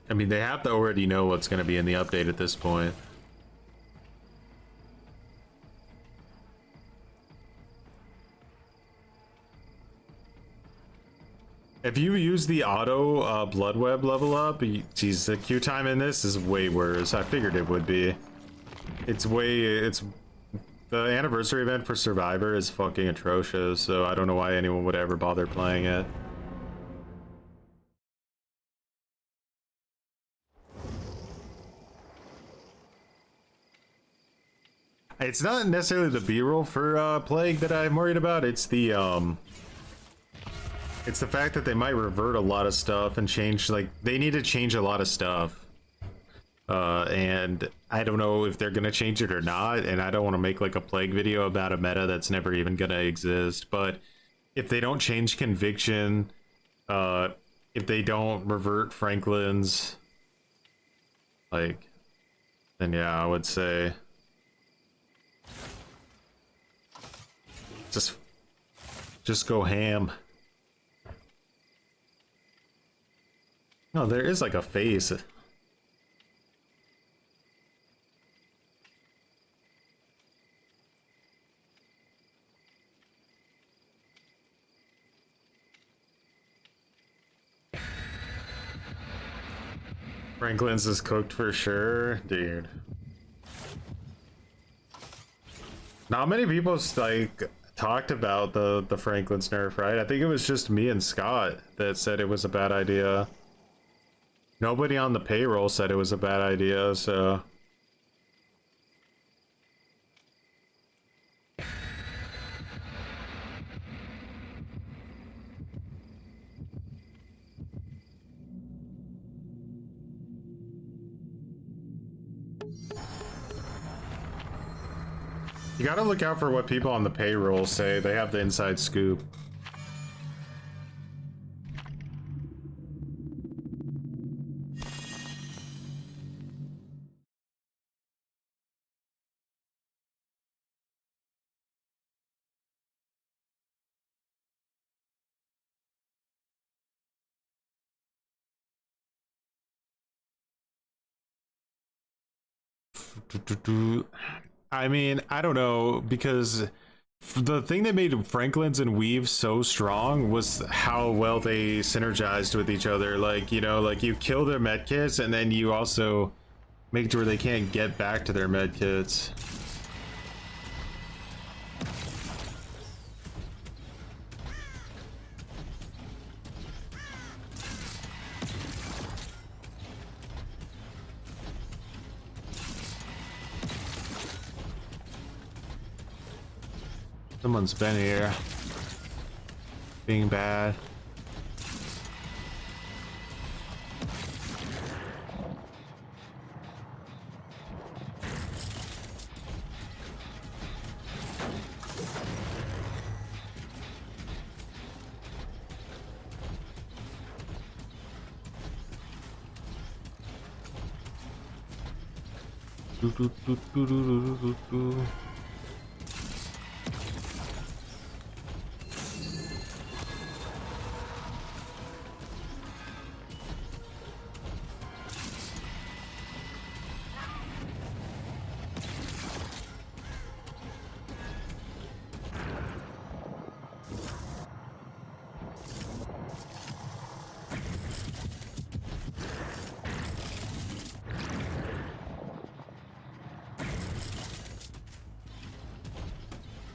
I mean, they have to already know what's gonna be in the update at this point. If you use the auto blood web level up, geez, the queue time in this is way worse. I figured it would be. The anniversary event for Survivor is fucking atrocious, so I don't know why anyone would ever bother playing it. It's not necessarily the B-roll for Plague that I'm worried about. It's the fact that they might revert a lot of stuff and change, like, they need to change a lot of stuff. And I don't know if they're gonna change it or not, and I don't want to make like a Plague video about a meta that's never even gonna exist. But if they don't change Conviction, if they don't revert Franklin's, like, then yeah, I would say just go ham. No, there is like a face. Franklin's is cooked for sure, dude. Not many people like talked about the Franklin's nerf, right? I think it was just me and Scott that said it was a bad idea. Nobody on the payroll said it was a bad idea, so. You gotta look out for what people on the payroll say. They have the inside scoop. I mean, I don't know, because the thing that made Franklin's and Weave so strong was how well they synergized with each other. Like, you know, like you kill their medkits and then you also make it to where they can't get back to their medkits. Someone's been here. Being bad. Do, do, do, do, do, do, do, do.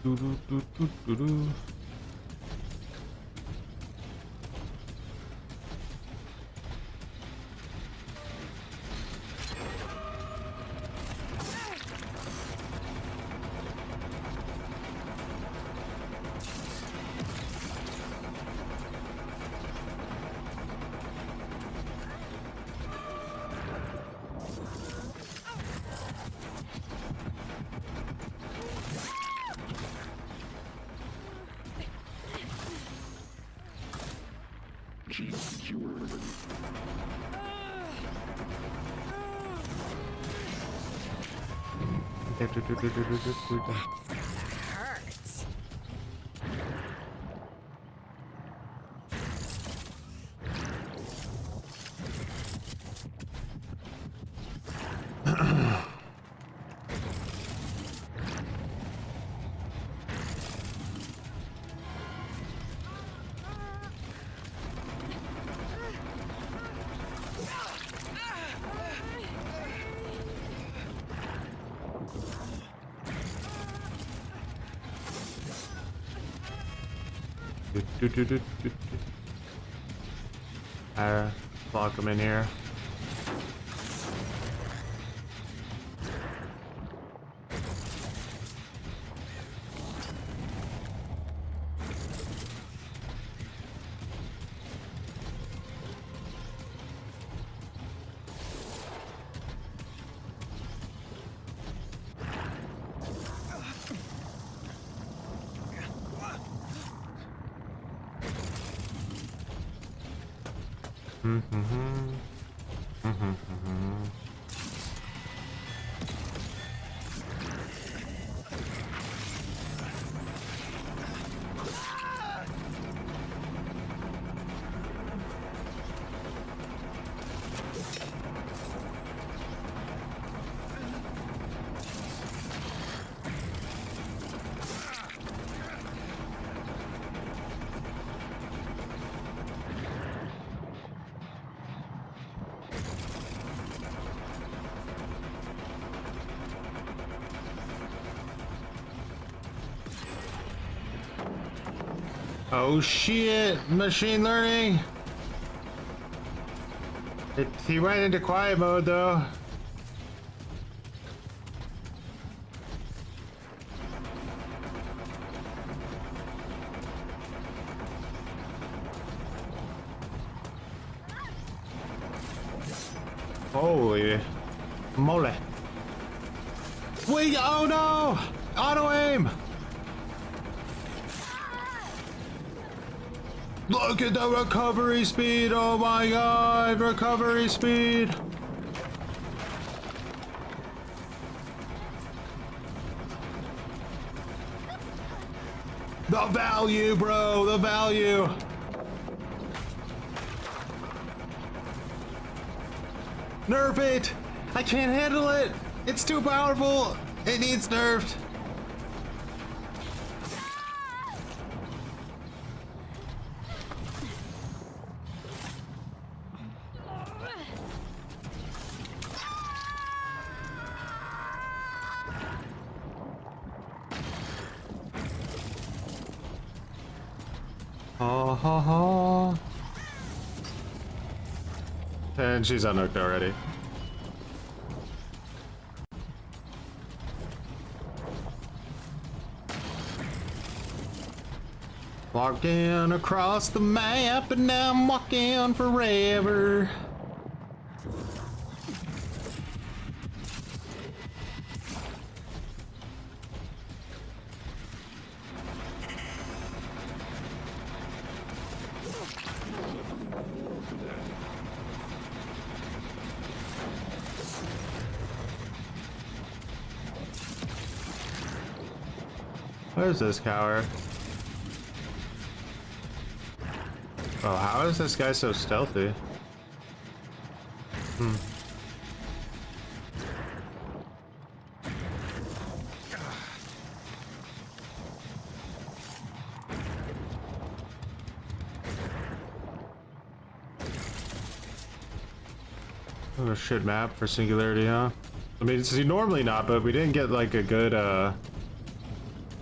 Do, do, do, do, do, do. Hurts. Lock them in here. Oh shit, machine learning. He went into quiet mode though. Holy moly. Wait, oh no! Auto aim! Look at the recovery speed! Oh my god, recovery speed! The value, bro, the value! Nerf it! I can't handle it! It's too powerful! It needs nerfed! Ha ha ha. And she's unhooked already. Walking across the map and now I'm walking forever. Where's this coward? Oh, how is this guy so stealthy? Oh, a shit map for Singularity, huh? I mean, it's normally not, but we didn't get like a good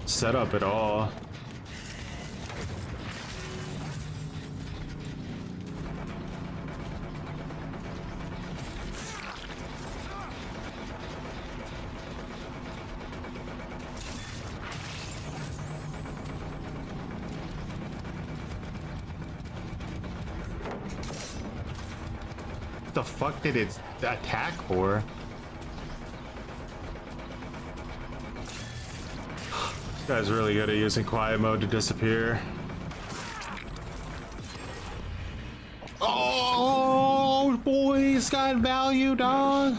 setup at all. What the fuck did it attack for? This guy's really good at using quiet mode to disappear. Oh, boy, he's got value, dog.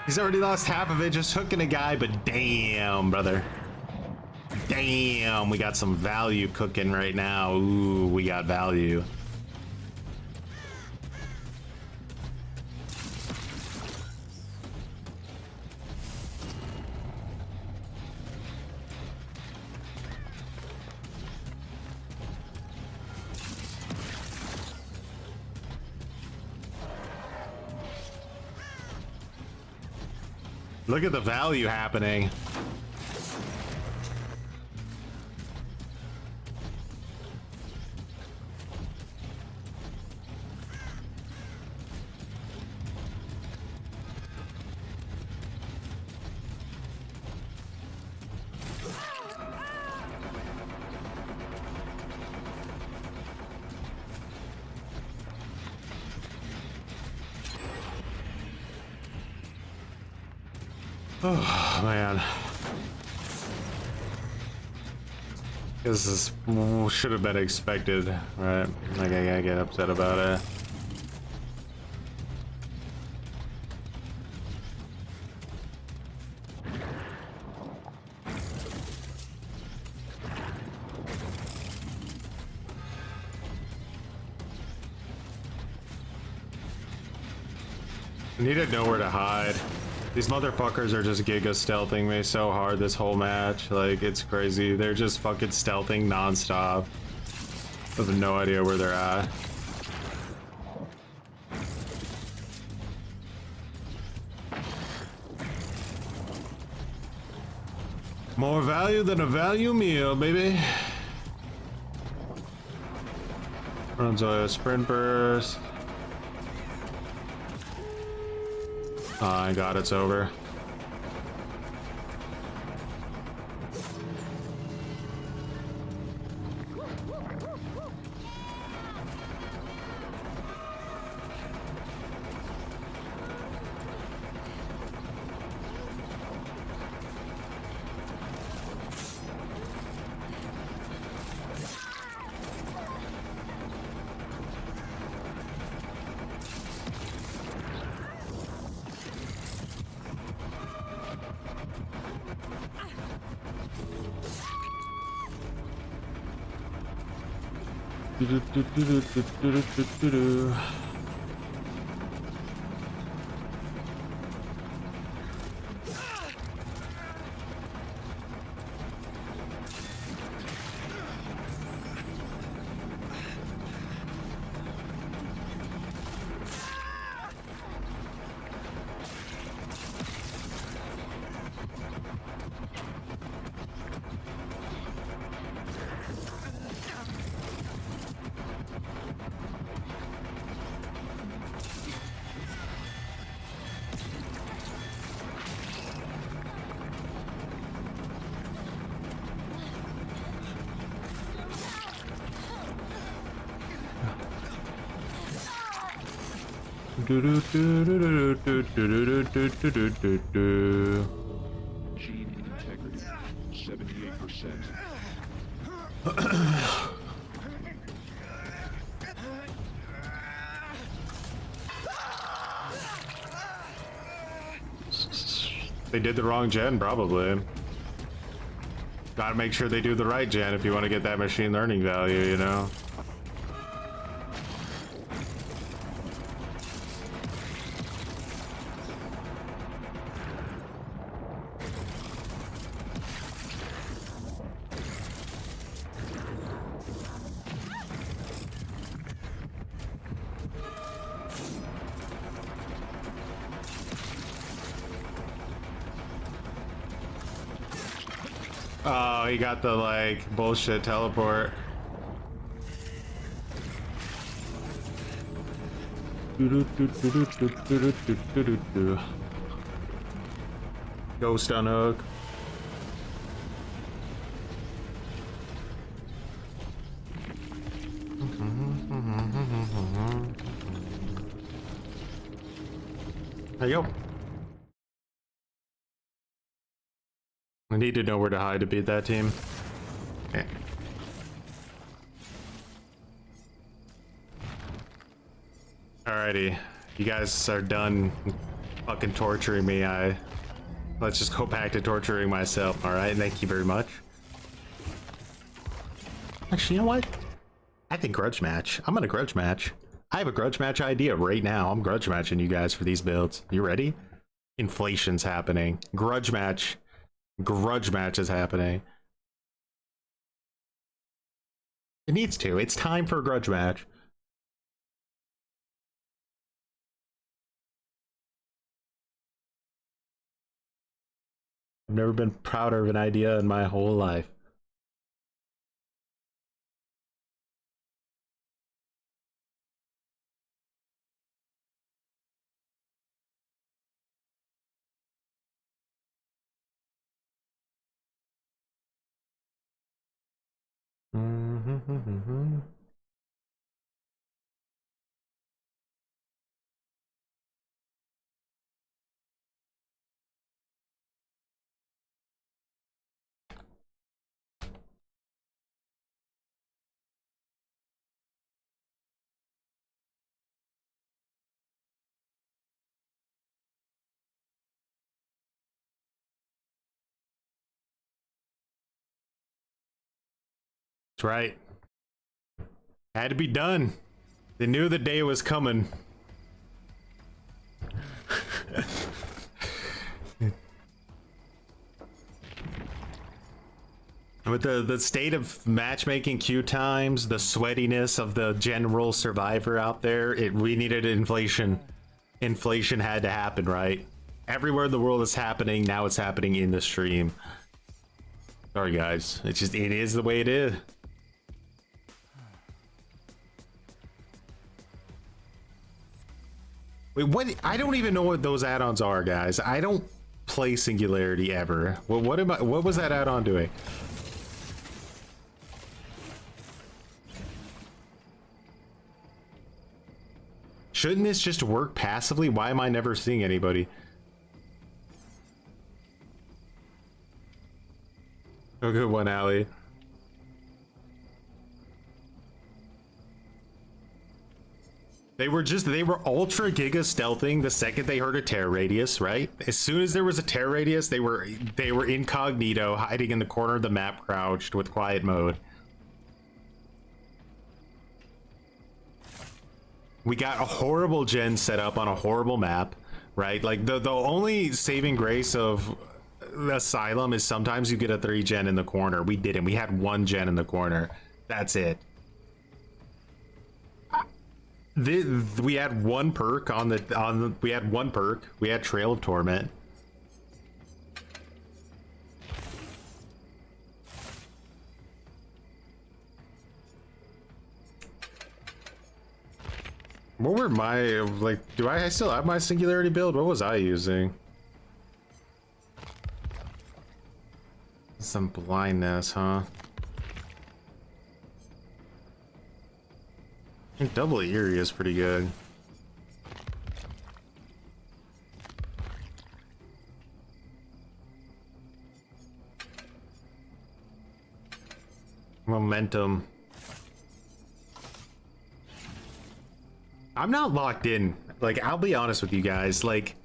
He's already lost half of it just hooking a guy, but damn, brother. Damn, we got some value cooking right now. Ooh, we got value. Look at the value happening. Oh man, this is should have been expected, right? Like I gotta get upset about it. I needed nowhere to hide. These motherfuckers are just giga stealthing me so hard this whole match. Like, it's crazy. They're just fucking stealthing nonstop. I have no idea where they're at. More value than a value meal, baby. Runs a sprint burst. Oh my god, it's over. Gene integrity, 78%. They did the wrong gen, probably. Gotta make sure they do the right gen if you want to get that machine learning value, you know? Oh, he got the like bullshit teleport. Ghost on hook. There you go. I need to know where to hide to beat that team. Okay. Alrighty, you guys are done fucking torturing me. Let's just go back to torturing myself. All right, thank you very much. Actually, you know what? I think grudge match. I'm gonna grudge match. I have a grudge match idea right now. I'm grudge matching you guys for these builds. You ready? Inflation's happening. Grudge match. Grudge match is happening. It needs to. It's time for a grudge match. I've never been prouder of an idea in my whole life. That's right. Had to be done. They knew the day was coming. With the state of matchmaking queue times, the sweatiness of the general survivor out there, we needed inflation. Inflation had to happen, right? Everywhere in the world is happening, now it's happening in the stream. Sorry guys, it is the way it is. Wait, what? I don't even know what those add-ons are, guys. I don't play Singularity ever. What was that add-on doing? Shouldn't this just work passively? Why am I never seeing anybody? Oh, good one, Allie. They were ultra giga stealthing the second they heard a tear radius, right? As soon as there was a tear radius, they were incognito, hiding in the corner of the map, crouched with quiet mode. We got a horrible gen set up on a horrible map, right? Like the only saving grace of Asylum is sometimes you get a 3 gen in the corner. We didn't. We had 1 gen in the corner. That's it. We had 1 perk on the we had 1 perk. We had Trail of Torment. What were my, like, do I still have my Singularity build? What was I using? Some blindness, huh? I think double Eerie is pretty good. Momentum. I'm not locked in. Like, I'll be honest with you guys. Like,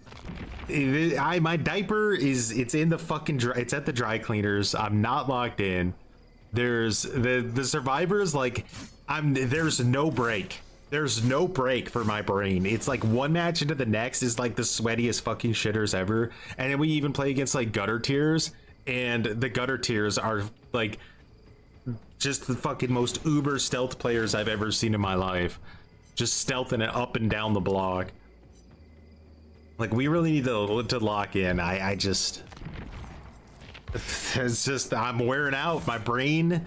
my diaper it's in the fucking it's at the dry cleaners. I'm not locked in. There's the survivors. Like, there's no break. There's no break for my brain. It's like one match into the next is like the sweatiest fucking shitters ever. And then we even play against like gutter tiers, and the gutter tiers are like just the fucking most uber stealth players I've ever seen in my life. Just stealthing it up and down the block. Like, we really need to lock in. I just, it's just, I'm wearing out. My brain,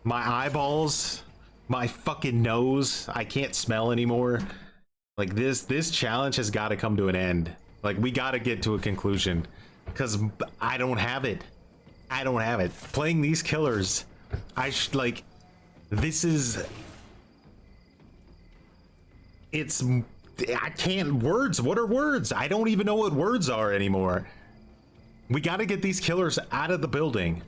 my eyeballs, my fucking nose. I can't smell anymore. Like, this challenge has got to come to an end. Like, we got to get to a conclusion, because I don't have it. I don't have it. Playing these killers, like, this is, I can't, words, what are words? I don't even know what words are anymore. We got to get these killers out of the building.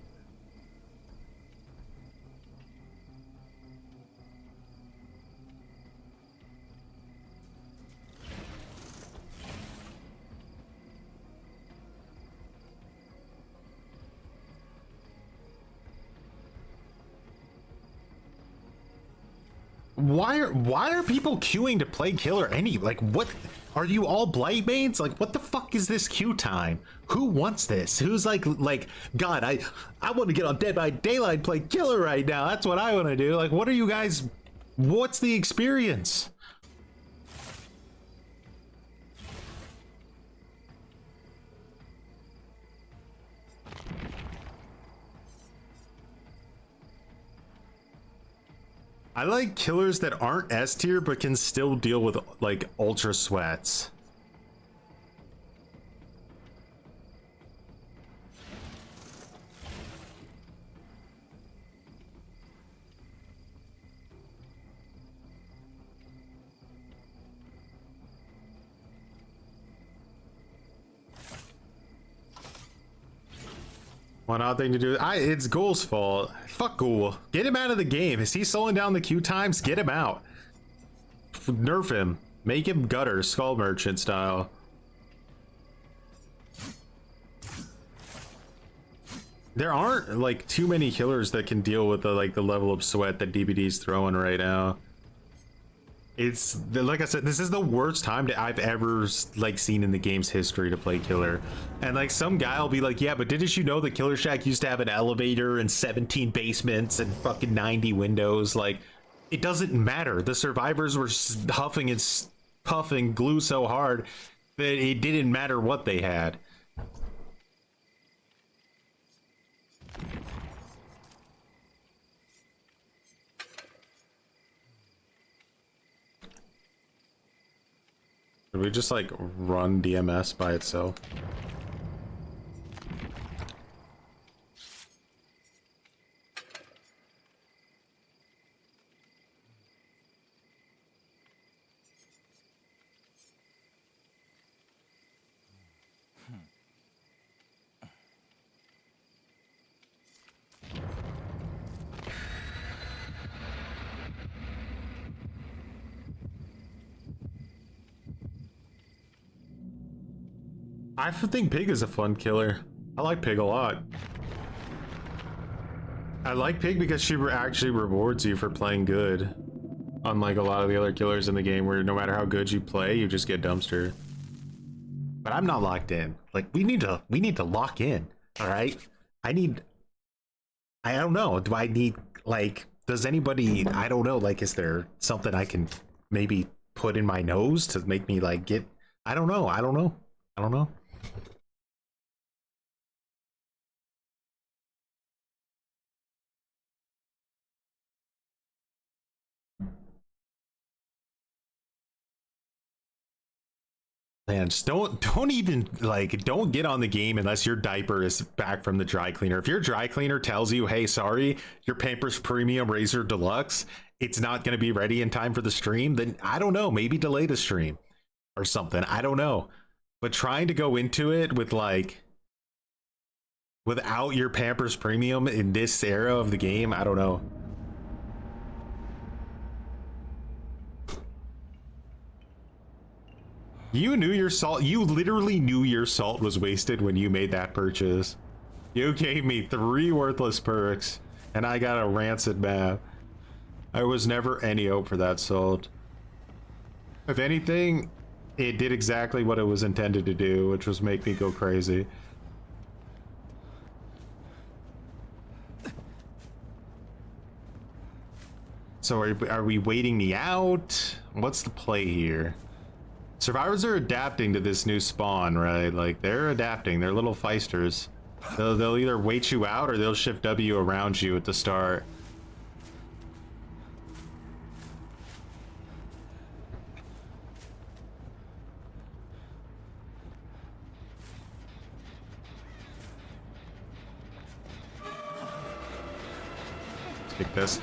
Why are people queuing to play killer any? Like, what are you all blight mains? Like, what the fuck is this queue time? Who wants this? Who's like God, I want to get on Dead by Daylight and play killer right now. That's what I want to do. Like, what are you guys, what's the experience? I like killers that aren't S tier but can still deal with like ultra sweats. One odd thing to do. It's Ghoul's fault. Fuck Ghoul. Get him out of the game. Is he slowing down the queue times? Get him out. Nerf him. Make him gutter, skull merchant style. There aren't like too many killers that can deal with the level of sweat that DBD's throwing right now. It's like I said, this is the worst time I've ever like seen in the game's history to play killer. And like some guy will be like, yeah, but didn't you know the Killer Shack used to have an elevator and 17 basements and fucking 90 windows? Like, it doesn't matter. The survivors were huffing and puffing glue so hard that it didn't matter what they had. Did we just like run DMS by itself? I think Pig is a fun killer. I like Pig a lot. I like Pig because she actually rewards you for playing good. Unlike a lot of the other killers in the game where no matter how good you play, you just get dumpster. But I'm not locked in. Like we need to lock in. All right. I don't know. Do I need like, does anybody, I don't know, like, is there something I can maybe put in my nose to make me like get, I don't know. Man, just don't even like, don't get on the game unless your diaper is back from the dry cleaner. If your dry cleaner tells you, hey, sorry, your Pampers Premium Razor Deluxe, it's not going to be ready in time for the stream, then I don't know, maybe delay the stream or something. I don't know. But trying to go into it with like, without your Pampers Premium in this era of the game, I don't know. You knew your salt, you literally knew your salt was wasted when you made that purchase. You gave me 3 worthless perks and I got a rancid map. There was never any hope for that salt. If anything, it did exactly what it was intended to do, which was make me go crazy. So are we waiting me out? What's the play here? Survivors are adapting to this new spawn, right? Like, they're adapting. They're little feisters. They'll either wait you out or they'll shift W around you at the start. Let's kick this.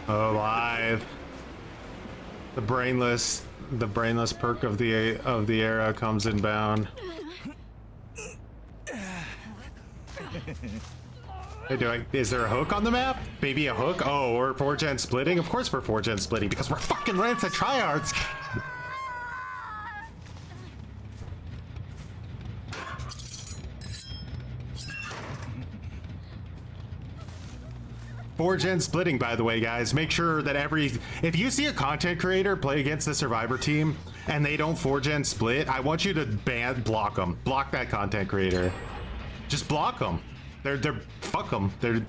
Alive. The brainless perk of the era comes inbound. Hey, is there a hook on the map? Maybe a hook? Oh, or 4gen splitting? Of course we're 4gen splitting because we're fucking rancid tryhards. Gen splitting, by the way, guys. Make sure that if you see a content creator play against the survivor team and they don't 4gen split, I want you to block them. Block that content creator. Just block them. They're fuck them. They're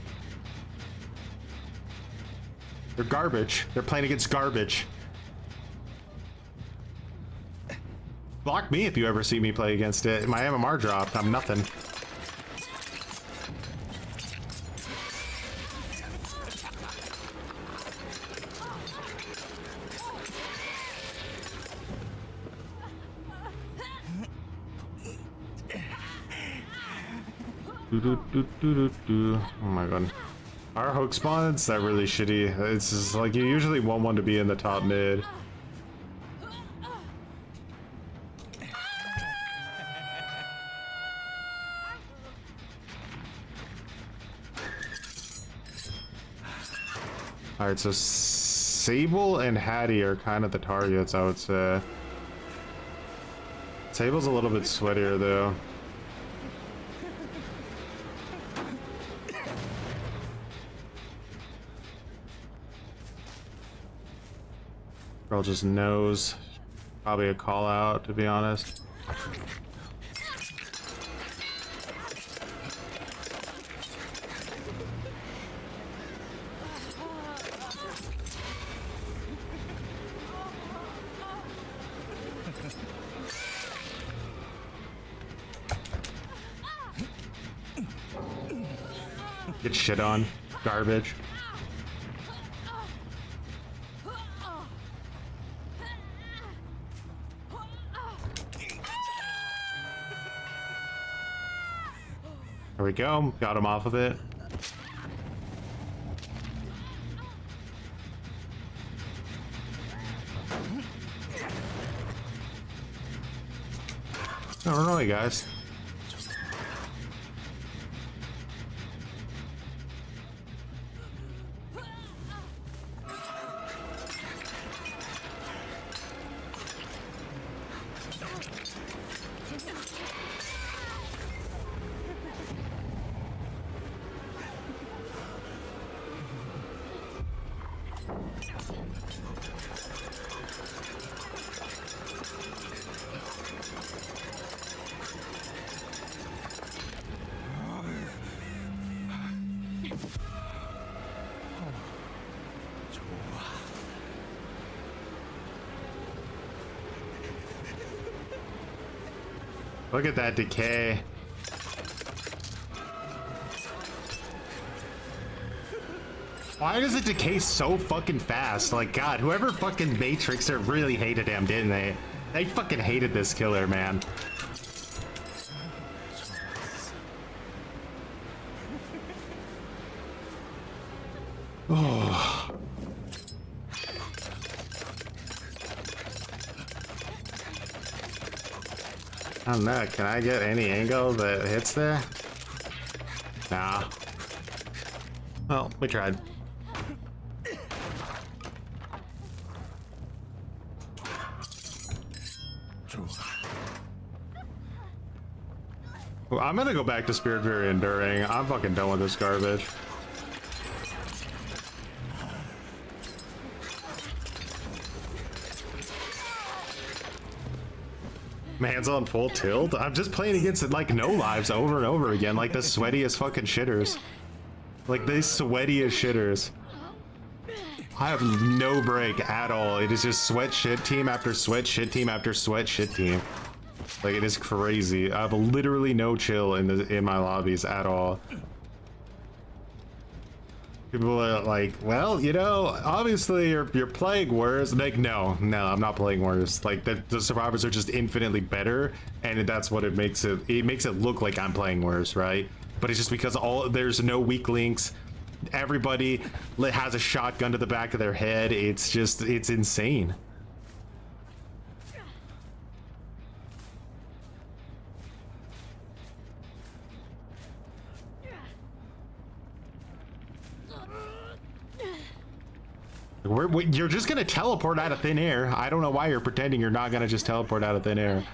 garbage. They're playing against garbage. Block me if you ever see me play against it. My MMR dropped. I'm nothing. Oh my god. Our hook spawns, that really shitty. It's just like you usually want one to be in the top mid. Alright, so Sable and Hattie are kind of the targets, I would say. Sable's a little bit sweatier though. Girl just knows. Probably a call out, to be honest. Get shit on. Garbage. There we go. Got him off of it. I don't know, you guys. Look at that decay. Why does it decay so fucking fast? Like, God, whoever fucking made Trickster really hated him, didn't they? They fucking hated this killer, man. Oh. I don't know, can I get any angle that hits there? Nah. Well, we tried. Well, I'm gonna go back to Spirit Fury Enduring. I'm fucking done with this garbage. Hands on full tilt. I'm just playing against like no lives over and over again, like the sweatiest fucking shitters. Like these sweatiest shitters. I have no break at all. It is just sweat shit team after sweat shit team after sweat shit team. Like it is crazy. I have literally no chill in my lobbies at all. People are like, well, you know, obviously you're playing worse. Like, no, I'm not playing worse. Like the survivors are just infinitely better, and that's what it makes it. It makes it look like I'm playing worse, right? But it's just because there's no weak links. Everybody has a shotgun to the back of their head. It's insane. You're just gonna teleport out of thin air. I don't know why you're pretending you're not gonna just teleport out of thin air.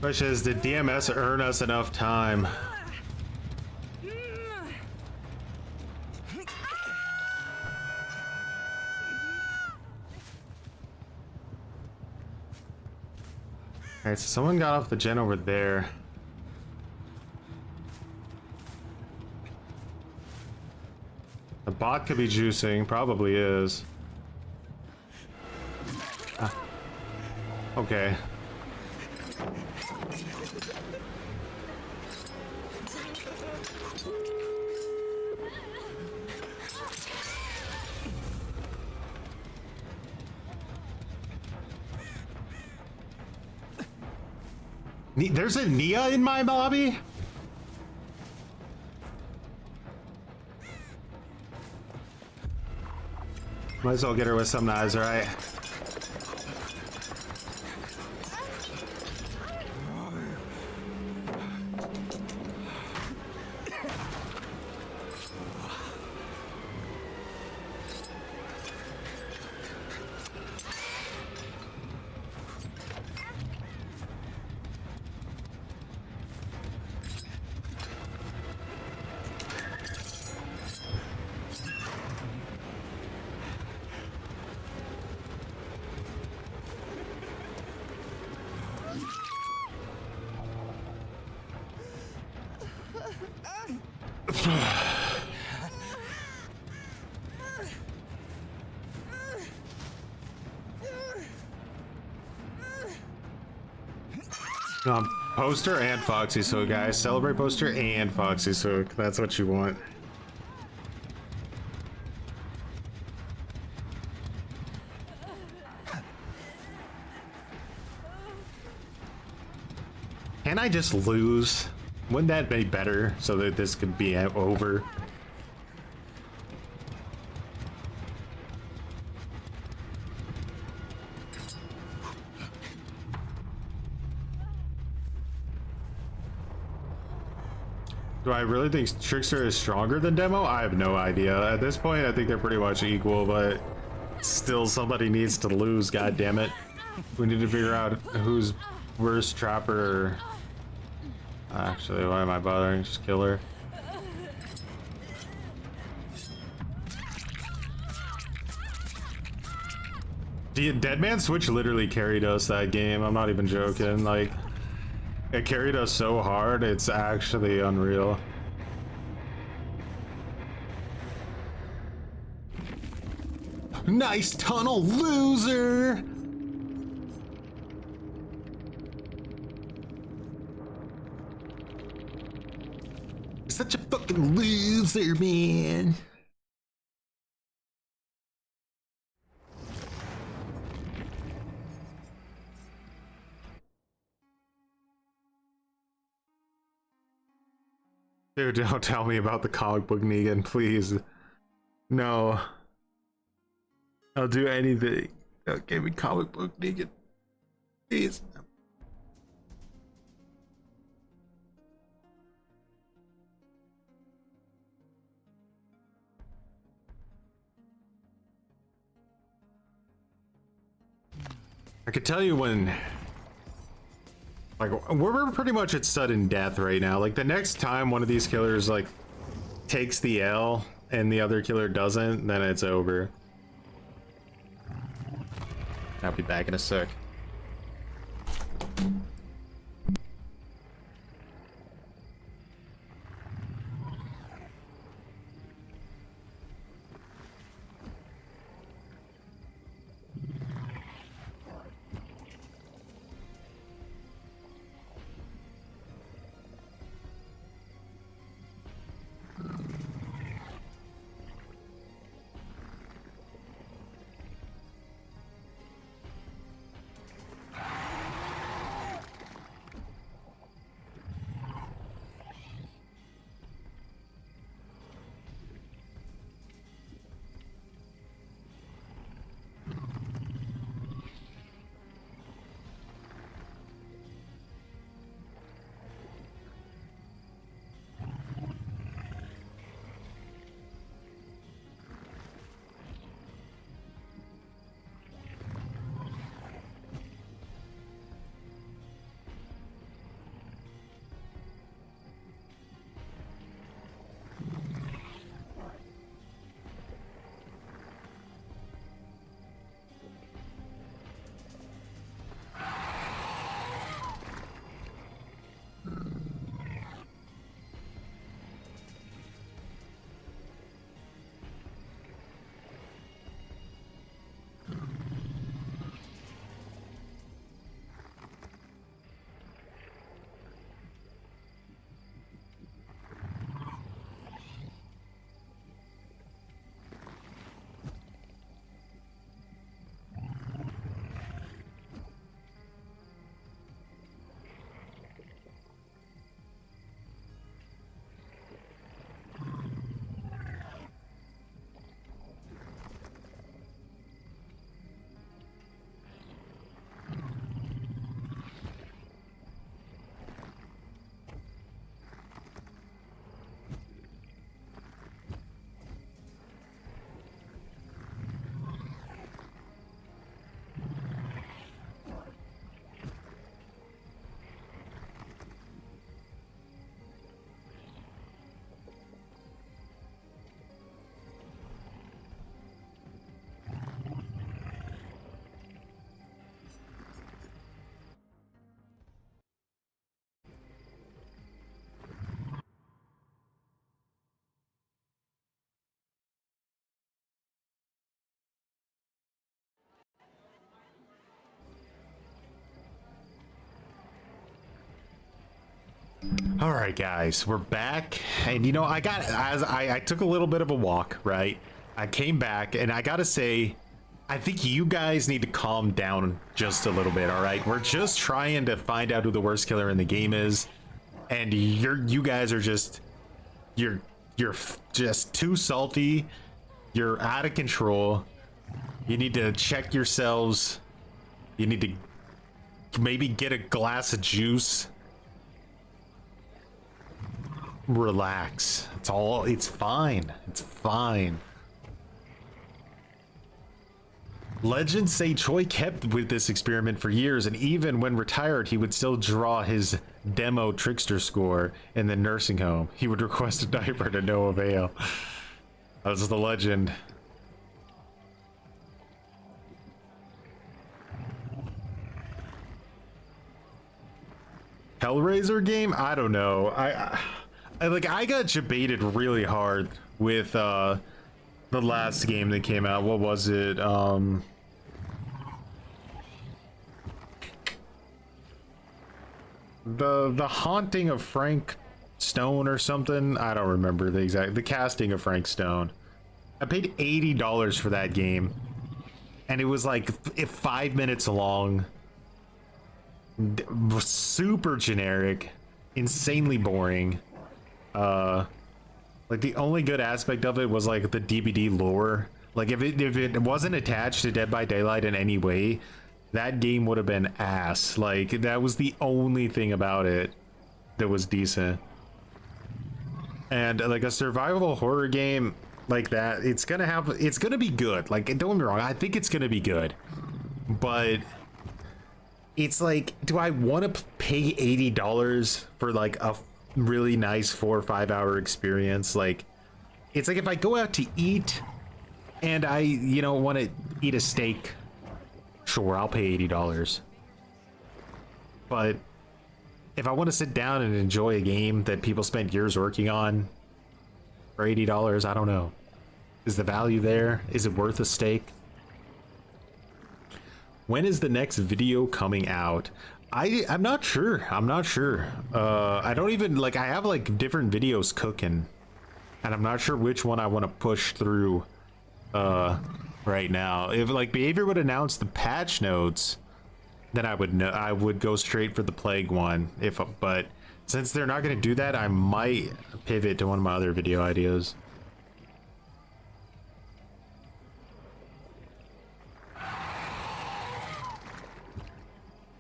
Question is, did DMS earn us enough time? Alright, so someone got off the gen over there. The bot could be juicing, probably is. Ah. Okay. There's a Nia in my lobby? Might as well get her with some knives, right? Poster and Foxy Soak, guys. Celebrate Poster and Foxy Soak. That's what you want. Can I just lose? Wouldn't that be better so that this could be over? Do I really think Trickster is stronger than Demo? I have no idea. At this point, I think they're pretty much equal, but still somebody needs to lose, god damn it. We need to figure out who's worse, Trapper. Actually, why am I bothering? Just kill her. Deadman Switch literally carried us that game. I'm not even joking. Like, it carried us so hard, it's actually unreal. Nice tunnel, loser! Such a fucking loser, man. Dude, don't tell me about the comic book Negan, please. No. I'll do anything. Don't give me comic book Negan. Please. I could tell you when, like, we're pretty much at sudden death right now. Like, the next time one of these killers, like, takes the L and the other killer doesn't, then it's over. I'll be back in a sec. All right, guys, we're back, and you know, I took a little bit of a walk, right? I came back, and I gotta say, I think you guys need to calm down just a little bit. All right, we're just trying to find out who the worst killer in the game is, and you guys are just you're just too salty. You're out of control. You need to check yourselves. You need to maybe get a glass of juice. Relax. It's fine. It's fine. Legends say Choi kept with this experiment for years, and even when retired, he would still draw his demo Trickster score in the nursing home. He would request a diaper to no avail. That was the legend. Hellraiser game? I don't know. I got debated really hard with the last game that came out. What was it? The Haunting of Frank Stone or something. I don't remember the casting of Frank Stone. I paid $80 for that game, and it was like 5 minutes long. Super generic, insanely boring. Like the only good aspect of it was like the DVD lore. Like if it wasn't attached to Dead by Daylight in any way, that game would have been ass. Like that was the only thing about it that was decent. And like a survival horror game like that, it's gonna be good. Like, don't get me wrong, I think it's gonna be good, but it's like, do I want to pay $80 for like a really nice 4 or 5 hour experience? Like, it's like if I go out to eat and I, you know, want to eat a steak, sure, I'll pay $80. But if I want to sit down and enjoy a game that people spent years working on for $80, I don't know. Is the value there? Is it worth a steak? When is the next video coming out? I'm not sure. I'm not sure. I don't even, like, I have like different videos cooking, and I'm not sure which one I want to push through right now. If like Behavior would announce the patch notes, then I would know. I would go straight for the Plague one. But since they're not going to do that, I might pivot to one of my other video ideas.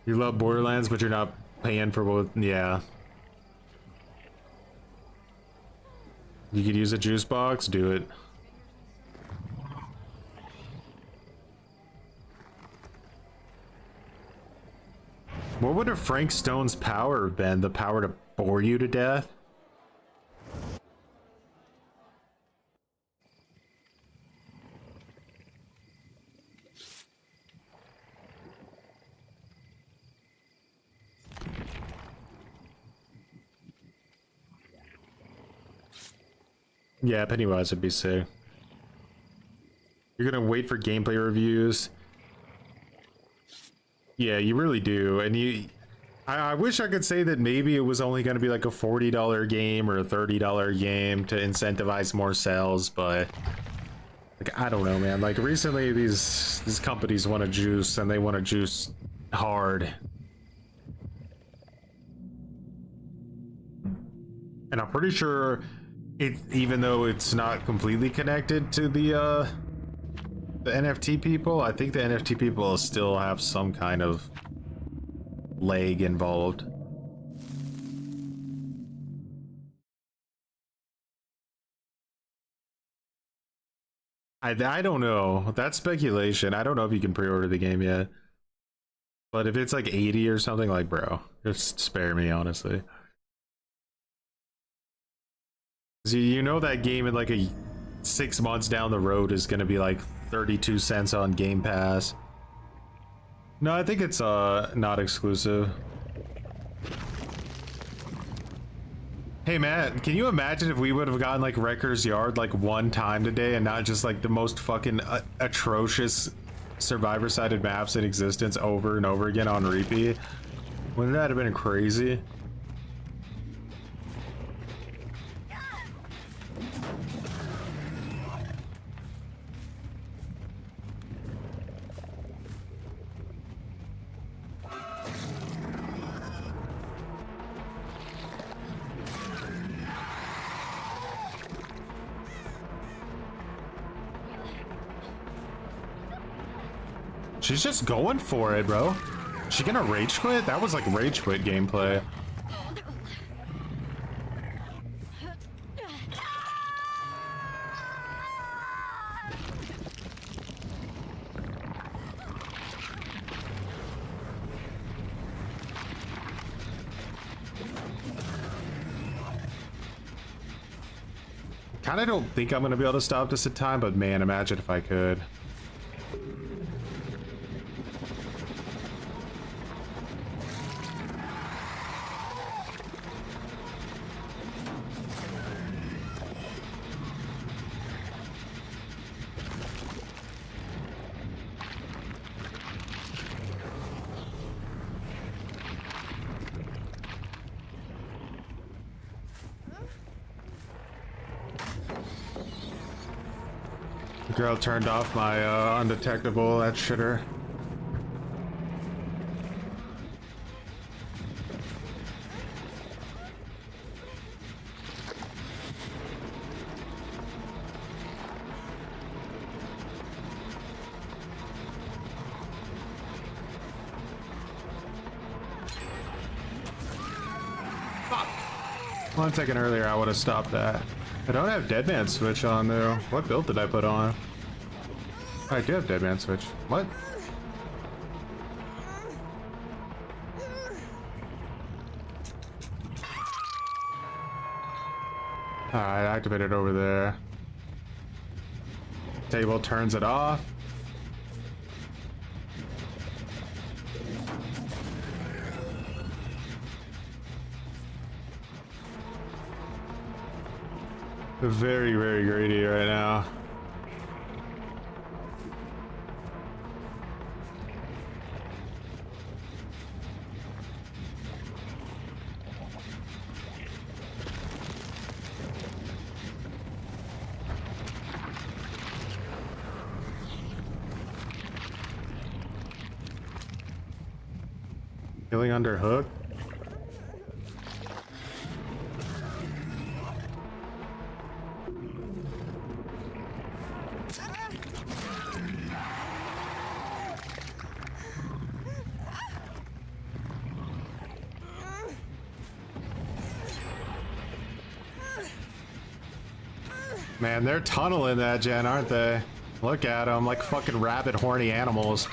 You love Borderlands, but you're not paying for both. Yeah. You could use a juice box, do it. What would a Frank Stone's power have been? The power to bore you to death? Yeah, Pennywise would be sick. You're gonna wait for gameplay reviews. Yeah, you really do. And I wish I could say that maybe it was only gonna be like a $40 game or a $30 game to incentivize more sales, but like, I don't know, man. Like recently these companies want to juice, and they want to juice hard. And I'm pretty sure even though it's not completely connected to the NFT people, I think the NFT people still have some kind of leg involved. I don't know. That's speculation. I don't know if you can pre-order the game yet. But if it's like 80 or something, like, bro, just spare me, honestly. You know that game in like 6 months down the road is gonna be like 32 cents on Game Pass. No, I think it's not exclusive. Hey Matt, can you imagine if we would have gotten like Wrecker's Yard like one time today and not just like the most fucking atrocious survivor-sided maps in existence over and over again on repeat? Wouldn't that have been crazy? She's just going for it, bro. She gonna rage quit? That was like rage quit gameplay. Kinda don't think I'm gonna be able to stop this in time, but man, imagine if I could. The girl turned off my undetectable, that shitter. Fuck. 1 second earlier I would have stopped that. I don't have Deadman Switch on though. What build did I put on? I do have Deadman Switch. What? Alright, activate it over there. Table turns it off. Very, very greedy right now. Killing under hook. Man, they're tunneling that gen, aren't they? Look at them, like fucking rabid, horny animals.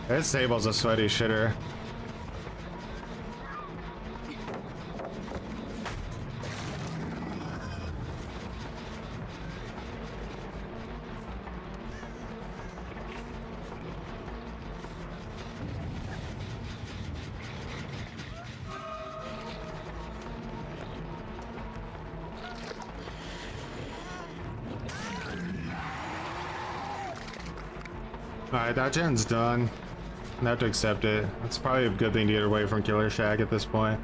This table's a sweaty shitter. Alright, that gen's done. I have to accept it. It's probably a good thing to get away from Killer Shack at this point.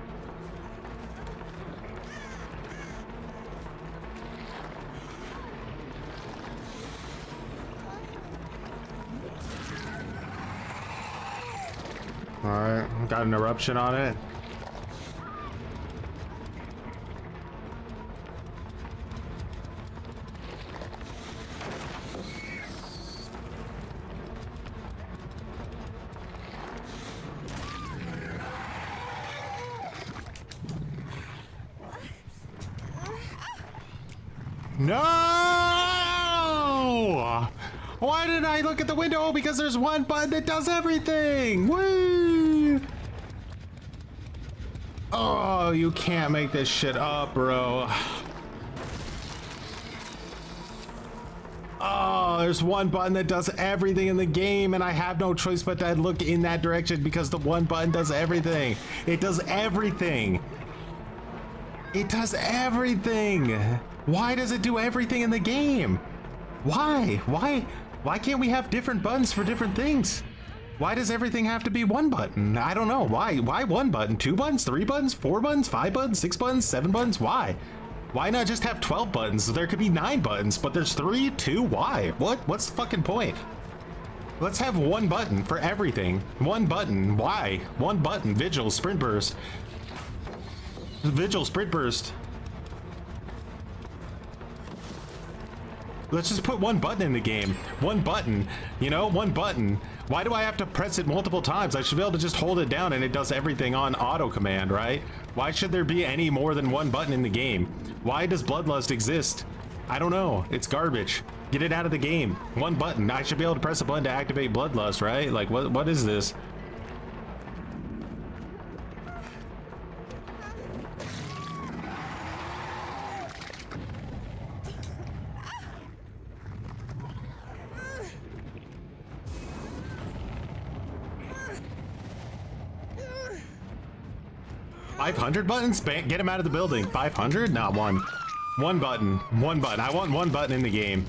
Alright, got an eruption on it. No! Why did I look at the window? Because there's one button that does everything! Woo! Oh, you can't make this shit up, bro. Oh, there's one button that does everything in the game, and I have no choice but to look in that direction because the one button does everything. It does everything. It does everything. Why does it do everything in the game? Why? Why can't we have different buttons for different things? Why does everything have to be one button? I don't know. Why one button? 2 buttons? 3 buttons? 4 buttons? 5 buttons? 6 buttons? 7 buttons? Why? Why not just have 12 buttons? There could be 9 buttons, but there's 3, 2. Why? What's the fucking point? Let's have one button for everything. One button. Why? One button. Vigil, sprint burst. Vigil, sprint burst. Let's just put one button in the game. One button. You know, one button. Why do I have to press it multiple times? I should be able to just hold it down and it does everything on auto command, right? Why should there be any more than one button in the game? Why does Bloodlust exist? I don't know. It's garbage. Get it out of the game. One button. I should be able to press a button to activate Bloodlust, right? Like, what is this? $500 buttons? Get him out of the building. 500? Not one. One button. One button. I want one button in the game.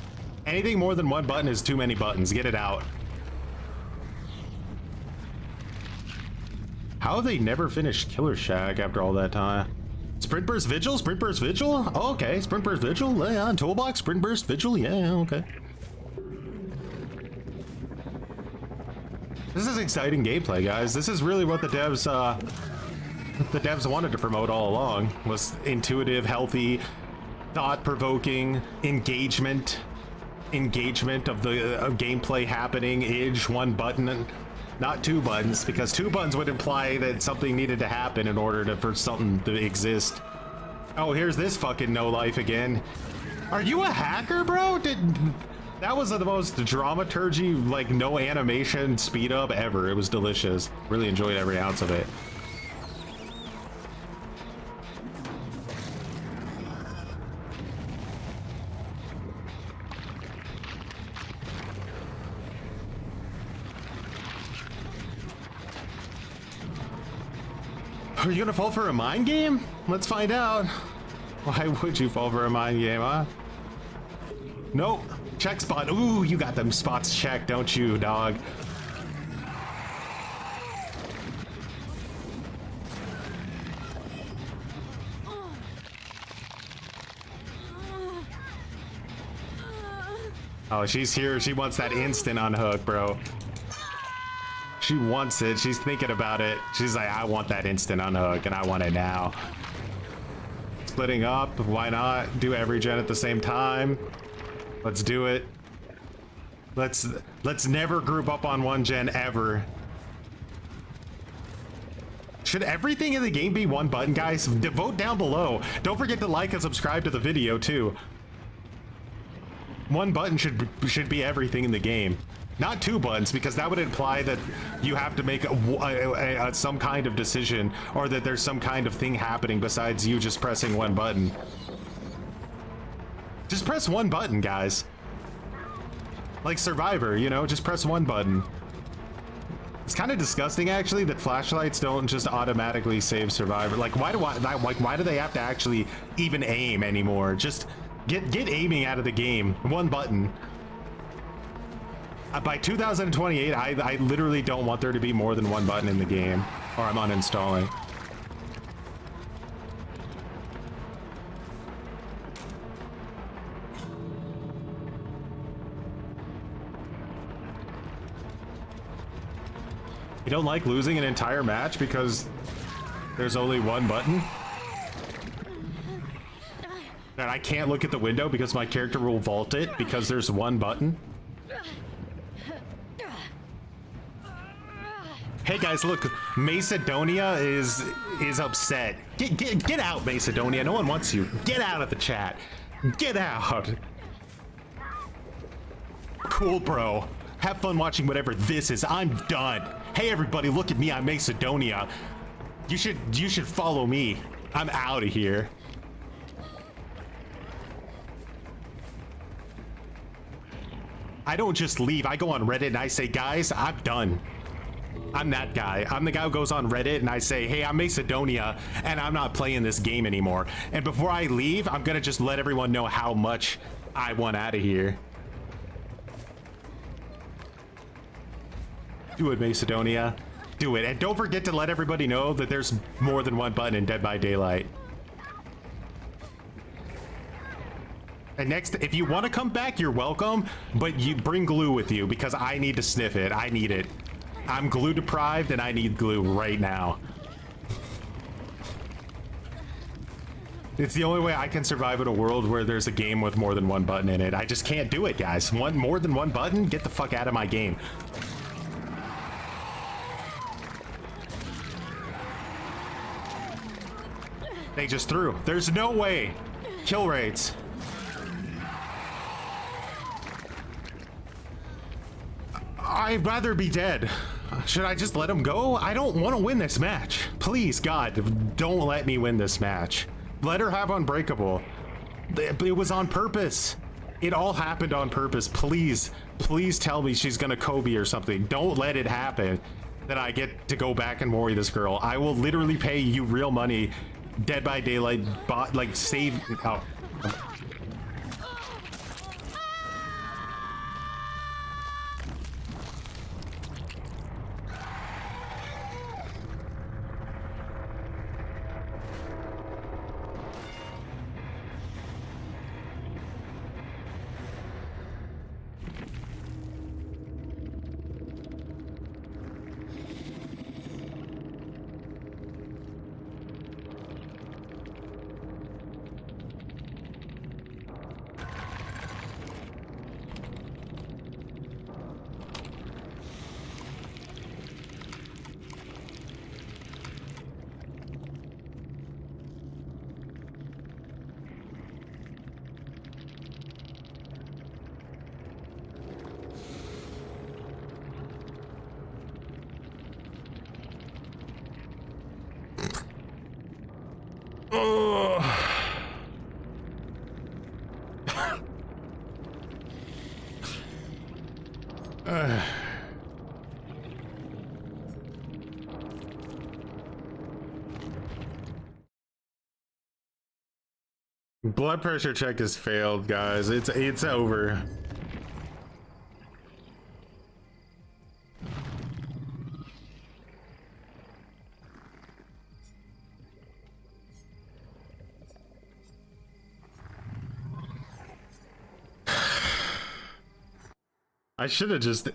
Anything more than one button is too many buttons. Get it out. How have they never finished Killer Shack after all that time? Sprint Burst Vigil? Sprint Burst Vigil? Oh, okay. Sprint Burst Vigil? Yeah, Toolbox? Sprint Burst Vigil? Yeah, okay. This is exciting gameplay, guys. This is really what the devs wanted to promote all along, was intuitive, healthy, thought-provoking engagement of the gameplay happening. One button, not 2 buttons, because 2 buttons would imply that something needed to happen in order for something to exist. Oh, here's this fucking no life again. Are you a hacker, bro? That was the most dramaturgy, like, no animation speed up ever. It was delicious. Really enjoyed every ounce of it. Are you gonna fall for a mind game? Let's find out. Why would you fall for a mind game, huh? Nope. Check spot. Ooh, you got them spots checked, don't you, dog? Oh, she's here. She wants that instant unhook, bro. She wants it. She's thinking about it. She's like, I want that instant unhook, and I want it now. Splitting up. Why not? Do every gen at the same time. Let's do it. Let's never group up on one gen ever. Should everything in the game be one button, guys? Vote down below. Don't forget to like and subscribe to the video too. One button should be everything in the game. Not 2 buttons, because that would imply that you have to make some kind of decision, or that there's some kind of thing happening besides you just pressing one button. Just press one button, guys. Like Survivor, you know, just press one button. It's kind of disgusting, actually, that flashlights don't just automatically save Survivor. Like, why do they have to actually even aim anymore? Just get aiming out of the game. One button. By 2028, I literally don't want there to be more than one button in the game, or I'm uninstalling. You don't like losing an entire match because there's only one button? And I can't look at the window because my character will vault it because there's one button? Hey guys, look, Macedonia is upset. Get out, Macedonia. No one wants you. Get out of the chat. Get out. Cool, bro. Have fun watching whatever this is. I'm done. Hey everybody, look at me. I'm Macedonia. You should follow me. I'm out of here. I don't just leave. I go on Reddit and I say, guys, I'm done. I'm that guy. I'm the guy who goes on Reddit and I say, hey, I'm Macedonia and I'm not playing this game anymore. And before I leave, I'm gonna just let everyone know how much I want out of here. Do it, Macedonia. Do it. And don't forget to let everybody know that there's more than one button in Dead by Daylight. And next, if you want to come back, you're welcome, but you bring glue with you because I need to sniff it. I need it. I'm glue deprived and I need glue right now. It's the only way I can survive in a world where there's a game with more than one button in it. I just can't do it, guys. More than one button? Get the fuck out of my game. They just threw. There's no way. Kill rates. I'd rather be dead. Should I just let him go? I don't want to win this match. Please, God, don't let me win this match. Let her have Unbreakable. It was on purpose. It all happened on purpose. Please, please tell me she's gonna Kobe or something. Don't let it happen that I get to go back and worry this girl. I will literally pay you real money. Dead by Daylight, like save. Oh. Blood pressure check has failed, guys. It's over. I should have just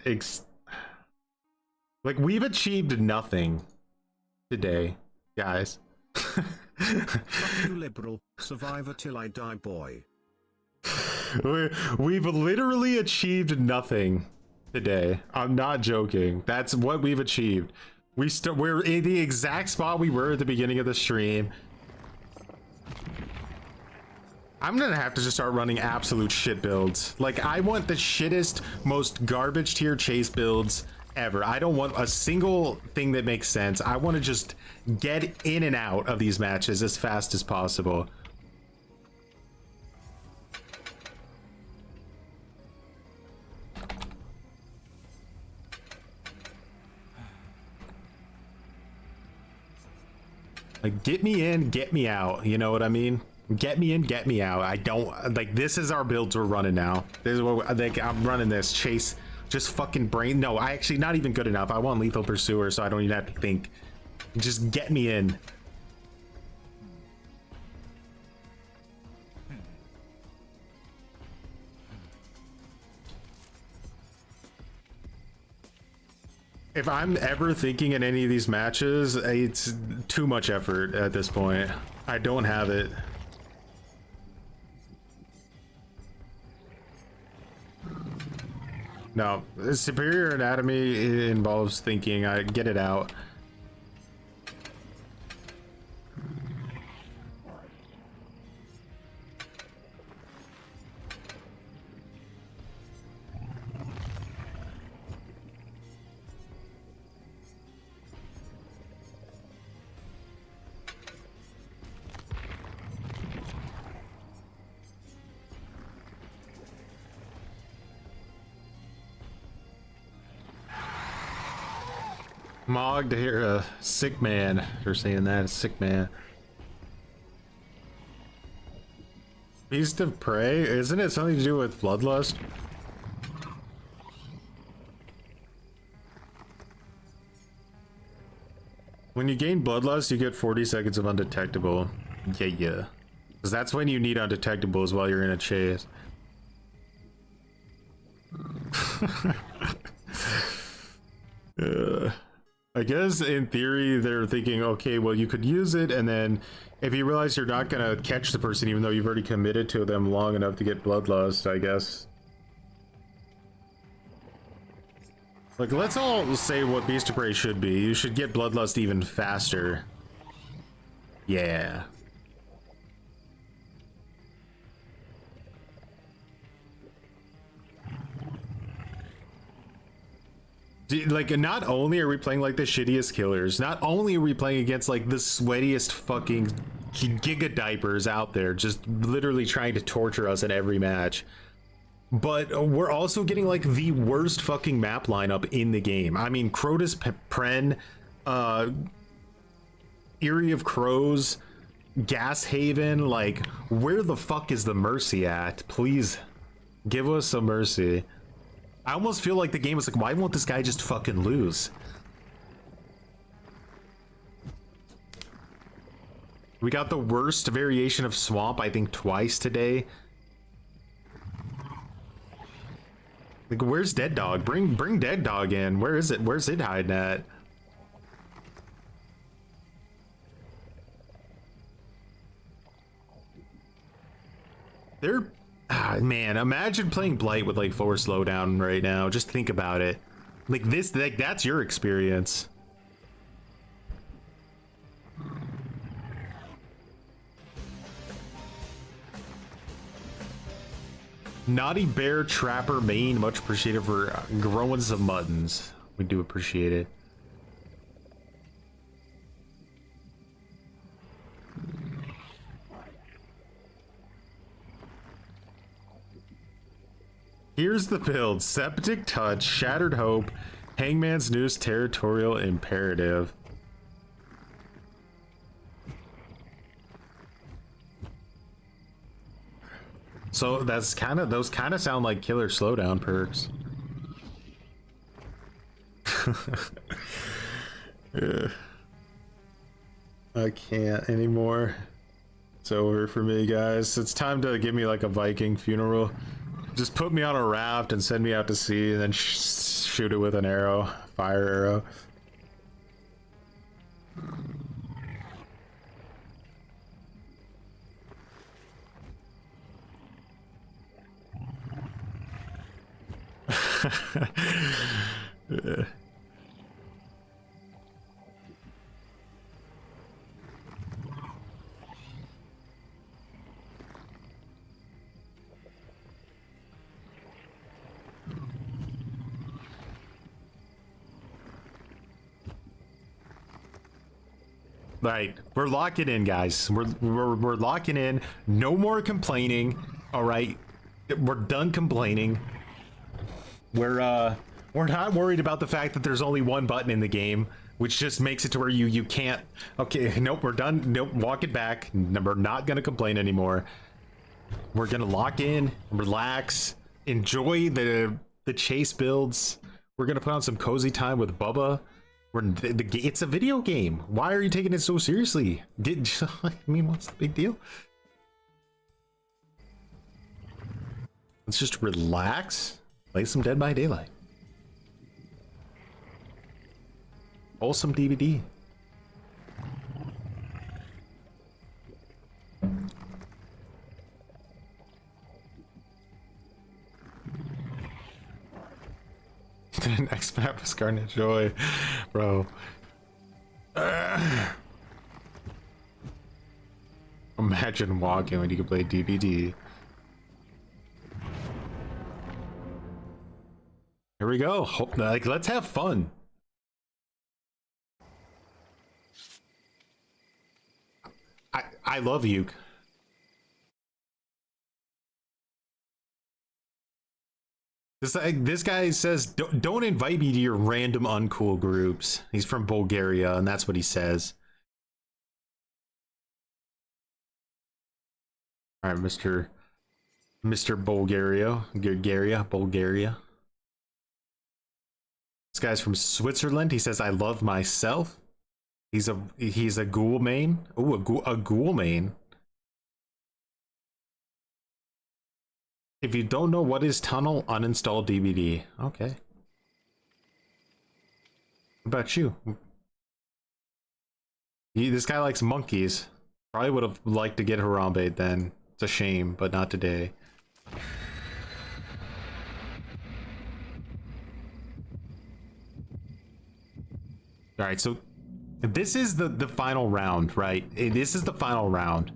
like, we've achieved nothing today, guys. Fuck you, liberal. Survivor till I die, boy. We've literally achieved nothing today. I'm not joking. That's what we've achieved. We're in the exact spot we were at the beginning of the stream. I'm gonna have to just start running absolute shit builds. Like, I want the shittest, most garbage tier chase builds ever. I don't want a single thing that makes sense. I want to just get in and out of these matches as fast as possible. Like, get me in, get me out. You know what I mean? Get me in, get me out. I don't like, this is our builds we're running now. This is what I'm running this chase. Just fucking brain. No, I actually not even good enough. I want Lethal Pursuer, so I don't even have to think. Just get me in. If I'm ever thinking in any of these matches, it's too much effort at this point. I don't have it. No, superior anatomy involves thinking. I get it out. Mog to hear a sick man. They're saying that, a sick man. Beast of Prey? Isn't it something to do with bloodlust? When you gain bloodlust, you get 40 seconds of undetectable. Yeah. Because that's when you need undetectables while you're in a chase. I guess in theory they're thinking, okay, well, you could use it, and then if you realize you're not gonna catch the person even though you've already committed to them long enough to get bloodlust, I guess. Like, let's all say what Beast of Prey should be. You should get bloodlust even faster. Yeah. Like, not only are we playing like the shittiest killers, not only are we playing against like the sweatiest fucking giga diapers out there, just literally trying to torture us in every match, but we're also getting like the worst fucking map lineup in the game. I mean, Crotus Pren, Eyrie of Crows, Gas Haven, like, where the fuck is the mercy at? Please give us some mercy. I almost feel like the game is like, why won't this guy just fucking lose? We got the worst variation of Swamp, I think, twice today. Like, where's Dead Dog? Bring Dead Dog in. Where is it? Where's it hiding at? They're... Ah, man, imagine playing Blight with like 4 slowdown right now. Just think about it. Like this, like that's your experience. Naughty Bear Trapper main, much appreciated for growing some muttons. We do appreciate it. Here's the build: Septic Touch, Shattered Hope, Hangman's Noose, Territorial Imperative. So that's kind of, those kind of sound like killer slowdown perks. Yeah. I can't anymore. It's over for me, guys. It's time to give me like a Viking funeral. Just put me on a raft and send me out to sea, and then shoot it with an arrow, fire arrow. Yeah. Right, we're locking in, guys. We're locking in. No more complaining. All right, we're done complaining. We're not worried about the fact that there's only one button in the game, which just makes it to where you can't. Okay, nope, we're done. Nope, walk it back. We're not gonna complain anymore. We're gonna lock in, relax, enjoy the chase builds. We're gonna put on some cozy time with Bubba. It's a video game. Why are you taking it so seriously? I mean, what's the big deal? Let's just relax, play some Dead by Daylight, wholesome DVD. The next map is Garnet Joy, bro. Imagine walking when you can play DVD. Here we go. Like, let's have fun. I love you. This guy says, don't invite me to your random uncool groups. He's from Bulgaria, and that's what he says. All right, Mr. Bulgaria. This guy's from Switzerland. He says, I love myself. He's a ghoul main. Ooh, a ghoul main. If you don't know what is tunnel, uninstall DVD. Okay. What about you? This guy likes monkeys. Probably would have liked to get Harambe then. It's a shame, but not today. Alright, so this is the final round, right? This is the final round.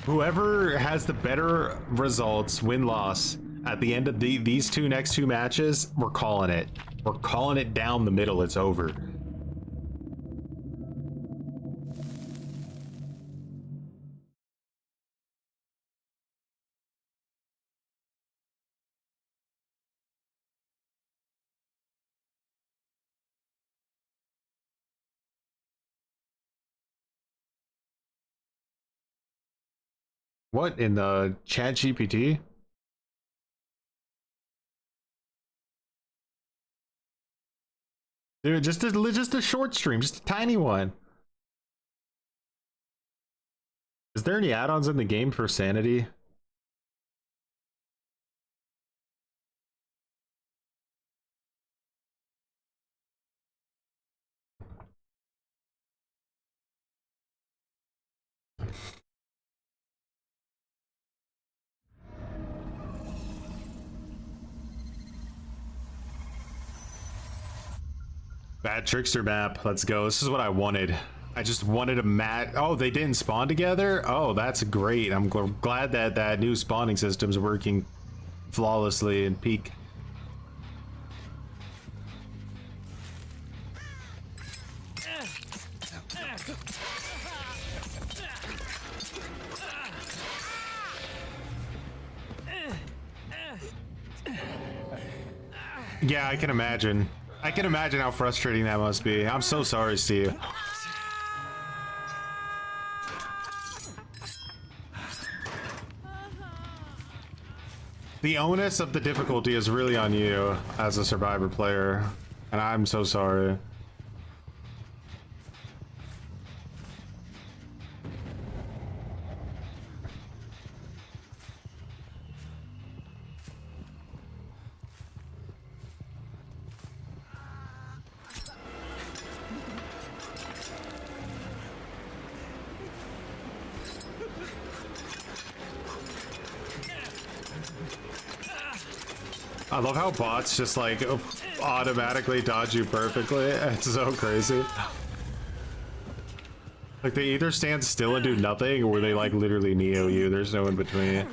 Whoever has the better results, win-loss, at the end of these next two matches, we're calling it. We're calling it down the middle. It's over. What in the chat GPT? Dude, just a short stream, just a tiny one. Is there any add-ons in the game for sanity? Bad Trickster map. Let's go. This is what I wanted. I just wanted a mat. Oh, they didn't spawn together? Oh, that's great. I'm glad that that new spawning system's working flawlessly in Peak. Yeah, I can imagine. I can imagine how frustrating that must be. I'm so sorry, Steve. The onus of the difficulty is really on you as a Survivor player, and I'm so sorry. I love how bots just like automatically dodge you perfectly. It's so crazy. Like they either stand still and do nothing, or they like literally Neo you. There's no in between.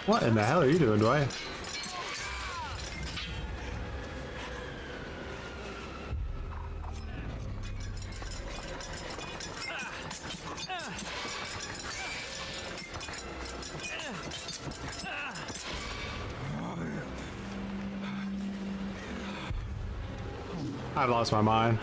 What in the hell are you doing, Dwight? I've lost my mind.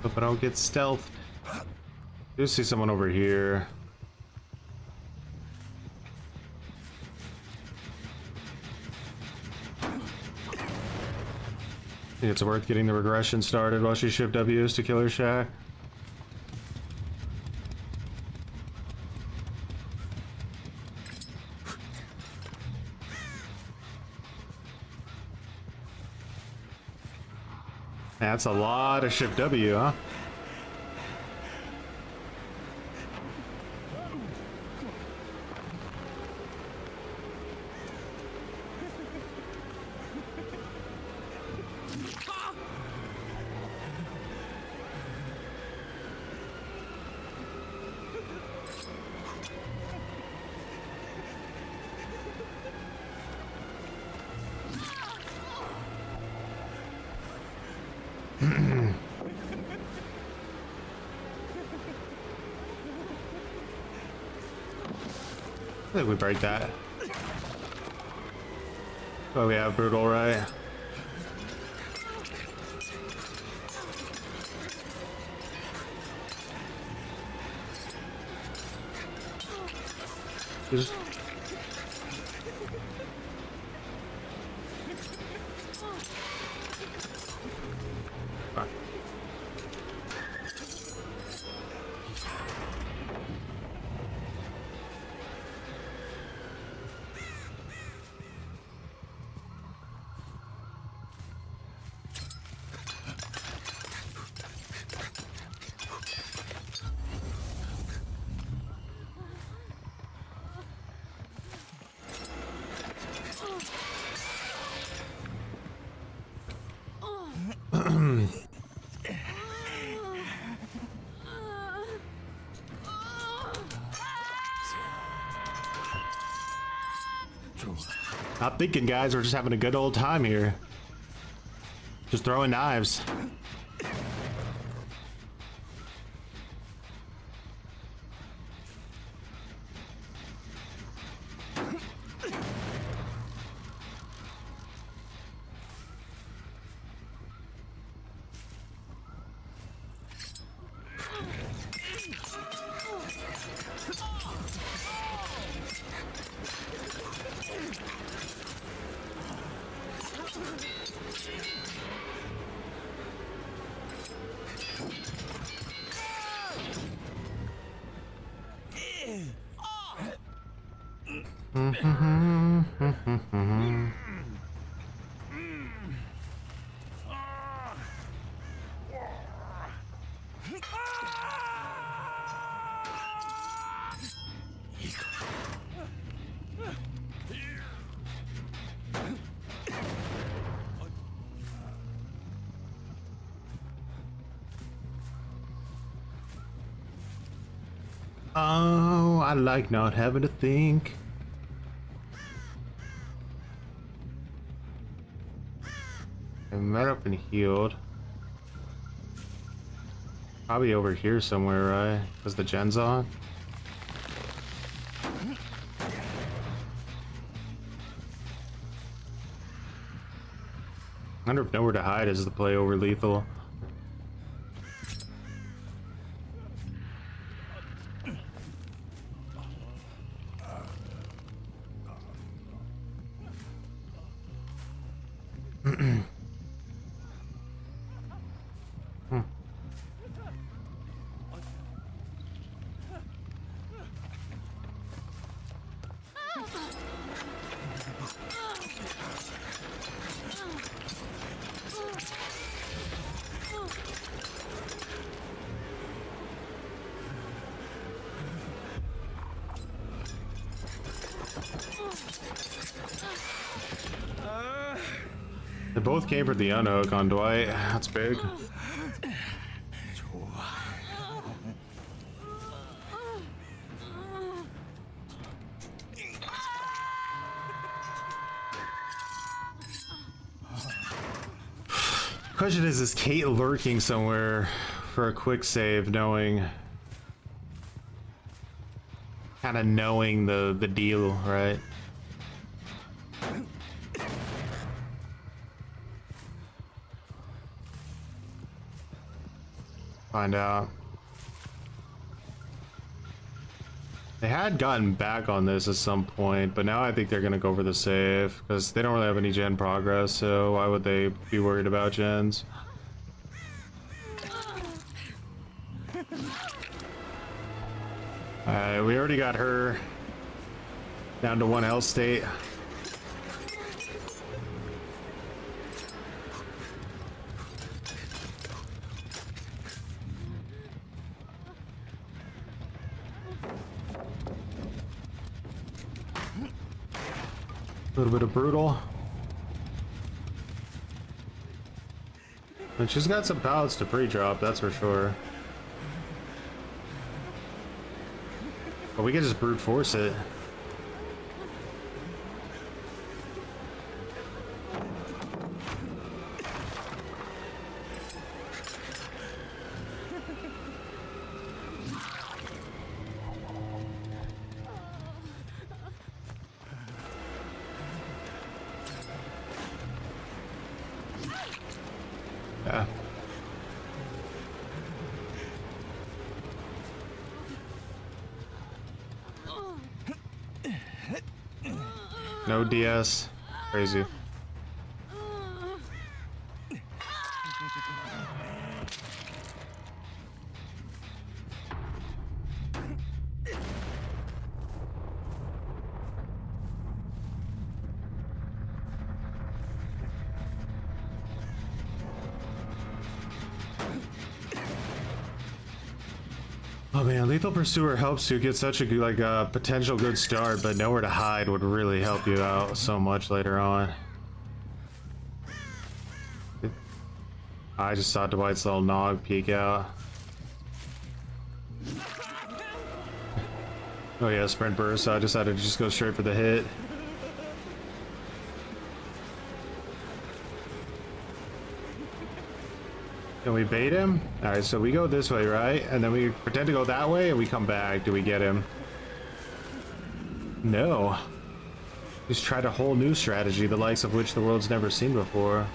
Hope I don't get stealth. Do see someone over here. Think it's worth getting the regression started while she shift W's to Killer Shack. That's a lot of Shift W, huh? I think we break that. Oh, we have brutal, right? Just not thinking, guys. We're just having a good old time here. Just throwing knives. Oh, I like not having to think. I met up and healed. Probably over here somewhere, right? Because the gen's on. I wonder if nowhere to hide is the play over lethal. They both came for the unhook on Dwight. That's big. Question is Kate lurking somewhere for a quick save, knowing, kind of knowing the deal, right? Find out. They had gotten back on this at some point, but now I think they're gonna go for the save because they don't really have any gen progress, so why would they be worried about gens? Alright, we already got her down to 1 health state. little bit of brutal. And she's got some pallets to pre-drop, that's for sure. But we can just brute force it. Yeah. No DS. Crazy. Oh man, Lethal Pursuer helps you get such a good, like a potential good start, but nowhere to hide would really help you out so much later on. I just saw Dwight's little nog peek out. Oh yeah, sprint burst, so I decided to just go straight for the hit. Can we bait him? Alright, so we go this way, right? And then we pretend to go that way and we come back. Do we get him? No. Just tried a whole new strategy, the likes of which the world's never seen before.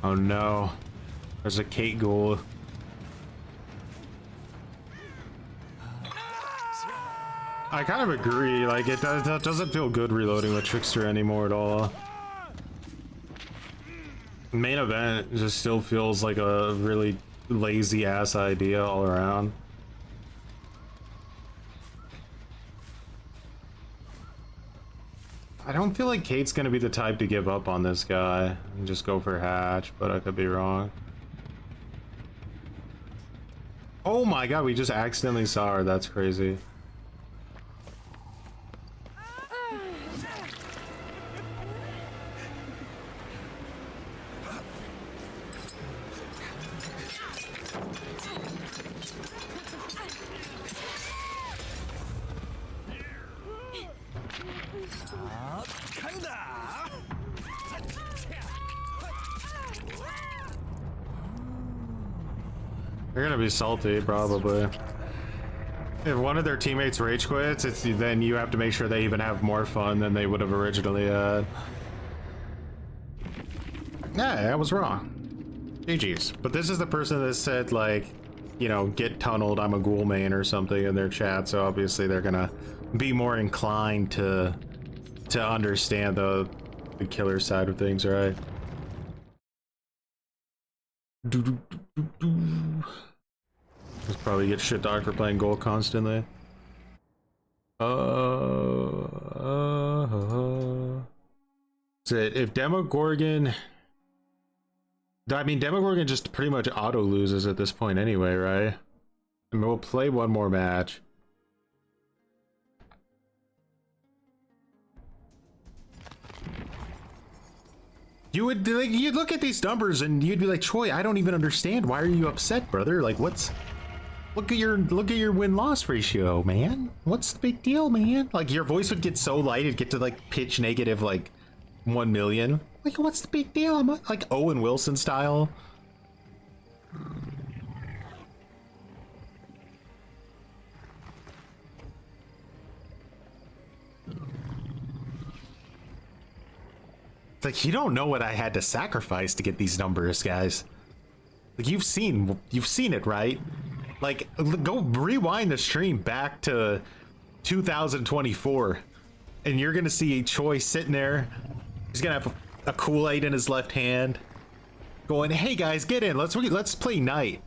Oh no, there's a Kate Ghoul. I kind of agree, like it doesn't feel good reloading with Trickster anymore at all. Main event just still feels like a really lazy ass idea all around. I don't feel like Kate's gonna be the type to give up on this guy and just go for hatch, but I could be wrong. Oh my god, we just accidentally saw her. That's crazy. They're gonna be salty, probably. If one of their teammates rage quits, then you have to make sure they even have more fun than they would have originally had. Yeah, I was wrong. GG's. But this is the person that said, like, you know, get tunneled, I'm a Ghoul main or something in their chat, so obviously they're gonna be more inclined to understand the killer side of things, right? Just probably get shit dog for playing Ghoul constantly. So if Demogorgon, I mean Demogorgon just pretty much auto loses at this point anyway, right? I mean, we'll play one more match. You would like, you'd look at these numbers and you'd be like, Troy, I don't even understand. Why are you upset, brother? Like, what's? Look at your win-loss ratio, man. What's the big deal, man? Like, your voice would get so light, it'd get to like pitch negative like 1 million. Like, what's the big deal? I'm like Owen Wilson style. It's like, you don't know what I had to sacrifice to get these numbers, guys. Like, you've seen it, right? Like, go rewind the stream back to 2024 and you're gonna see Choi sitting there. He's gonna have a Kool-Aid in his left hand, going, "Hey guys, get in. Let's play Knight.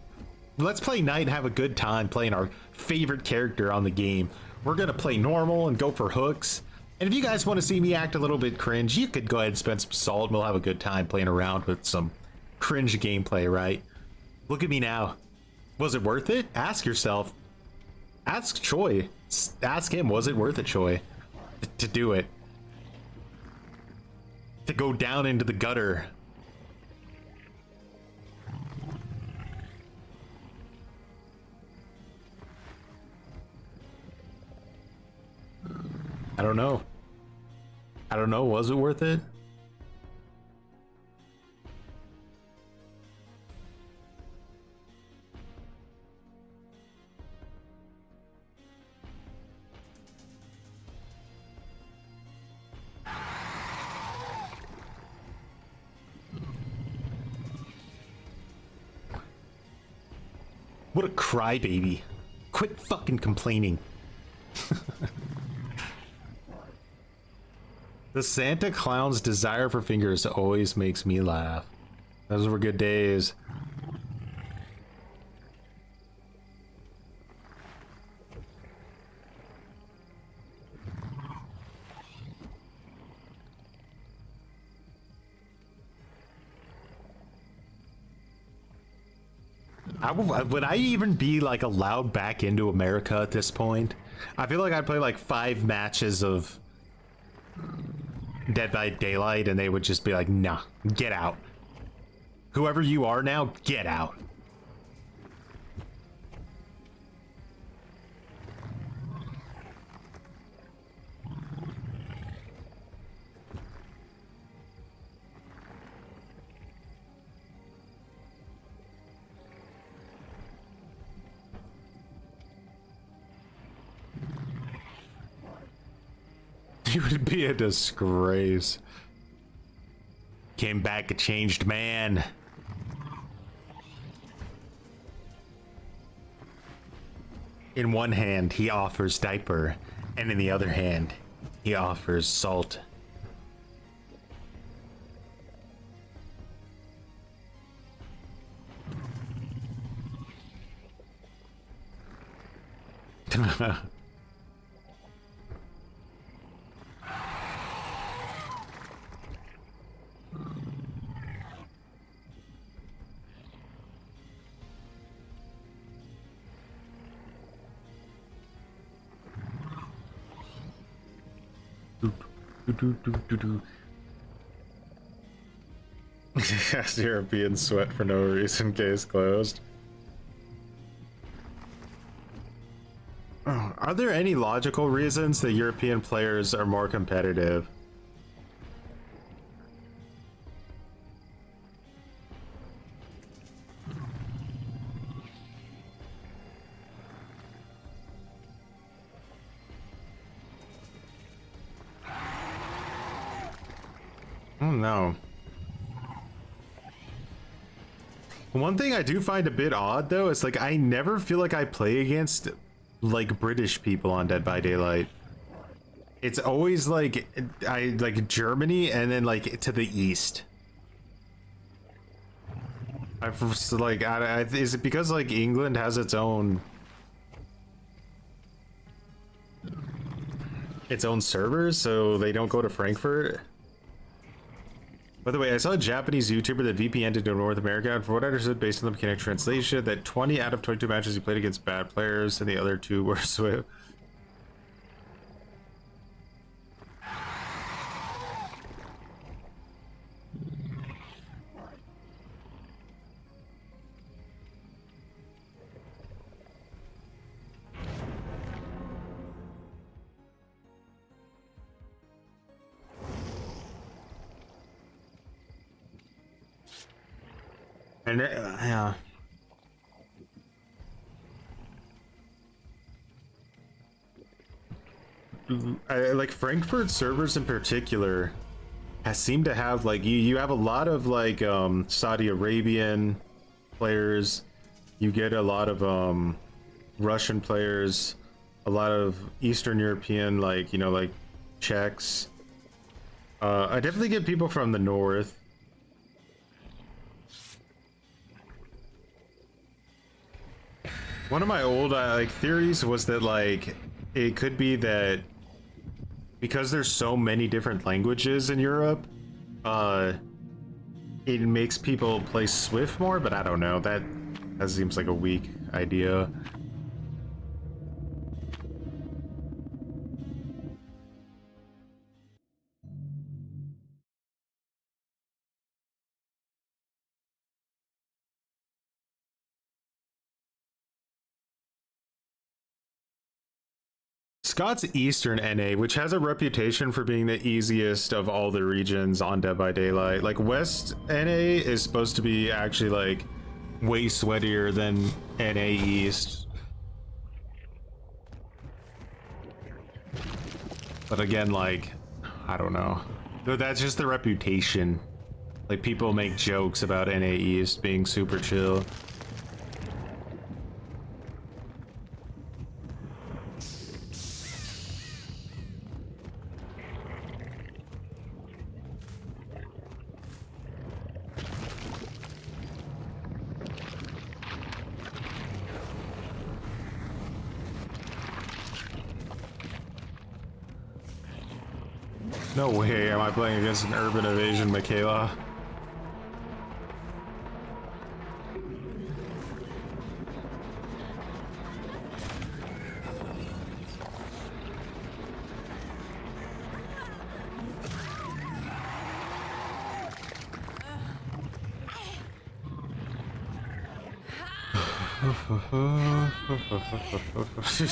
Let's play Knight and have a good time playing our favorite character on the game. We're gonna play normal and go for hooks. And if you guys want to see me act a little bit cringe, you could go ahead and spend some salt and we'll have a good time playing around with some cringe gameplay, right? Look at me now. Was it worth it? Ask yourself. Ask Choi. Ask him, was it worth it, Choi? To do it. To go down into the gutter. I don't know. I don't know. Was it worth it? What a crybaby. Quit fucking complaining. The Santa Clown's desire for fingers always makes me laugh. Those were good days. Would I even be like allowed back into America at this point? I feel like I'd play like 5 matches of Dead by Daylight and they would just be like, nah, get out. Whoever you are now, get out. It would be a disgrace. Came back a changed man. In one hand, he offers diaper, and in the other hand, he offers salt. Yes, European sweat for no reason, case closed. Are there any logical reasons that European players are more competitive? Oh no. One thing I do find a bit odd though is like I never feel like I play against like British people on Dead by Daylight. It's always like I like Germany and then like to the east. I've like is it because like England has its own servers so they don't go to Frankfurt? By the way, I saw a Japanese YouTuber that VPN'd into North America, and from what I understood based on the mechanic translation, that 20 out of 22 matches he played against bad players, and the other 2 were Swift. And yeah. Like Frankfurt servers in particular has seemed to have like you have a lot of like Saudi Arabian players, you get a lot of Russian players, a lot of Eastern European, like, you know, like Czechs, I definitely get people from the north. One of my old like theories was that like it could be that because there's so many different languages in Europe, it makes people play Swift more, but I don't know. That seems like a weak idea. Scott's Eastern NA, which has a reputation for being the easiest of all the regions on Dead by Daylight. Like West NA is supposed to be actually like way sweatier than NA East. But again, like, I don't know. That's just the reputation. Like people make jokes about NA East being super chill. No way am I playing against an urban evasion, Michaela.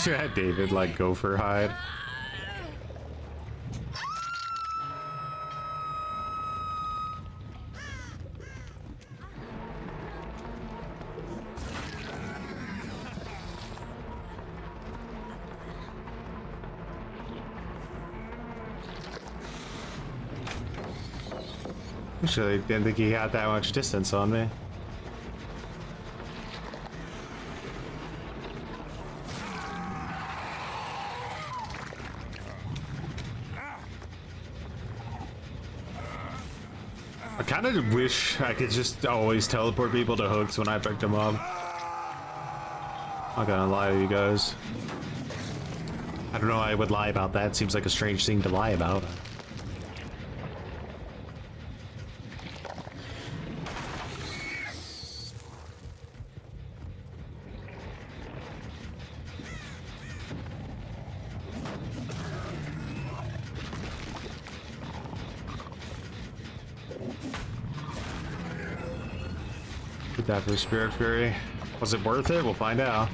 Yeah, David, like, go for hide. Actually, didn't think he had that much distance on me. I kind of wish I could just always teleport people to hooks when I picked them up. I'm not gonna lie to you guys. I don't know why I would lie about that. Seems like a strange thing to lie about. Did that for Spirit Fury. Was it worth it? We'll find out.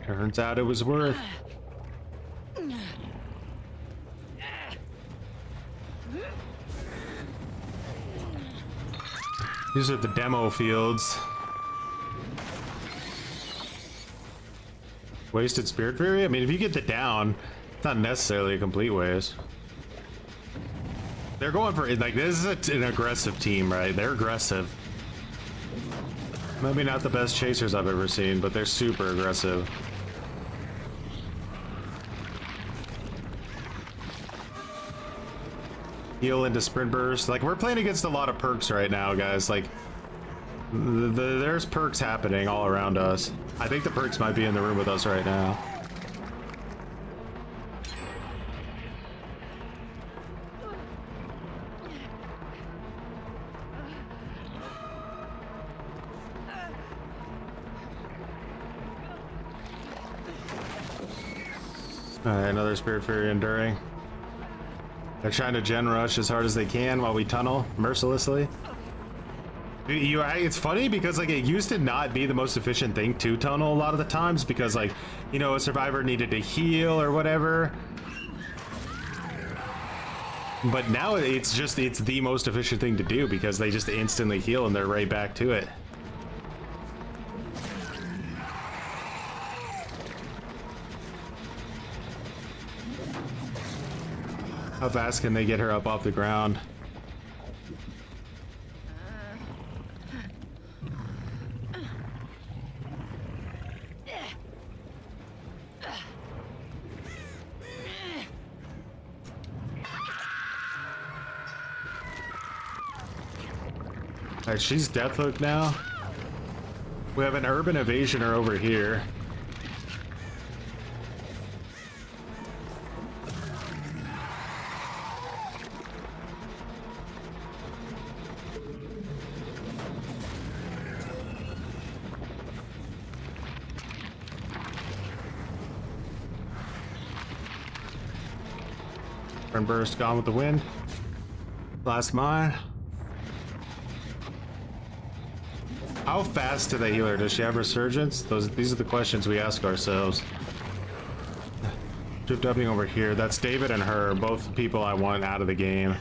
Turns out it was worth. These are the demo fields. Wasted Spirit Fury? I mean, if you get the down, it's not necessarily a complete waste. They're going for it. Like, this is an aggressive team, right? They're aggressive. Maybe not the best chasers I've ever seen, but they're super aggressive. Heal into sprint burst. Like, we're playing against a lot of perks right now, guys. Like, there's perks happening all around us. I think the perks might be in the room with us right now. Alright, another Spirit Fury enduring. They're trying to gen rush as hard as they can while we tunnel mercilessly. It's funny because like it used to not be the most efficient thing to tunnel a lot of the times because like, you know, a survivor needed to heal or whatever. But now it's the most efficient thing to do because they just instantly heal and they're right back to it. How fast can they get her up off the ground? Alright, she's deathhook now. We have an urban evasioner over here. Burn burst gone with the wind. Last mine. How fast do they heal her? Does she have resurgence? These are the questions we ask ourselves. Drift upping over here. That's David and her, both people I want out of the game.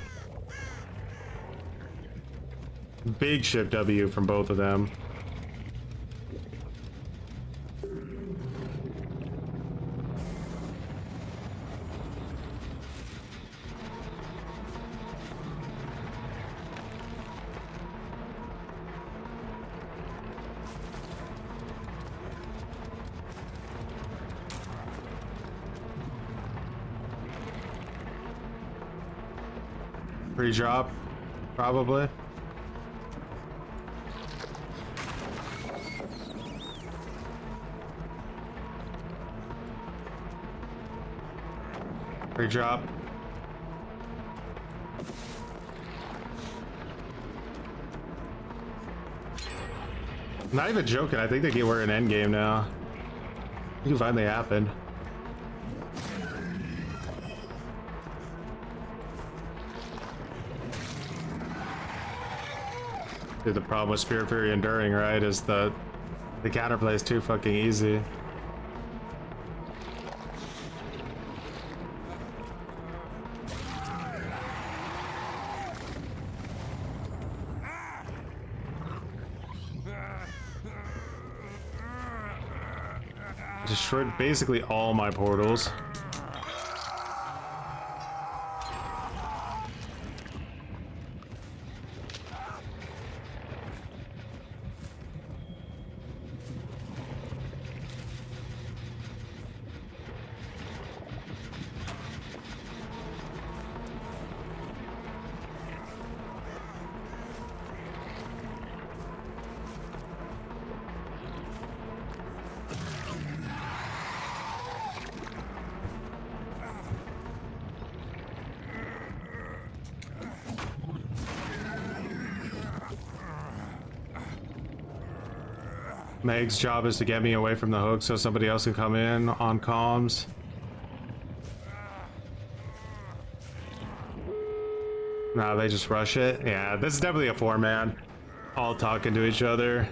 Big shift W from both of them. Pre-drop, probably. Pre-drop. Not even joking, I think we're in endgame now. You can finally happen. Dude, the problem with Spirit Fury Enduring, right, is the counterplay is too fucking easy. Destroyed basically all my portals. Meg's job is to get me away from the hook so somebody else can come in on comms. No, they just rush it. Yeah, this is definitely a 4-man. All talking to each other.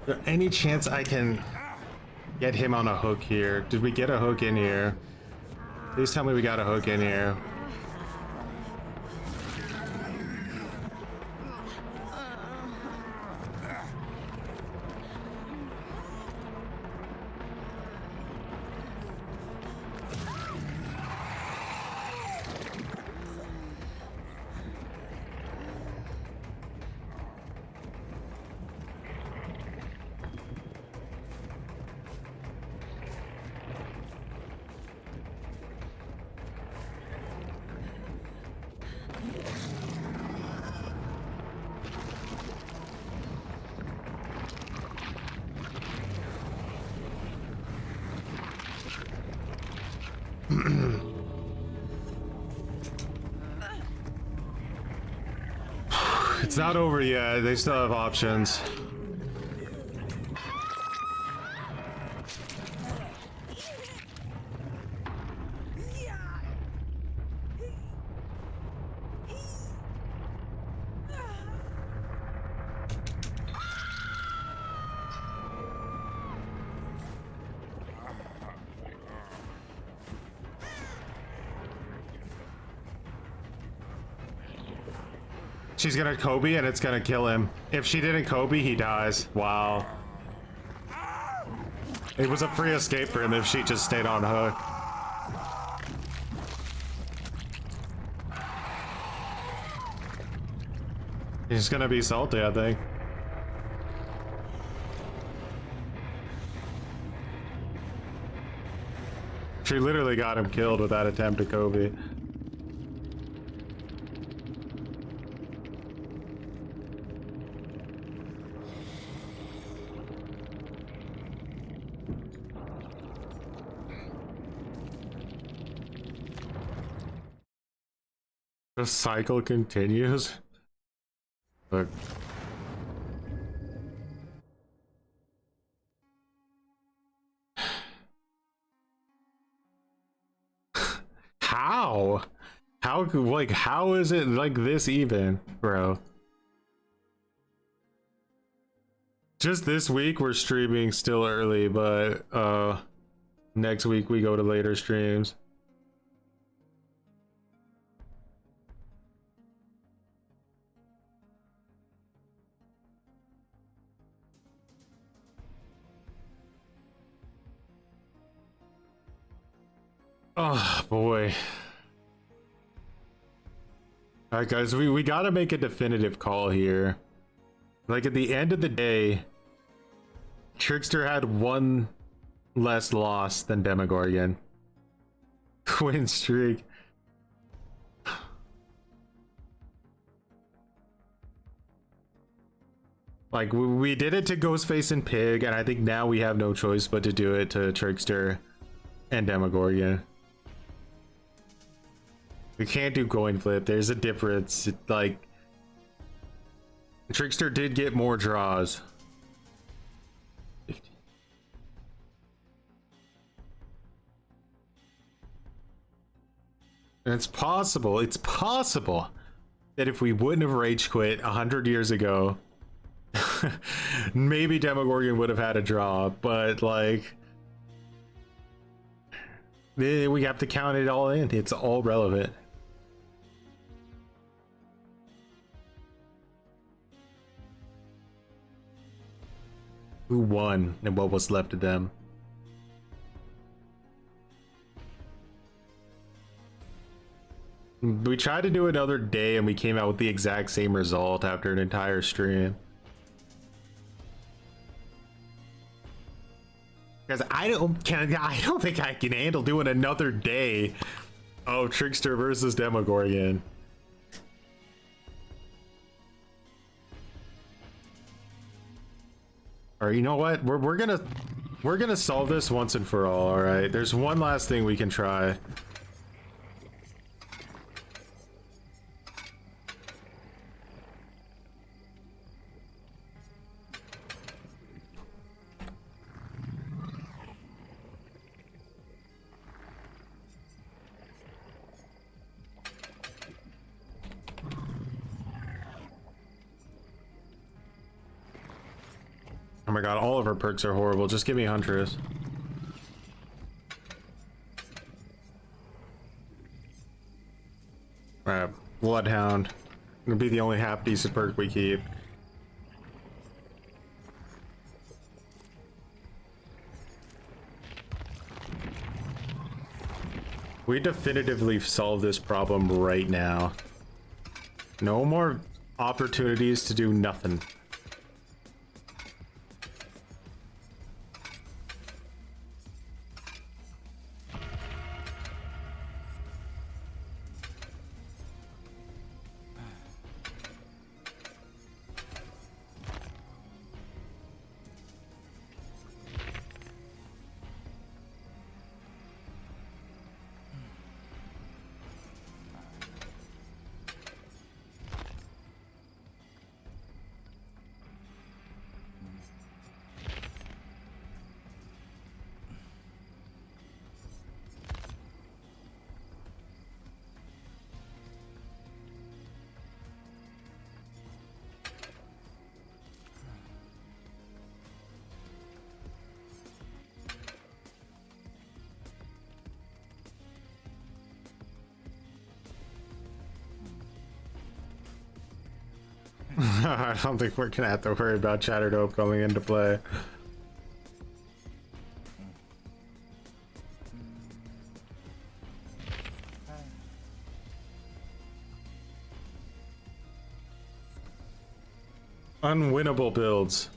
Is there any chance I can get him on a hook here? Did we get a hook in here? Please tell me we got a hook in here. It's not over yet. They still have options. She's gonna Kobe and it's gonna kill him. If she didn't Kobe, he dies. Wow. It was a free escape for him if she just stayed on hook. He's gonna be salty, I think. She literally got him killed with that attempt to Kobe. The cycle continues. Look. How? Like, how is it like this even, bro? Just this week we're streaming still early, but next week we go to later streams. Oh boy. All right, guys, we gotta make a definitive call here. Like, at the end of the day, Trickster had one less loss than Demogorgon. Win streak. Like, we did it to Ghostface and Pig, and I think now we have no choice but to do it to Trickster and Demogorgon. We can't do coin flip. There's a difference. Like, Trickster did get more draws. 50. And it's possible that if we wouldn't have rage quit 100 years ago, maybe Demogorgon would have had a draw, but like, we have to count it all in. It's all relevant. Who won and what was left of them? We tried to do another day and we came out with the exact same result after an entire stream. Because I don't think I can handle doing another day of Trickster versus Demogorgon. Or you know what? We're gonna solve this once and for all. All right. There's one last thing we can try. Oh my god, all of her perks are horrible. Just give me Huntress. Alright, Bloodhound. It'll be the only half decent perk we keep. We definitively solve this problem right now. No more opportunities to do nothing. I don't think we're gonna have to worry about Chatterdope coming into play. Unwinnable builds.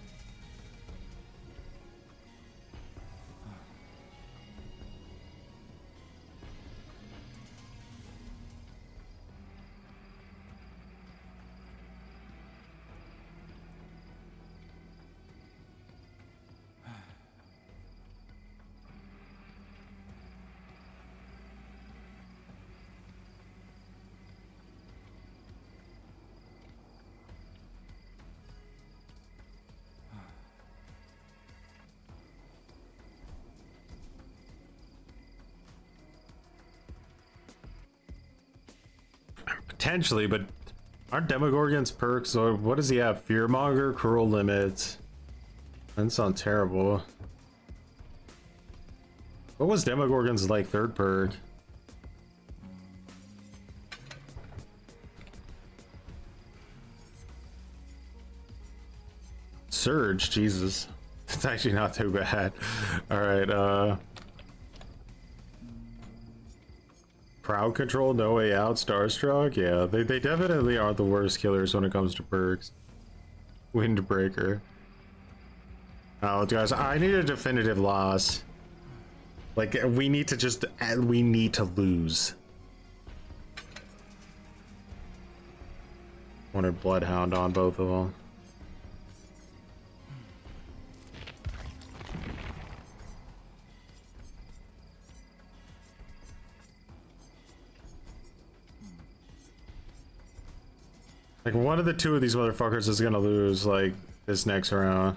Potentially, but aren't Demogorgon's perks, or what does he have? Fearmonger, Cruel Limits. That sounds terrible. What was Demogorgon's like third perk? Surge, Jesus. It's actually not too bad. Alright, Crowd Control, No Way Out, Starstruck. Yeah, they definitely are the worst killers when it comes to perks. Windbreaker. Oh, guys, I need a definitive loss. Like, we need to lose. Wanted Bloodhound on both of them. Like, one of the two of these motherfuckers is gonna lose, like, this next round.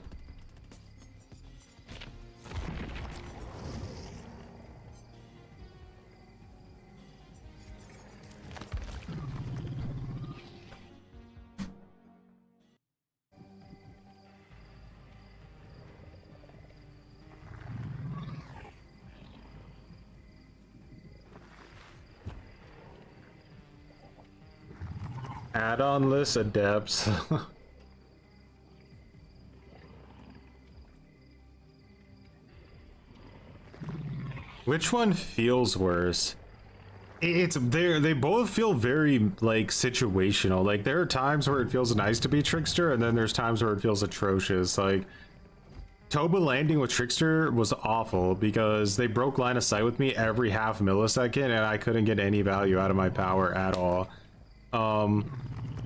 Add-on list adepts. Which one feels worse? They both feel very like situational. Like, there are times where it feels nice to be Trickster, and then there's times where it feels atrocious. Like, Toba landing with Trickster was awful because they broke line of sight with me every half millisecond, and I couldn't get any value out of my power at all.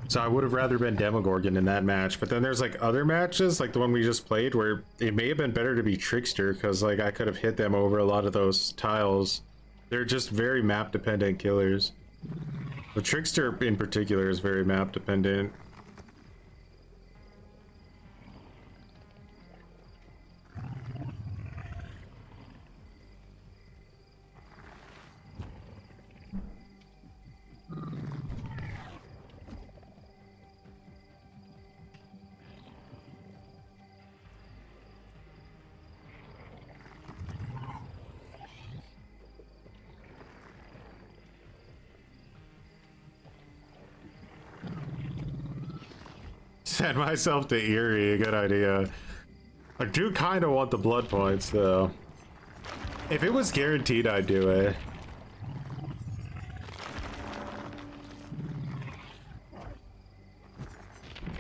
So I would have rather been Demogorgon in that match, but then there's like other matches, like the one we just played, where it may have been better to be Trickster because like I could have hit them over a lot of those tiles. They're just very map dependent killers. The Trickster in particular is very map dependent. Send myself to Erie, a good idea. I do kind of want the blood points though. If it was guaranteed, I'd do it.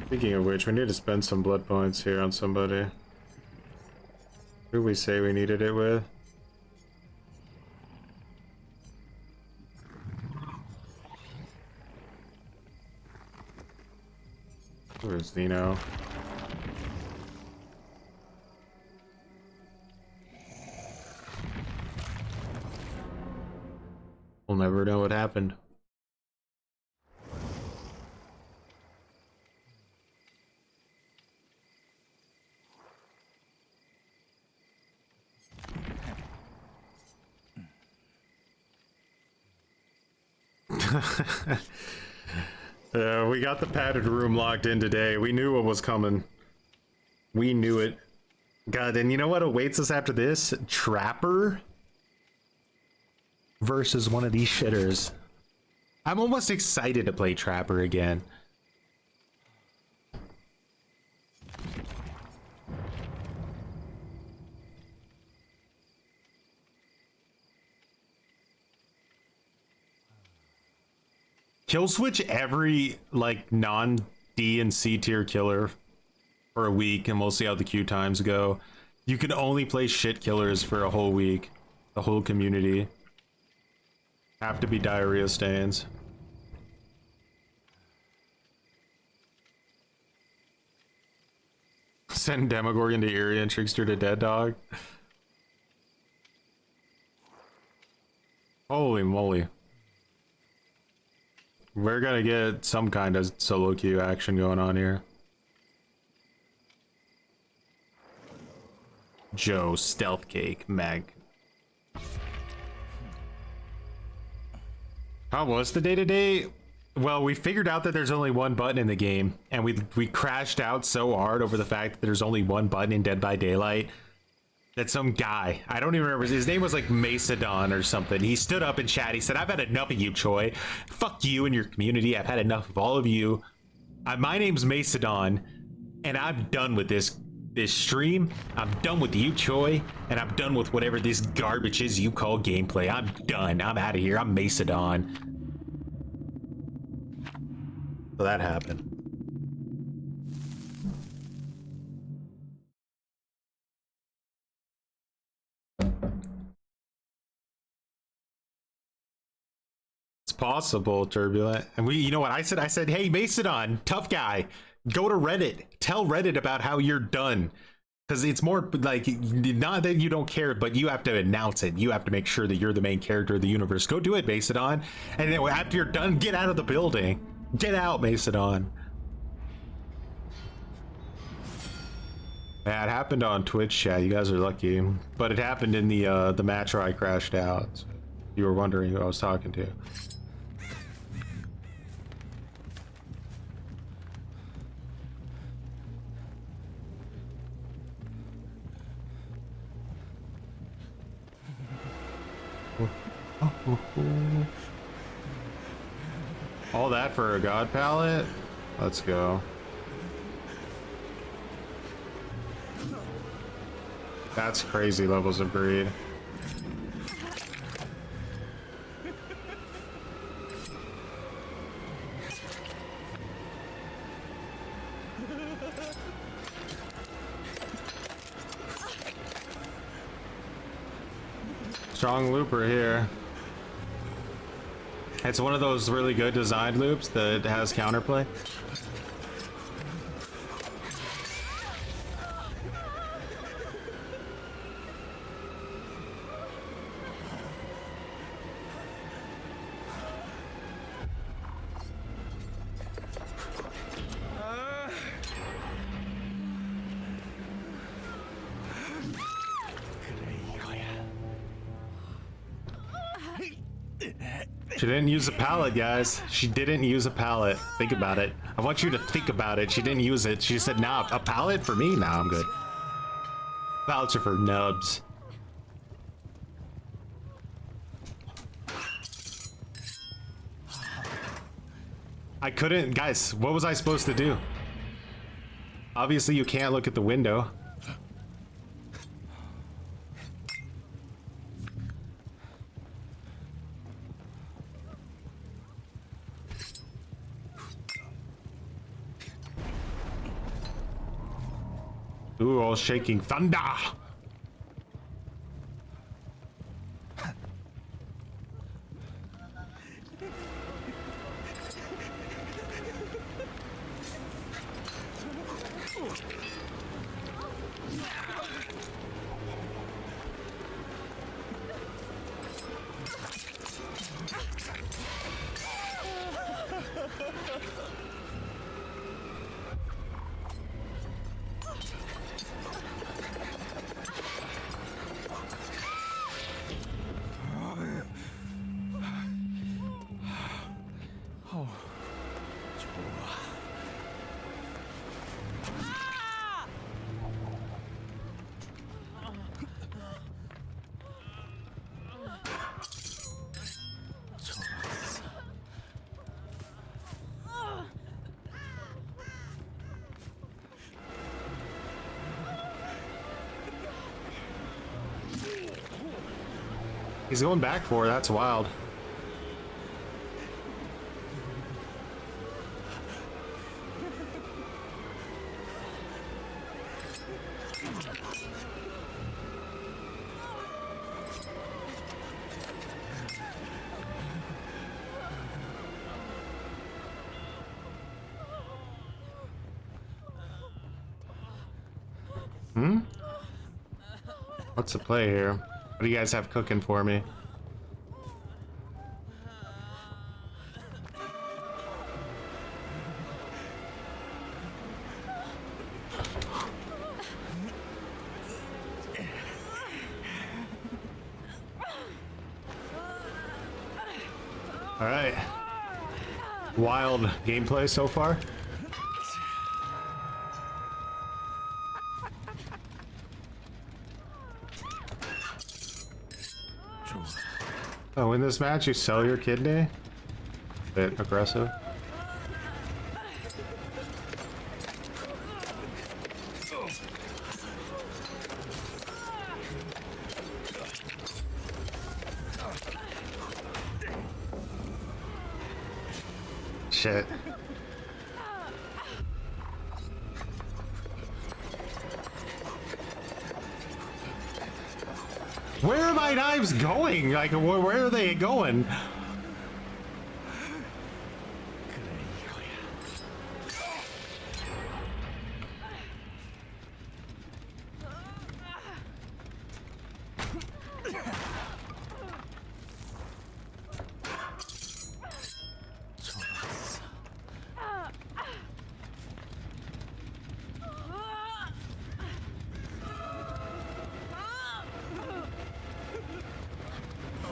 Speaking of which, we need to spend some blood points here on somebody. Who did we say we needed it with? Where's Zeno? We'll never know what happened. We got the padded room locked in today. We knew what was coming. We knew it. God, and you know what awaits us after this? Trapper versus one of these shitters. I'm almost excited to play Trapper again. Kill switch every like non D and C tier killer for a week, and we'll see how the queue times go. You can only play shit killers for a whole week. The whole community have to be diarrhea stains. Send Demogorgon to Eerie and Trickster to Dead Dog. Holy moly. We're gonna get some kind of solo queue action going on here. Joe, Stealth Cake, Meg. How was the day-to-day? Well, we figured out that there's only one button in the game, and we crashed out so hard over the fact that there's only one button in Dead by Daylight that some guy, I don't even remember, his name was like Macedon or something. He stood up in chat, he said, "I've had enough of you, Choi. Fuck you and your community. I've had enough of all of you. My name's Macedon, and I'm done with this stream. I'm done with you, Choi, and I'm done with whatever this garbage is you call gameplay. I'm done. I'm out of here. I'm Macedon." So that happened. It's possible, Turbulent. And you know what I said? I said, "Hey, Macedon, tough guy, go to Reddit. Tell Reddit about how you're done." Because it's more like, not that you don't care, but you have to announce it. You have to make sure that you're the main character of the universe. Go do it, Macedon. And then after you're done, get out of the building. Get out, Macedon. Yeah, it happened on Twitch chat. You guys are lucky. But it happened in the match where I crashed out. So you were wondering who I was talking to. All that for a god palette? Let's go. That's crazy levels of greed. Strong looper here. It's one of those really good designed loops that has counterplay. She didn't use a pallet, guys. She didn't use a pallet. Think about it. I want you to think about it. She didn't use it. She said, "Nah, a pallet for me? Nah, I'm good. Pallets are for nubs." I couldn't, guys. What was I supposed to do? Obviously, you can't look at the window. Ooh, all shaking thunder. He's going back for it. That's wild. What's the play here? What do you guys have cooking for me? All right. Wild gameplay so far. Oh, in this match, you sell your kidney? Bit aggressive. Shit. Where are my knives going? Like, where are they going?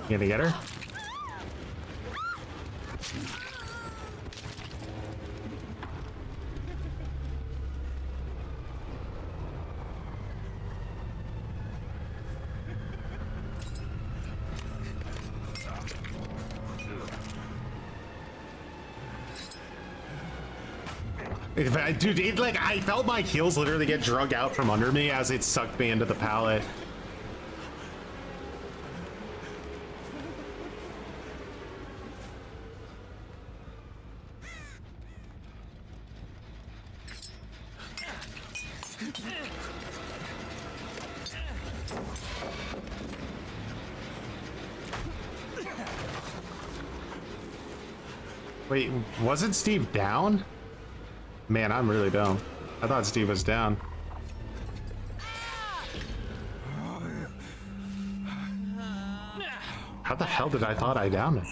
You gonna get her? Dude, it, like, I felt my heels literally get drug out from under me as it sucked me into the pallet. Wait, wasn't Steve down? Man, I'm really dumb. I thought Steve was down. How the hell did I thought I downed him?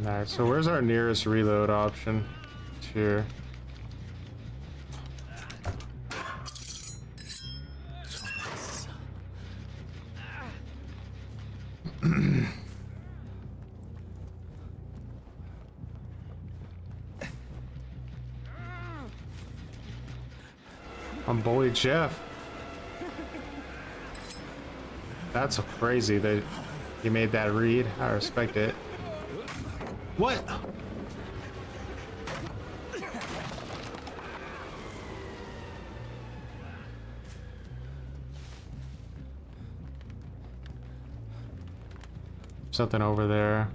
Alright, so where's our nearest reload option? Here. I'm boy Jeff. That's crazy that you made that read. I respect it. What? Something over there.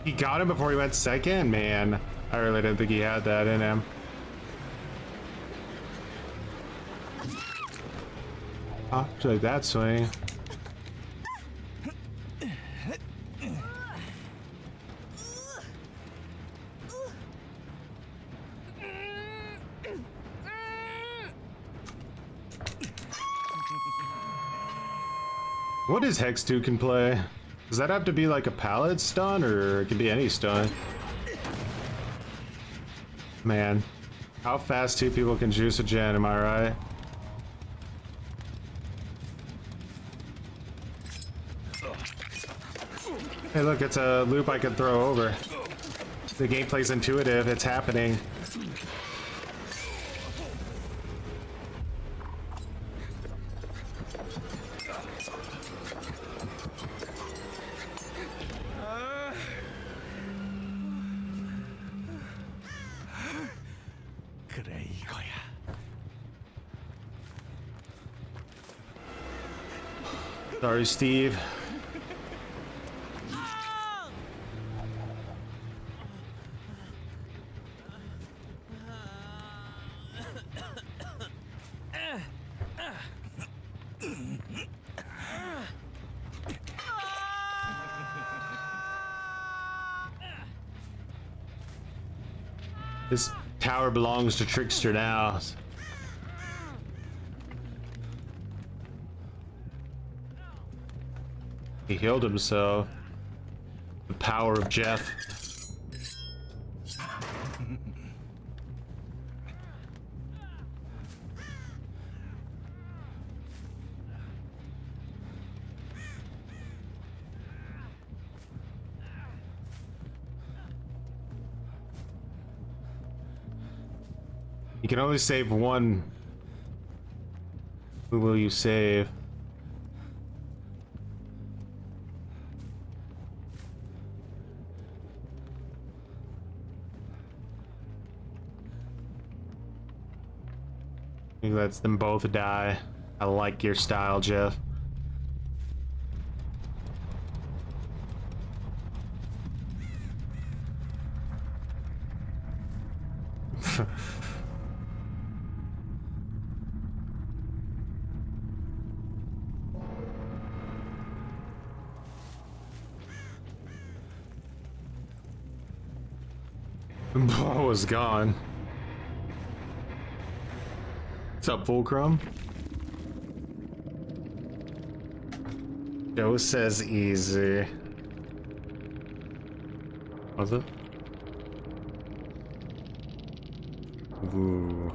He got him before he went second? Man, I really didn't think he had that in him. Oh, like that swing. What is Hex 2 can play? Does that have to be like a pallet stun, or it can be any stun? Man, how fast two people can juice a gen, am I right? Hey look, it's a loop I can throw over. The gameplay's intuitive, it's happening. 그래 이거야. Sorry, Steve. This tower belongs to Trickster now. He healed himself. The power of Jeff. You can only save one. Who will you save? He lets them both die. I like your style, Jeff. Bo was gone. What's up, Fulcrum? Joe says easy. Was it? Ooh.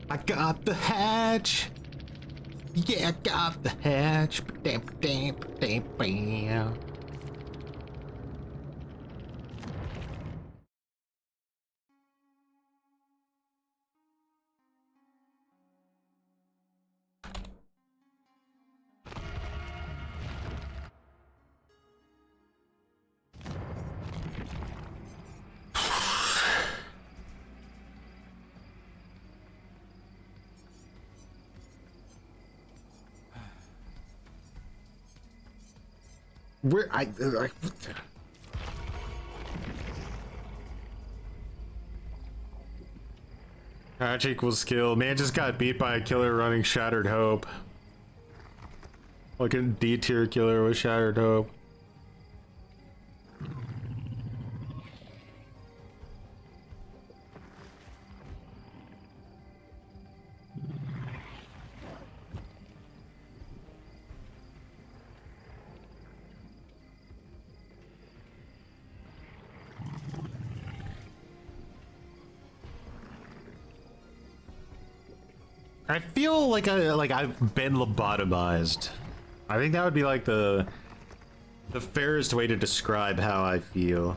I got the hatch. Yeah, I got the hatch. Bam, bam, bam, bam. Where Hatch equals skill. Man just got beat by a killer running Shattered Hope. Like a D tier killer with Shattered Hope. I feel like I've been lobotomized. I think that would be like the fairest way to describe how I feel.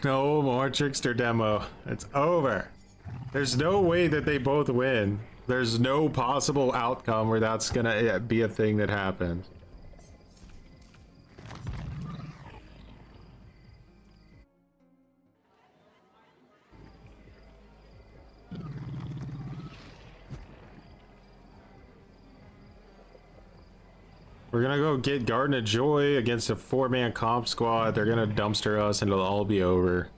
No more Trickster demo. It's over. There's no way that they both win. There's no possible outcome where that's gonna be a thing that happens. We're gonna go get Garden of Joy against a 4-man comp squad. They're gonna dumpster us and it'll all be over.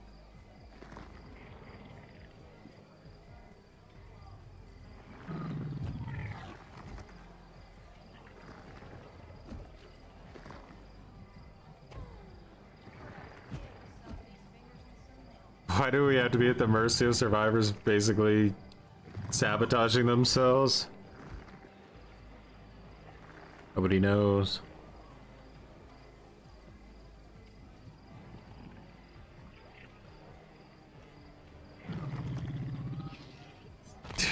Why do we have to be at the mercy of survivors basically sabotaging themselves? Nobody knows.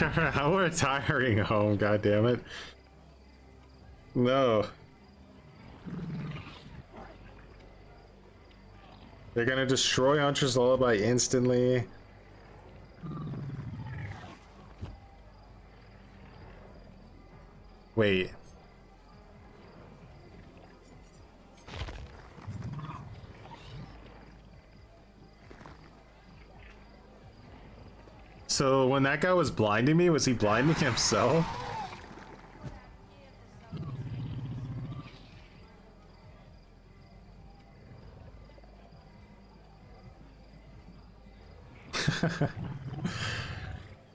We're retiring home, goddammit. No. They're gonna destroy Hunter's Lullaby instantly. Wait. So when that guy was blinding me, was he blinding himself?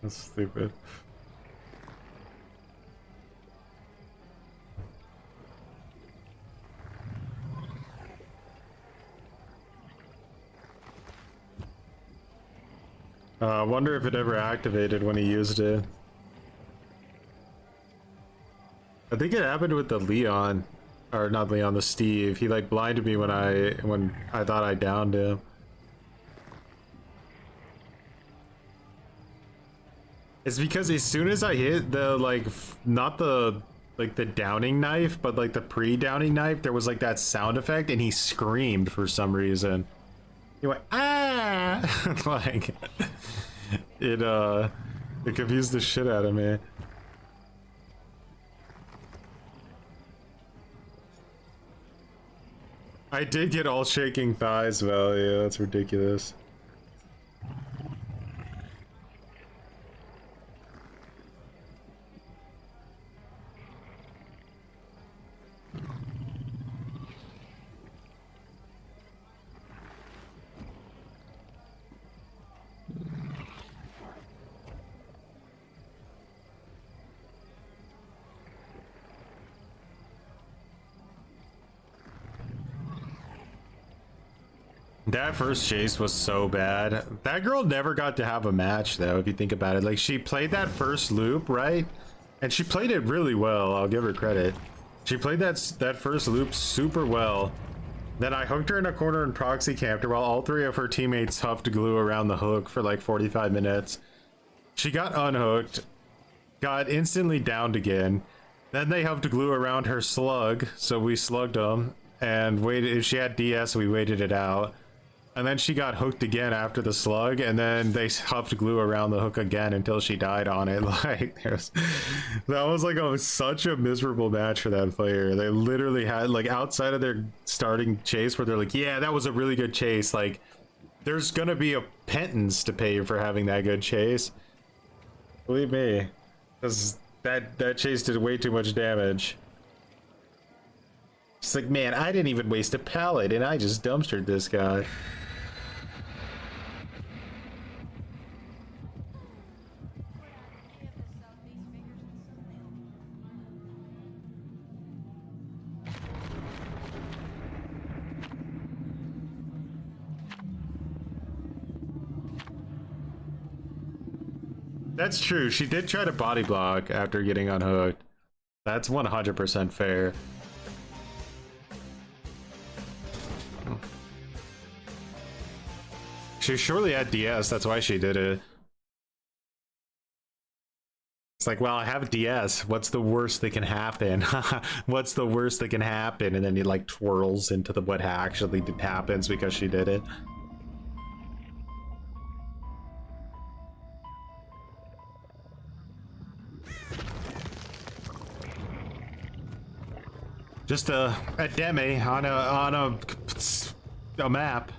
That's stupid. I wonder if it ever activated when he used it. I think it happened with the Leon, or not Leon, the Steve. He like blinded me when I thought I downed him. It's because as soon as I hit the like not the like the downing knife, but like the pre-downing knife, there was like that sound effect, and he screamed for some reason. He went ah, like it confused the shit out of me. I did get all shaking thighs value. That's ridiculous. That first chase was so bad. That girl never got to have a match though, if you think about it. Like, she played that first loop, right? And she played it really well, I'll give her credit. She played that first loop super well. Then I hooked her in a corner and proxy camped her while all three of her teammates huffed glue around the hook for like 45 minutes. She got unhooked, got instantly downed again. Then they huffed glue around her slug, so we slugged them and waited. If she had DS, we waited it out. And then she got hooked again after the slug, and then they huffed glue around the hook again until she died on it. Like, that was like such a miserable match for that player. They literally had, like, outside of their starting chase where they're like, yeah, that was a really good chase. Like, there's gonna be a penance to pay for having that good chase. Believe me, because that chase did way too much damage. It's like, man, I didn't even waste a pallet, and I just dumpstered this guy. That's true. She did try to body block after getting unhooked. That's 100% fair. She surely had DS, that's why she did it. It's like, well, I have DS. What's the worst that can happen? What's the worst that can happen? And then he like twirls into the what actually happens because she did it. Just a demi on a map.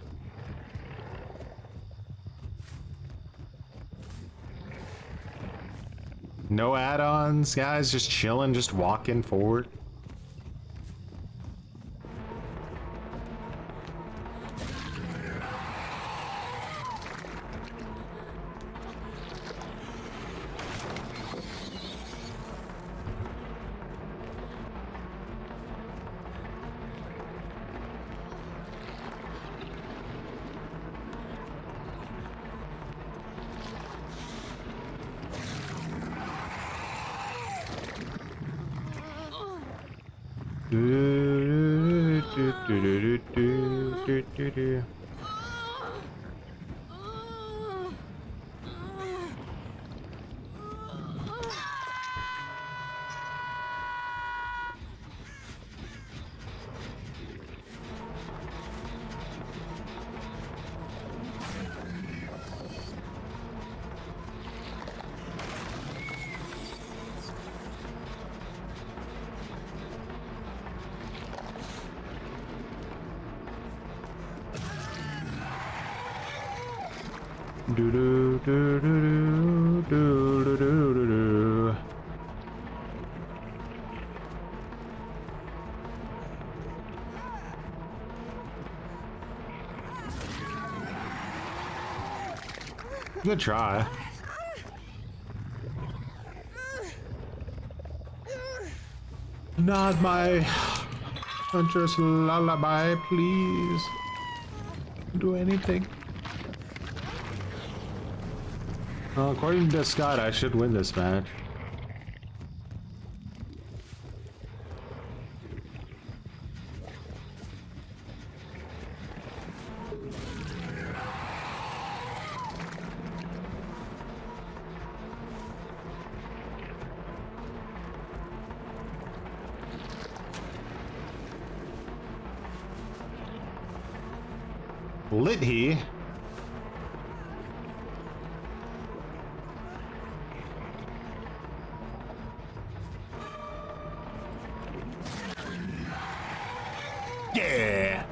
No add-ons, guys. Just chilling, just walking forward. Good try. Not my hunter's lullaby, please. Do anything. According to Scott, I should win this match. Lit he? Yeah.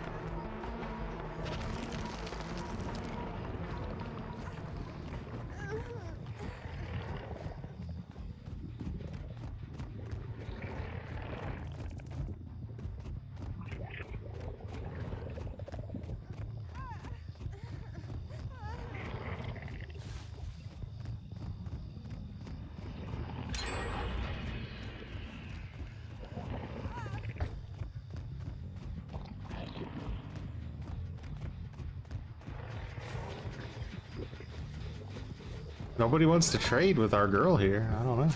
Nobody wants to trade with our girl here. I don't know.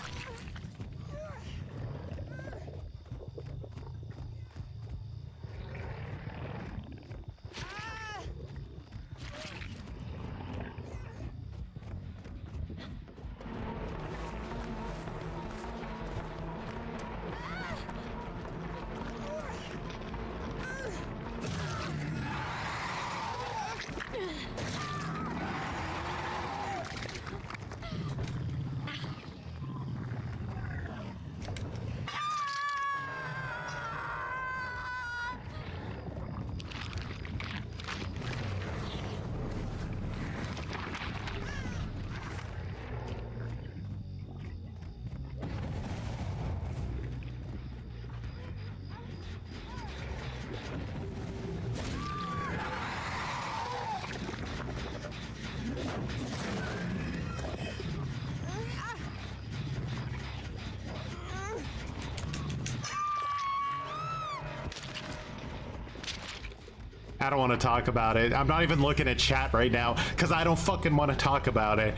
I don't want to talk about it. I'm not even looking at chat right now because I don't fucking want to talk about it.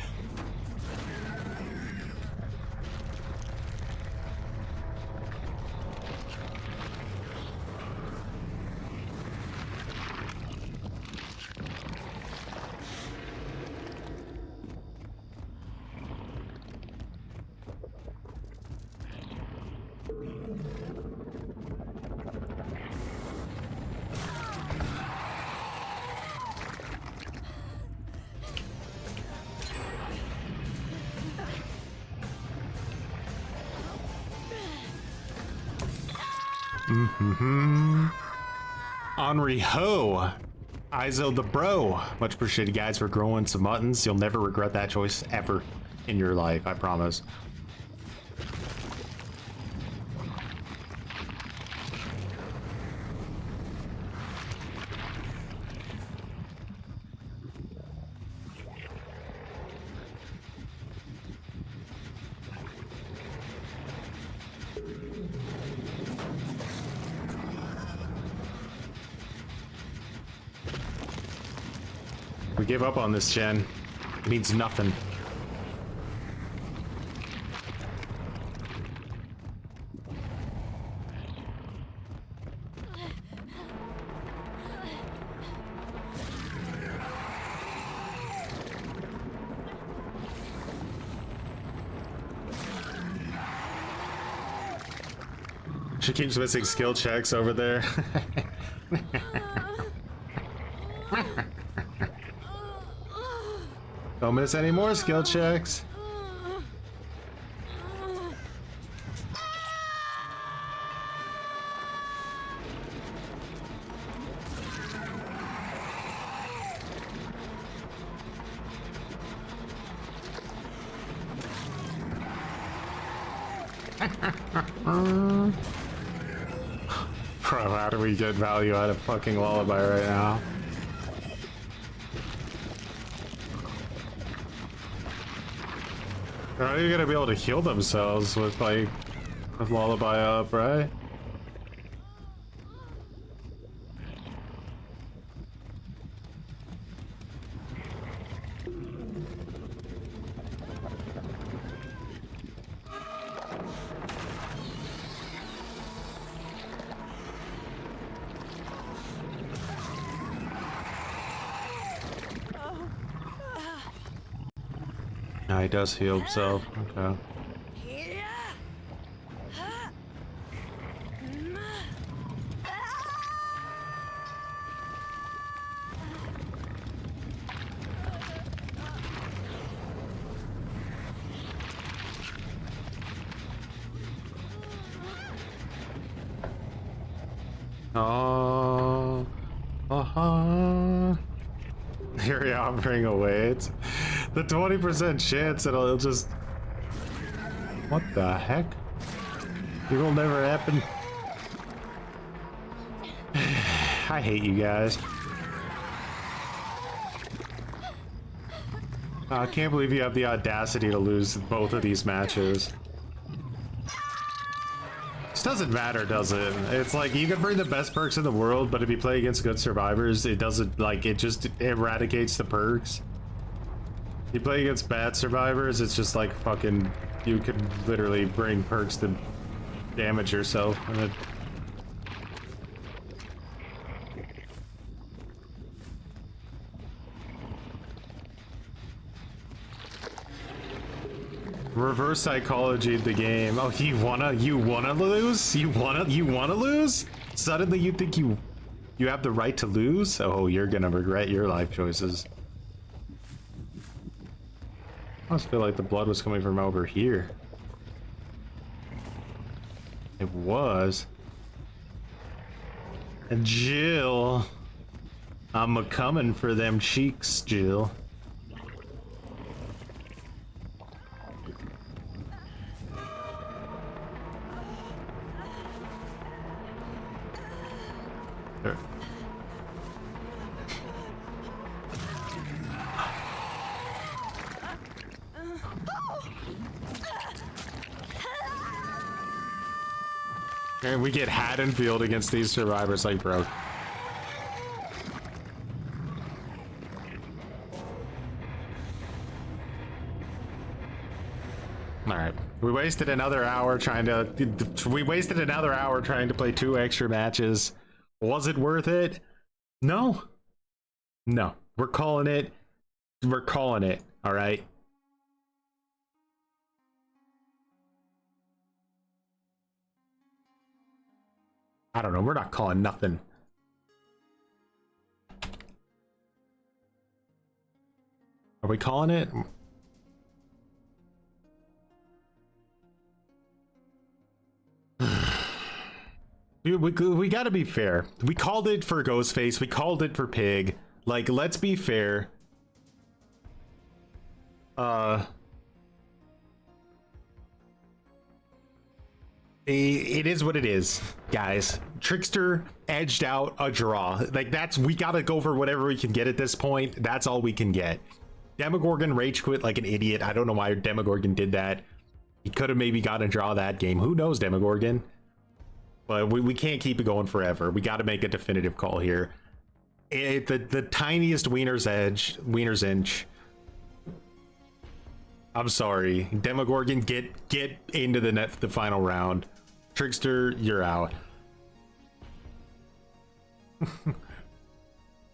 Henri Ho, Izo the bro. Much appreciated, guys, for growing some muttons. You'll never regret that choice ever in your life, I promise. We give up on this, Jen. It means nothing. She keeps missing skill checks over there. Don't miss any more skill checks. Bro, how do we get value out of fucking Lullaby right now? They're not even gonna be able to heal themselves with, like, with Lullaby up, right? No, he does heal himself. Okay. Oh, here you're offering away. It's the 20% chance that it'll just. What the heck? It will never happen. I hate you guys. I can't believe you have the audacity to lose both of these matches. This doesn't matter, does it? It's like you can bring the best perks in the world, but if you play against good survivors, it doesn't, like, it just eradicates the perks. You play against bad survivors, it's just like fucking, you could literally bring perks to damage yourself, and it. Reverse psychology of the game. Oh, you wanna lose? You wanna lose? Suddenly you think you have the right to lose? Oh, you're gonna regret your life choices. I almost feel like the blood was coming from over here. It was. And Jill, I'm a-coming for them cheeks, Jill. There. And we get Haddonfield against these survivors, like, bro. Alright. We wasted another hour trying to play 2 extra matches. Was it worth it? No. No. We're calling it. We're calling it. Alright. I don't know. We're not calling nothing. Are we calling it? We gotta be fair. We called it for Ghostface. We called it for Pig. Like, let's be fair. It is what it is, guys. Trickster edged out a draw. Like, we gotta go for whatever we can get at this point. That's all we can get. Demogorgon rage quit like an idiot. I don't know why Demogorgon did that. He could have maybe gotten a draw that game. Who knows, Demogorgon? But we can't keep it going forever. We got to make a definitive call here. The tiniest wiener's inch. I'm sorry, Demogorgon, get into the final round. Trickster, you're out.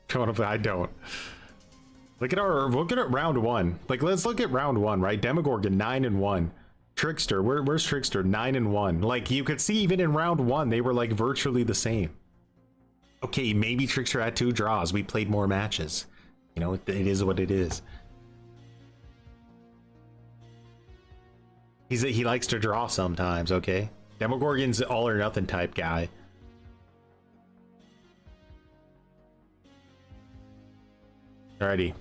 I don't. Look at round one. Like, let's look at round one, right? Demogorgon 9-1. Trickster, where's Trickster? 9-1. Like, you could see even in round one, they were like virtually the same. Okay, maybe Trickster had 2 draws. We played more matches. You know, it is what it is. He likes to draw sometimes, okay? Demogorgon's all or nothing type guy. Alrighty.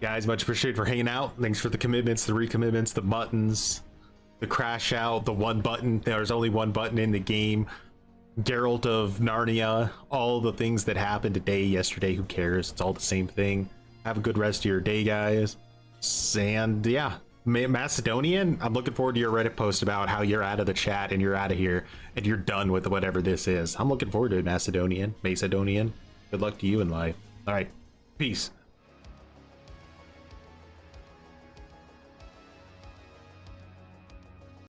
Guys, much appreciated for hanging out. Thanks for the commitments, the recommitments, the muttons, the crash out, the one button. There's only one button in the game. Geralt of Narnia, all the things that happened today, yesterday, who cares? It's all the same thing. Have a good rest of your day, guys. And yeah, Macedonian, I'm looking forward to your Reddit post about how you're out of the chat and you're out of here and you're done with whatever this is. I'm looking forward to it, Macedonian. Good luck to you in life. All right, peace.